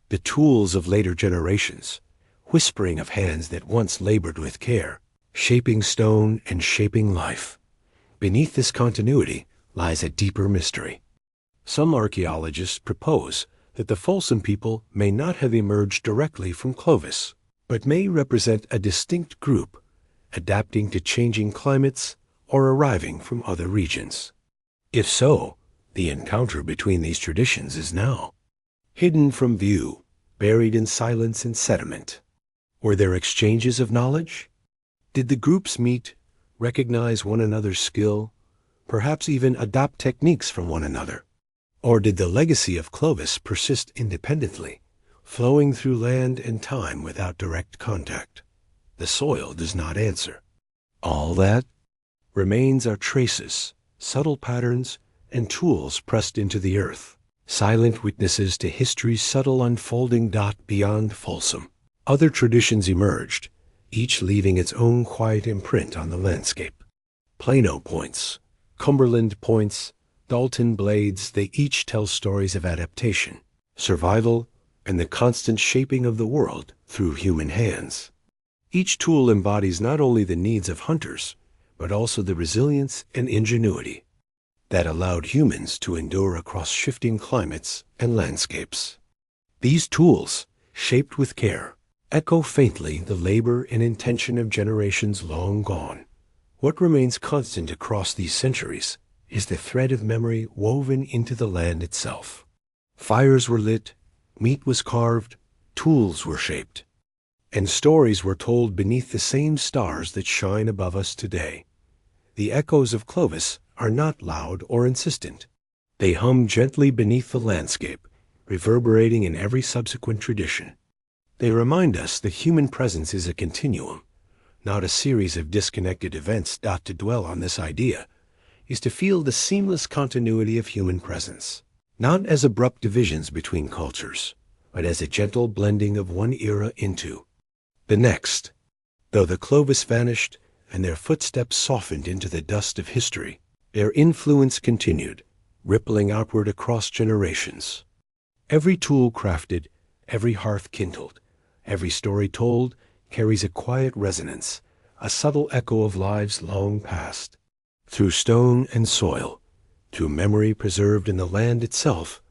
the tools of later generations, whispering of hands that once labored with care, shaping stone and shaping life. Beneath this continuity lies a deeper mystery. Some archaeologists propose that the Folsom people may not have emerged directly from Clovis, but may represent a distinct group, adapting to changing climates or arriving from other regions. If so, the encounter between these traditions is now hidden from view, buried in silence and sediment. Were there exchanges of knowledge? Did the groups meet, recognize one another's skill, perhaps even adopt techniques from one another? Or did the legacy of Clovis persist independently, flowing through land and time without direct contact? The soil does not answer. All that remains are traces, subtle patterns, and tools pressed into the earth, silent witnesses to history's subtle unfolding. Beyond Folsom, other traditions emerged, each leaving its own quiet imprint on the landscape. Plano points, Cumberland points, Dalton blades, they each tell stories of adaptation, survival, and the constant shaping of the world through human hands. Each tool embodies not only the needs of hunters, but also the resilience and ingenuity that allowed humans to endure across shifting climates and landscapes. These tools, shaped with care, echo faintly the labor and intention of generations long gone. What remains constant across these centuries is the thread of memory woven into the land itself. Fires were lit, meat was carved, tools were shaped, and stories were told beneath the same stars that shine above us today. The echoes of Clovis are not loud or insistent. They hum gently beneath the landscape, reverberating in every subsequent tradition. They remind us that human presence is a continuum, not a series of disconnected events. To dwell on this idea is to feel the seamless continuity of human presence, not as abrupt divisions between cultures, but as a gentle blending of one era into the next. Though the Clovis vanished and their footsteps softened into the dust of history, their influence continued, rippling outward across generations. Every tool crafted, every hearth kindled, every story told carries a quiet resonance, a subtle echo of lives long past. Through stone and soil, through memory preserved in the land itself,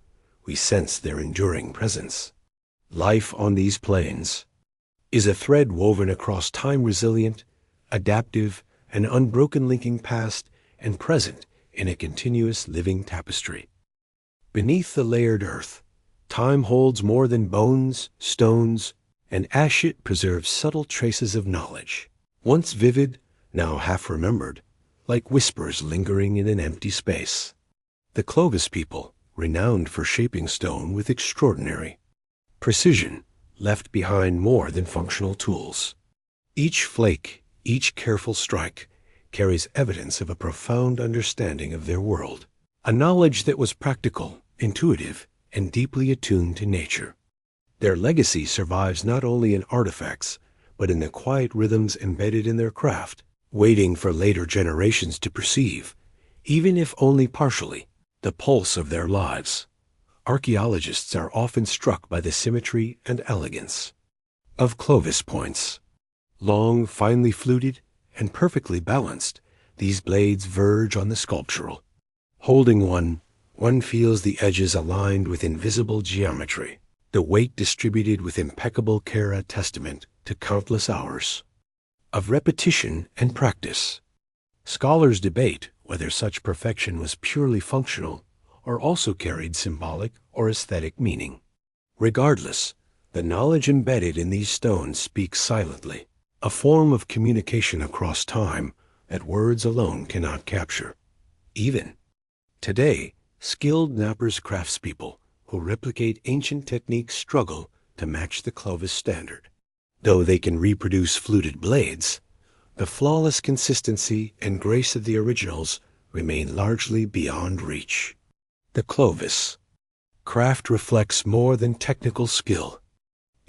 we sense their enduring presence. Life on these plains is a thread woven across time, resilient, adaptive, and unbroken, linking past and present in a continuous living tapestry. Beneath the layered earth, time holds more than bones, stones, and ash. It preserves subtle traces of knowledge, once vivid, now half-remembered, like whispers lingering in an empty space. The Clovis people, renowned for shaping stone with extraordinary precision, left behind more than functional tools. Each flake, each careful strike, carries evidence of a profound understanding of their world, a knowledge that was practical, intuitive, and deeply attuned to nature. Their legacy survives not only in artifacts, but in the quiet rhythms embedded in their craft, waiting for later generations to perceive, even if only partially, the pulse of their lives. Archaeologists are often struck by the symmetry and elegance of Clovis points. Long, finely fluted, and perfectly balanced, these blades verge on the sculptural. Holding one feels the edges aligned with invisible geometry, the weight distributed with impeccable care, a testament to countless hours of repetition and practice. Scholars debate whether such perfection was purely functional or also carried symbolic or aesthetic meaning. Regardless, the knowledge embedded in these stones speaks silently, a form of communication across time that words alone cannot capture. Even today, skilled knappers, craftspeople who replicate ancient techniques struggle to match the Clovis standard. Though they can reproduce fluted blades, the flawless consistency and grace of the originals remain largely beyond reach. The Clovis craft reflects more than technical skill.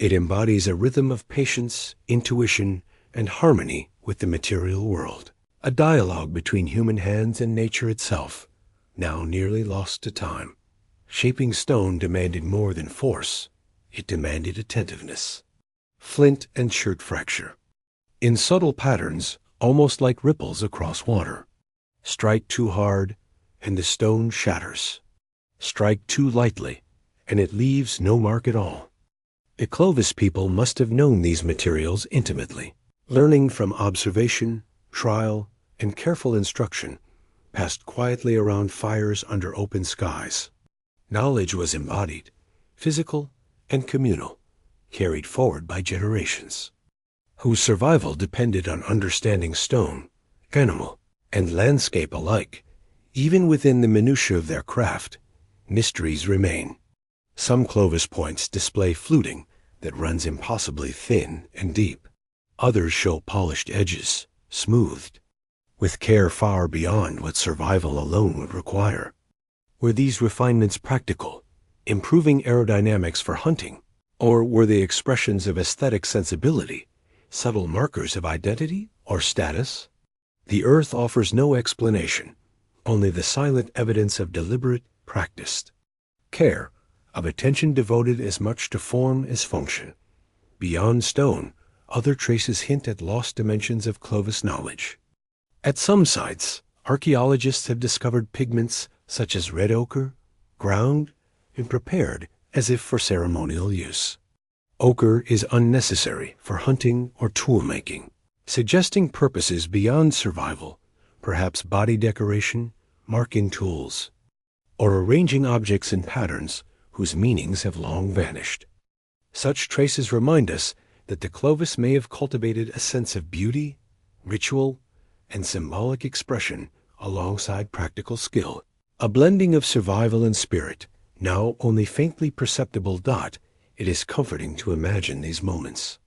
It embodies a rhythm of patience, intuition, and harmony with the material world, a dialogue between human hands and nature itself, now nearly lost to time. Shaping stone demanded more than force, it demanded attentiveness. Flint and shirt fracture, in subtle patterns, almost like ripples across water. Strike too hard, and the stone shatters. Strike too lightly, and it leaves no mark at all. The Clovis people must have known these materials intimately, learning from observation, trial, and careful instruction, passed quietly around fires under open skies. Knowledge was embodied, physical and communal, carried forward by generations, whose survival depended on understanding stone, animal, and landscape alike. Even within the minutiae of their craft, mysteries remain. Some Clovis points display fluting that runs impossibly thin and deep. Others show polished edges, smoothed, with care far beyond what survival alone would require. Were these refinements practical, improving aerodynamics for hunting, or were they expressions of aesthetic sensibility, subtle markers of identity or status? The earth offers no explanation, only the silent evidence of deliberate practice. Care, of attention devoted as much to form as function. Beyond stone, other traces hint at lost dimensions of Clovis knowledge. At some sites, archaeologists have discovered pigments such as red ochre, ground and prepared as if for ceremonial use. Ochre is unnecessary for hunting or tool making, suggesting purposes beyond survival, perhaps body decoration, marking tools, or arranging objects in patterns whose meanings have long vanished. Such traces remind us that the Clovis may have cultivated a sense of beauty, ritual, and symbolic expression alongside practical skill, a blending of survival and spirit. Now only faintly perceptible dot, it is comforting to imagine these moments.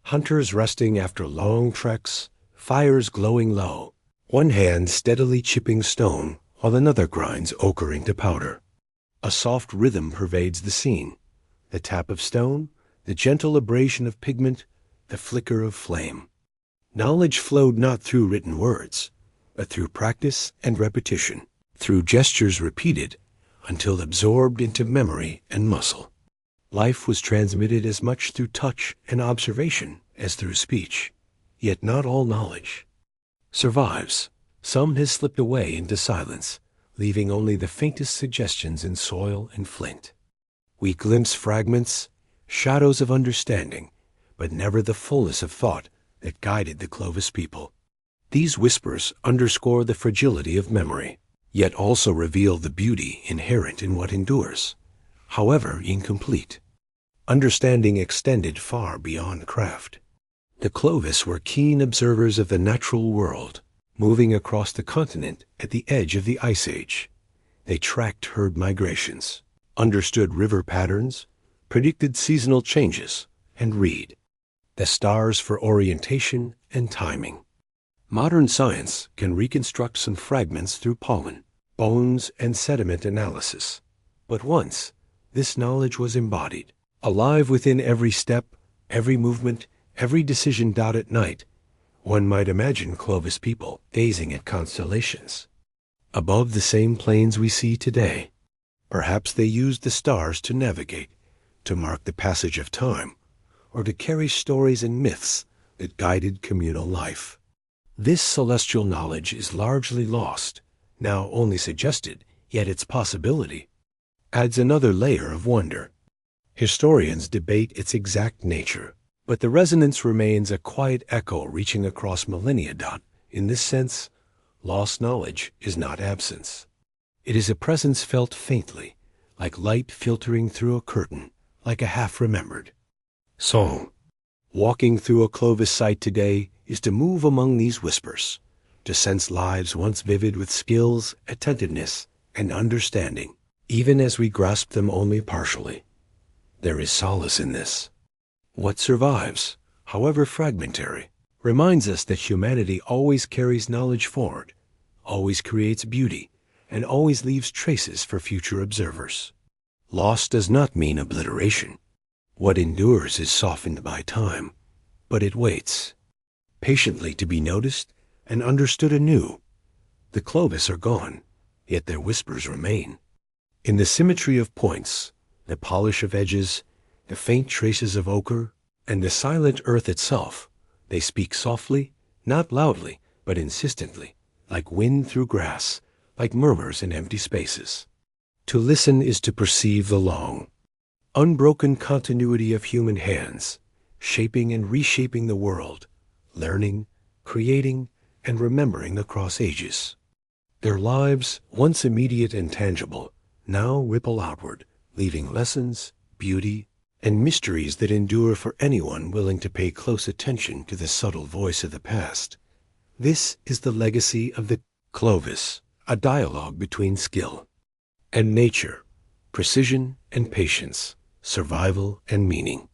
Hunters resting after long treks, fires glowing low, one hand steadily chipping stone while another grinds ochre into powder. A soft rhythm pervades the scene, the tap of stone, the gentle abrasion of pigment, the flicker of flame. Knowledge flowed not through written words, but through practice and repetition, through gestures repeated until absorbed into memory and muscle. Life was transmitted as much through touch and observation as through speech, yet not all knowledge survives. Some has slipped away into silence, leaving only the faintest suggestions in soil and flint. We glimpse fragments, shadows of understanding, but never the fullness of thought that guided the Clovis people. These whispers underscore the fragility of memory, yet also reveal the beauty inherent in what endures, however incomplete. Understanding extended far beyond craft. The Clovis were keen observers of the natural world, moving across the continent at the edge of the Ice Age. They tracked herd migrations, understood river patterns, predicted seasonal changes, and read the stars for orientation and timing. Modern science can reconstruct some fragments through pollen, bones, and sediment analysis. But once, this knowledge was embodied, alive within every step, every movement, every decision dot at night. One might imagine Clovis people gazing at constellations above the same plains we see today. Perhaps they used the stars to navigate, to mark the passage of time, or to carry stories and myths that guided communal life. This celestial knowledge is largely lost, now only suggested, yet its possibility adds another layer of wonder. Historians debate its exact nature, but the resonance remains a quiet echo reaching across millennia. In this sense, lost knowledge is not absence. It is a presence felt faintly, like light filtering through a curtain, like a half-remembered song. Walking through a Clovis site today is to move among these whispers, to sense lives once vivid with skills, attentiveness, and understanding, even as we grasp them only partially. There is solace in this. What survives, however fragmentary, reminds us that humanity always carries knowledge forward, always creates beauty, and always leaves traces for future observers. Loss does not mean obliteration. What endures is softened by time, but it waits, patiently to be noticed and understood anew. The Clovis are gone, yet their whispers remain. In the symmetry of points, the polish of edges, the faint traces of ochre, and the silent earth itself, they speak softly, not loudly, but insistently, like wind through grass, like murmurs in empty spaces. To listen is to perceive the long, unbroken continuity of human hands, shaping and reshaping the world, learning, creating, and remembering across ages. Their lives, once immediate and tangible, now ripple outward, leaving lessons, beauty, and mysteries that endure for anyone willing to pay close attention to the subtle voice of the past. This is the legacy of the Clovis, a dialogue between skill and nature, precision and patience, survival and meaning.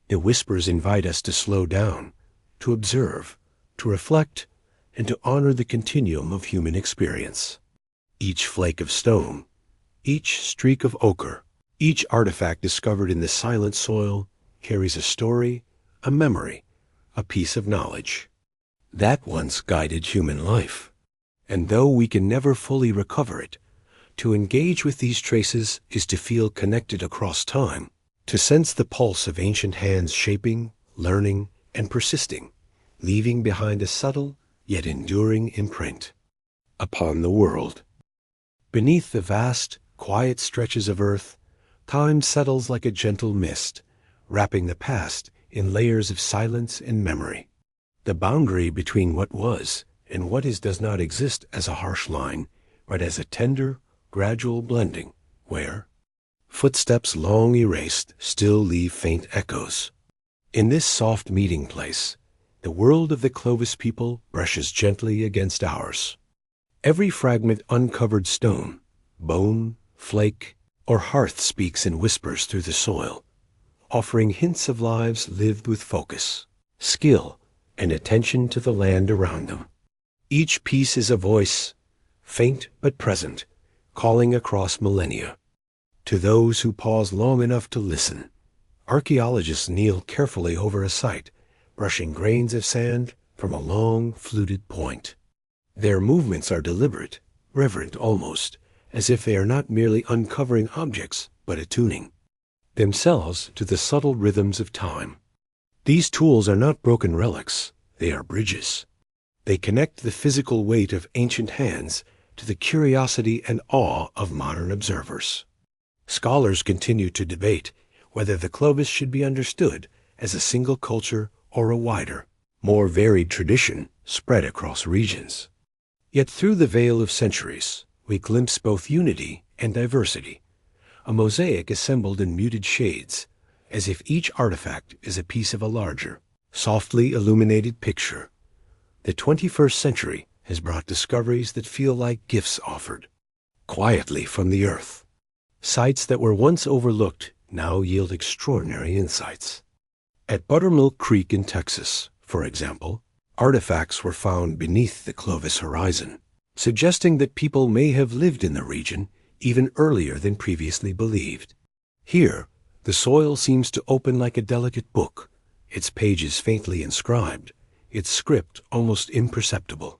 The whispers invite us to slow down, to observe, to reflect, and to honor the continuum of human experience. Each flake of stone, each streak of ochre, each artifact discovered in the silent soil carries a story, a memory, a piece of knowledge that once guided human life. And though we can never fully recover it, to engage with these traces is to feel connected across time, to sense the pulse of ancient hands shaping, learning, and persisting, leaving behind a subtle yet enduring imprint upon the world. Beneath the vast, quiet stretches of earth, time settles like a gentle mist, wrapping the past in layers of silence and memory. The boundary between what was and what is does not exist as a harsh line, but as a tender, gradual blending, where footsteps long erased still leave faint echoes. In this soft meeting place, the world of the Clovis people brushes gently against ours. Every fragment uncovered stone, bone, flake, or hearth speaks in whispers through the soil, offering hints of lives lived with focus, skill, and attention to the land around them. Each piece is a voice, faint but present, calling across millennia. To those who pause long enough to listen, archaeologists kneel carefully over a site, brushing grains of sand from a long, fluted point. Their movements are deliberate, reverent almost, as if they are not merely uncovering objects, but attuning themselves to the subtle rhythms of time. These tools are not broken relics, they are bridges. They connect the physical weight of ancient hands to the curiosity and awe of modern observers. Scholars continue to debate whether the Clovis should be understood as a single culture or a wider, more varied tradition spread across regions. Yet through the veil of centuries, we glimpse both unity and diversity, a mosaic assembled in muted shades, as if each artifact is a piece of a larger, softly illuminated picture. The 21st century has brought discoveries that feel like gifts offered quietly from the earth. Sites that were once overlooked now yield extraordinary insights. At Buttermilk Creek in Texas, for example, artifacts were found beneath the Clovis horizon, suggesting that people may have lived in the region even earlier than previously believed. Here, the soil seems to open like a delicate book, its pages faintly inscribed, its script almost imperceptible.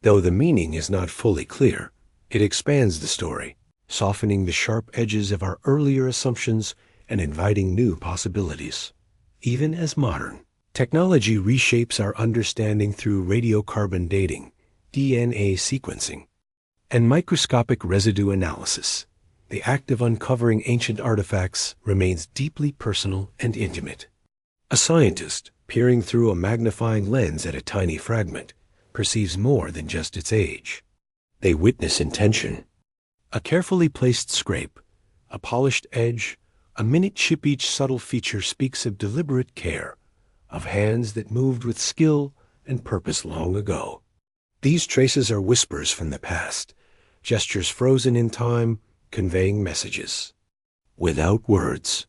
Though the meaning is not fully clear, it expands the story, softening the sharp edges of our earlier assumptions and inviting new possibilities. Even as modern technology reshapes our understanding through radiocarbon dating, DNA sequencing, and microscopic residue analysis, the act of uncovering ancient artifacts remains deeply personal and intimate. A scientist, peering through a magnifying lens at a tiny fragment, perceives more than just its age. They witness intention. A carefully placed scrape, a polished edge, a minute chip, each subtle feature speaks of deliberate care, of hands that moved with skill and purpose long ago. These traces are whispers from the past, gestures frozen in time, conveying messages without words.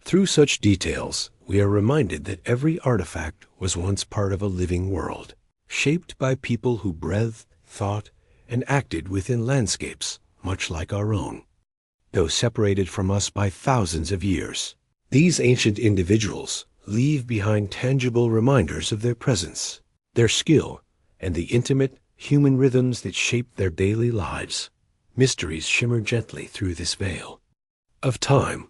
Through such details, we are reminded that every artifact was once part of a living world, shaped by people who breathed, thought, and acted within landscapes much like our own. Though separated from us by thousands of years, these ancient individuals leave behind tangible reminders of their presence, their skill, and the intimate human rhythms that shape their daily lives. Mysteries shimmer gently through this veil of time.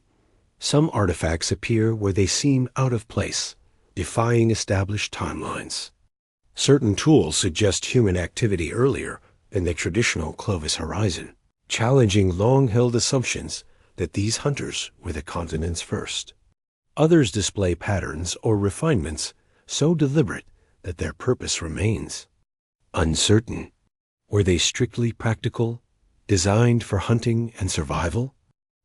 Some artifacts appear where they seem out of place, defying established timelines. Certain tools suggest human activity earlier than the traditional Clovis horizon, challenging long-held assumptions that these hunters were the continent's first. Others display patterns or refinements so deliberate that their purpose remains uncertain. Were they strictly practical, designed for hunting and survival?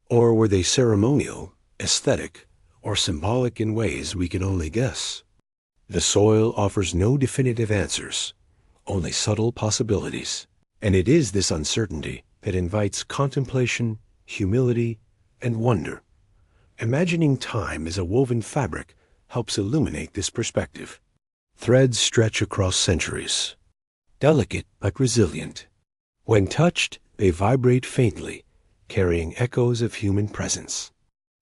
Or were they ceremonial, aesthetic, or symbolic in ways we can only guess? The soil offers no definitive answers, only subtle possibilities. And it is this uncertainty that invites contemplation, humility, and wonder. Imagining time as a woven fabric helps illuminate this perspective. Threads stretch across centuries, delicate but resilient. When touched, they vibrate faintly, carrying echoes of human presence.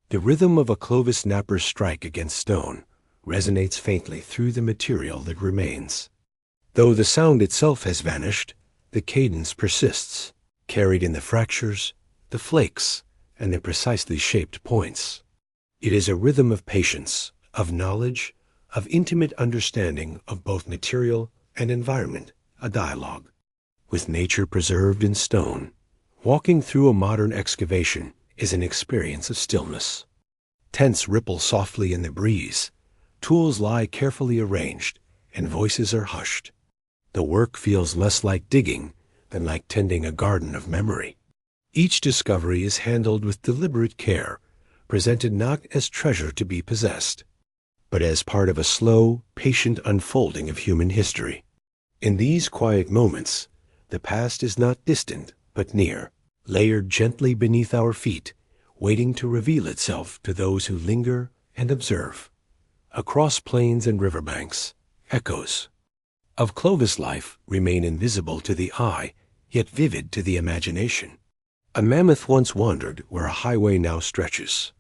The rhythm of a Clovis napper's strike against stone resonates faintly through the material that remains. Though the sound itself has vanished, the cadence persists, carried in the fractures, the flakes, and the precisely shaped points. It is a rhythm of patience, of knowledge, of intimate understanding of both material and environment, a dialogue with nature preserved in stone. Walking through a modern excavation is an experience of stillness. Tents ripple softly in the breeze, tools lie carefully arranged, and voices are hushed. The work feels less like digging than like tending a garden of memory. Each discovery is handled with deliberate care, presented not as treasure to be possessed, but as part of a slow, patient unfolding of human history. In these quiet moments, the past is not distant, but near, layered gently beneath our feet, waiting to reveal itself to those who linger and observe. Across plains and riverbanks, echoes of Clovis life remain invisible to the eye, yet vivid to the imagination. A mammoth once wandered where a highway now stretches.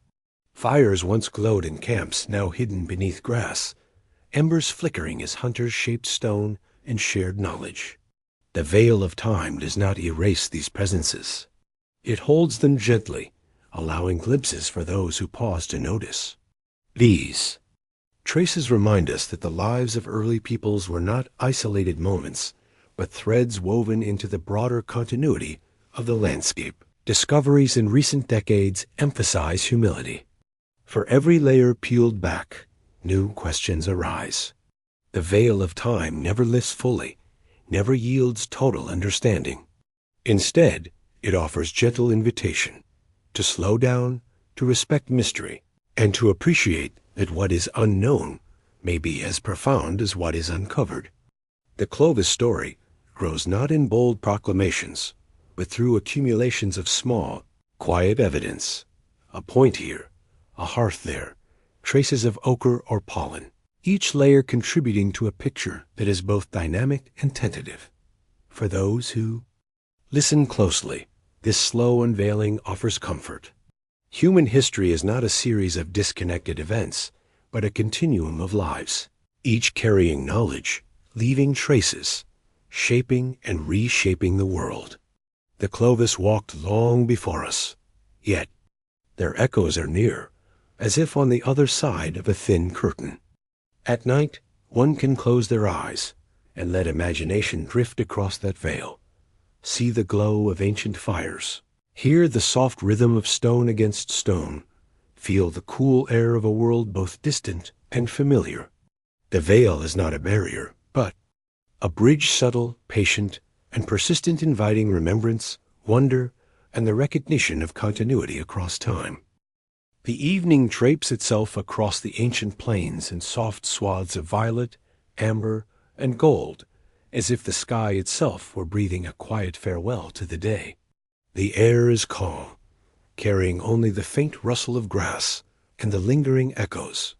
Fires once glowed in camps, now hidden beneath grass, embers flickering as hunters shaped stone and shared knowledge. The veil of time does not erase these presences. It holds them gently, allowing glimpses for those who pause to notice. These traces remind us that the lives of early peoples were not isolated moments, but threads woven into the broader continuity of the landscape. Discoveries in recent decades emphasize humility. For every layer peeled back, new questions arise. The veil of time never lifts fully, never yields total understanding. Instead, it offers gentle invitation to slow down, to respect mystery, and to appreciate that what is unknown may be as profound as what is uncovered. The Clovis story grows not in bold proclamations, but through accumulations of small, quiet evidence. A point here, a hearth there, traces of ochre or pollen, each layer contributing to a picture that is both dynamic and tentative. For those who listen closely, this slow unveiling offers comfort. Human history is not a series of disconnected events, but a continuum of lives, each carrying knowledge, leaving traces, shaping and reshaping the world. The Clovis walked long before us, yet their echoes are near, as if on the other side of a thin curtain. At night, one can close their eyes and let imagination drift across that veil. See the glow of ancient fires. Hear the soft rhythm of stone against stone. Feel the cool air of a world both distant and familiar. The veil is not a barrier, but a bridge subtle, patient, and persistent, inviting remembrance, wonder, and the recognition of continuity across time. The evening drapes itself across the ancient plains in soft swaths of violet, amber, and gold, as if the sky itself were breathing a quiet farewell to the day. The air is calm, carrying only the faint rustle of grass and the lingering echoes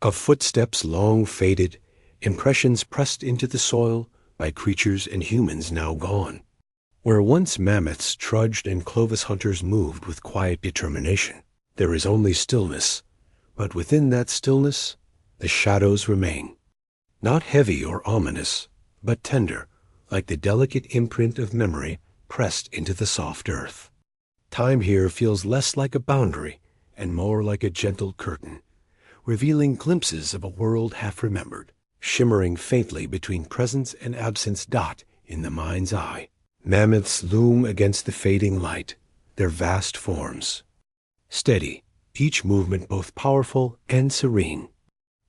of footsteps long faded, impressions pressed into the soil by creatures and humans now gone. Where once mammoths trudged and Clovis hunters moved with quiet determination, there is only stillness, but within that stillness, the shadows remain. Not heavy or ominous, but tender, like the delicate imprint of memory pressed into the soft earth. Time here feels less like a boundary and more like a gentle curtain, revealing glimpses of a world half remembered, shimmering faintly between presence and absence dot in the mind's eye. Mammoths loom against the fading light, their vast forms steady, each movement both powerful and serene.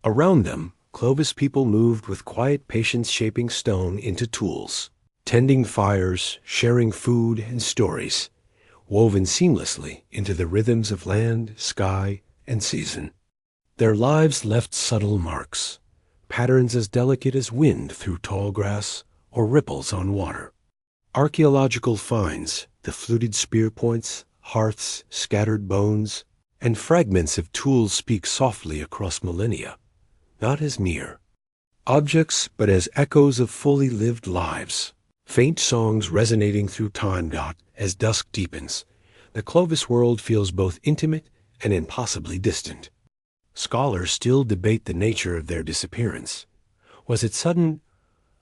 Around them, Clovis people moved with quiet patience, shaping stone into tools, tending fires, sharing food and stories, woven seamlessly into the rhythms of land, sky, and season. Their lives left subtle marks, patterns as delicate as wind through tall grass or ripples on water. Archaeological finds, the fluted spear points, hearths, scattered bones, and fragments of tools speak softly across millennia, not as mere objects, but as echoes of fully lived lives. Faint songs resonating through time dot as dusk deepens, the Clovis world feels both intimate and impossibly distant. Scholars still debate the nature of their disappearance. Was it sudden,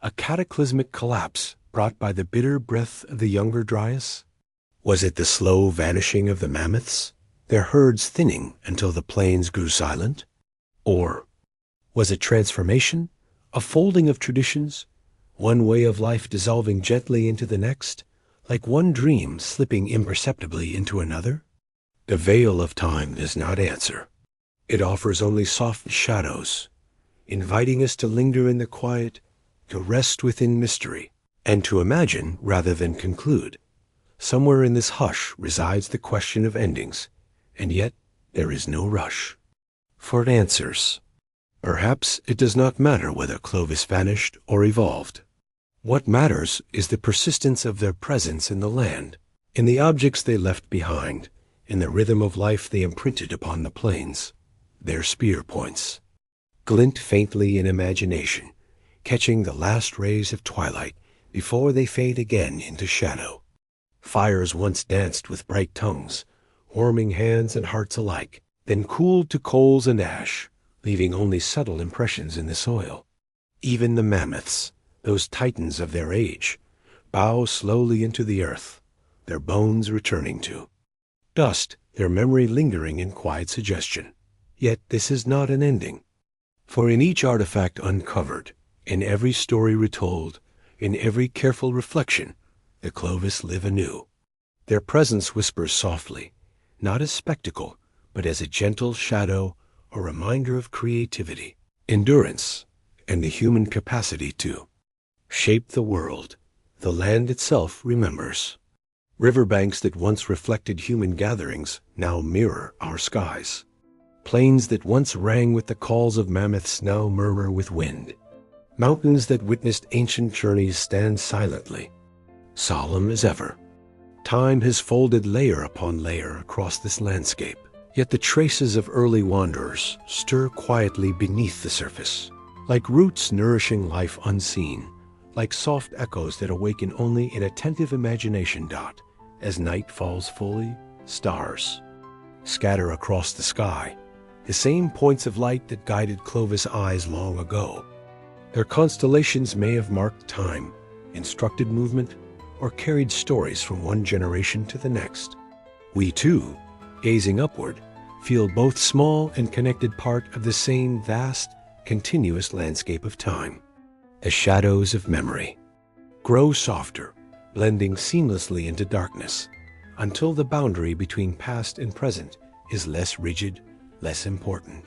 a cataclysmic collapse brought by the bitter breath of the younger Dryas? Was it the slow vanishing of the mammoths, their herds thinning until the plains grew silent? Or was it transformation, a folding of traditions, one way of life dissolving gently into the next, like one dream slipping imperceptibly into another? The veil of time does not answer. It offers only soft shadows, inviting us to linger in the quiet, to rest within mystery, and to imagine rather than conclude. Somewhere in this hush resides the question of endings, and yet there is no rush for answers. Perhaps it does not matter whether Clovis vanished or evolved. What matters is the persistence of their presence in the land, in the objects they left behind, in the rhythm of life they imprinted upon the plains. Their spear points glint faintly in imagination, catching the last rays of twilight before they fade again into shadow. Fires once danced with bright tongues, warming hands and hearts alike, then cooled to coals and ash, leaving only subtle impressions in the soil. Even the mammoths, those titans of their age, bow slowly into the earth, their bones returning to dust, their memory lingering in quiet suggestion. Yet this is not an ending. For in each artifact uncovered, in every story retold, in every careful reflection, the Clovis live anew. Their presence whispers softly, not as spectacle, but as a gentle shadow, a reminder of creativity, endurance, and the human capacity to shape the world. The land itself remembers. Riverbanks that once reflected human gatherings now mirror our skies. Plains that once rang with the calls of mammoths now murmur with wind. Mountains that witnessed ancient journeys stand silently, solemn as ever. Time has folded layer upon layer across this landscape, yet the traces of early wanderers stir quietly beneath the surface, like roots nourishing life unseen, like soft echoes that awaken only in attentive imagination. As night falls fully, stars scatter across the sky, the same points of light that guided Clovis' eyes long ago. Their constellations may have marked time, instructed movement, or carried stories from one generation to the next. We too, gazing upward, feel both small and connected part of the same vast, continuous landscape of time. The shadows of memory grow softer, blending seamlessly into darkness, until the boundary between past and present is less rigid, less important.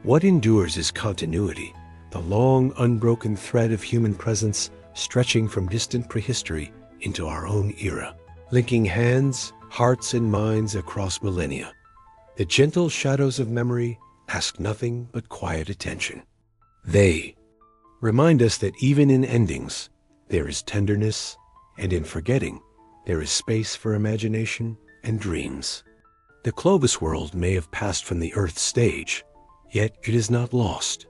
What endures is continuity, the long, unbroken thread of human presence stretching from distant prehistory into our own era, linking hands, hearts, and minds across millennia. The gentle shadows of memory ask nothing but quiet attention. They remind us that even in endings, there is tenderness, and in forgetting, there is space for imagination and dreams. The Clovis world may have passed from the Earth stage, yet it is not lost.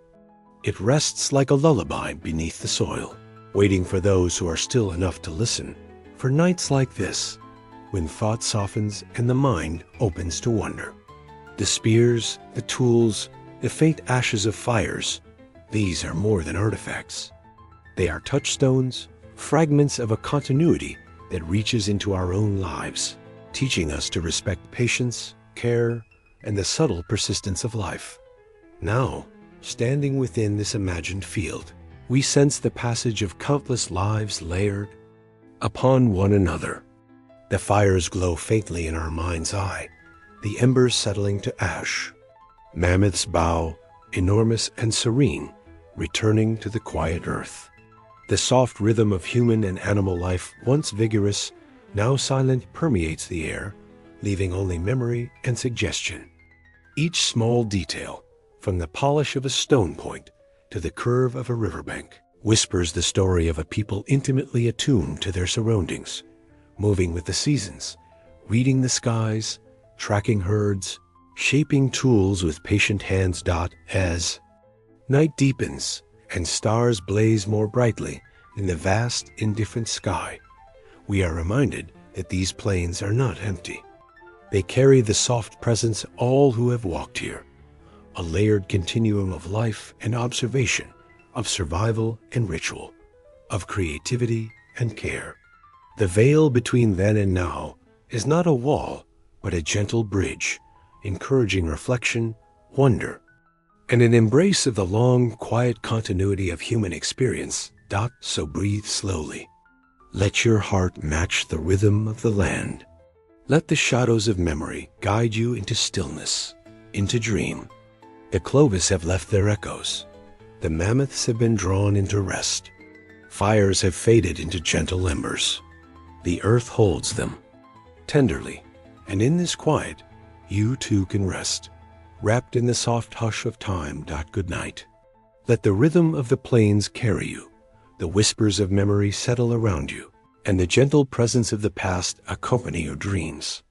It rests like a lullaby beneath the soil, waiting for those who are still enough to listen, for nights like this, when thought softens and the mind opens to wonder. The spears, the tools, the faint ashes of fires, these are more than artifacts. They are touchstones, fragments of a continuity that reaches into our own lives, teaching us to respect patience, care, and the subtle persistence of life. Now, standing within this imagined field, we sense the passage of countless lives layered upon one another. The fires glow faintly in our mind's eye, the embers settling to ash. Mammoths bow, enormous and serene, returning to the quiet earth. The soft rhythm of human and animal life, once vigorous, now silent, permeates the air, leaving only memory and suggestion. Each small detail, from the polish of a stone point to the curve of a riverbank, whispers the story of a people intimately attuned to their surroundings, moving with the seasons, reading the skies, tracking herds, shaping tools with patient hands. As night deepens and stars blaze more brightly in the vast, indifferent sky, we are reminded that these plains are not empty. They carry the soft presence of all who have walked here, a layered continuum of life and observation, of survival and ritual, of creativity and care. The veil between then and now is not a wall, but a gentle bridge, encouraging reflection, wonder, and an embrace of the long, quiet continuity of human experience. So breathe slowly. Let your heart match the rhythm of the land. Let the shadows of memory guide you into stillness, into dream. The Clovis have left their echoes. The mammoths have been drawn into rest. Fires have faded into gentle embers. The earth holds them tenderly, and in this quiet, you too can rest, wrapped in the soft hush of time. Good night. Let the rhythm of the plains carry you, the whispers of memory settle around you, and the gentle presence of the past accompany your dreams.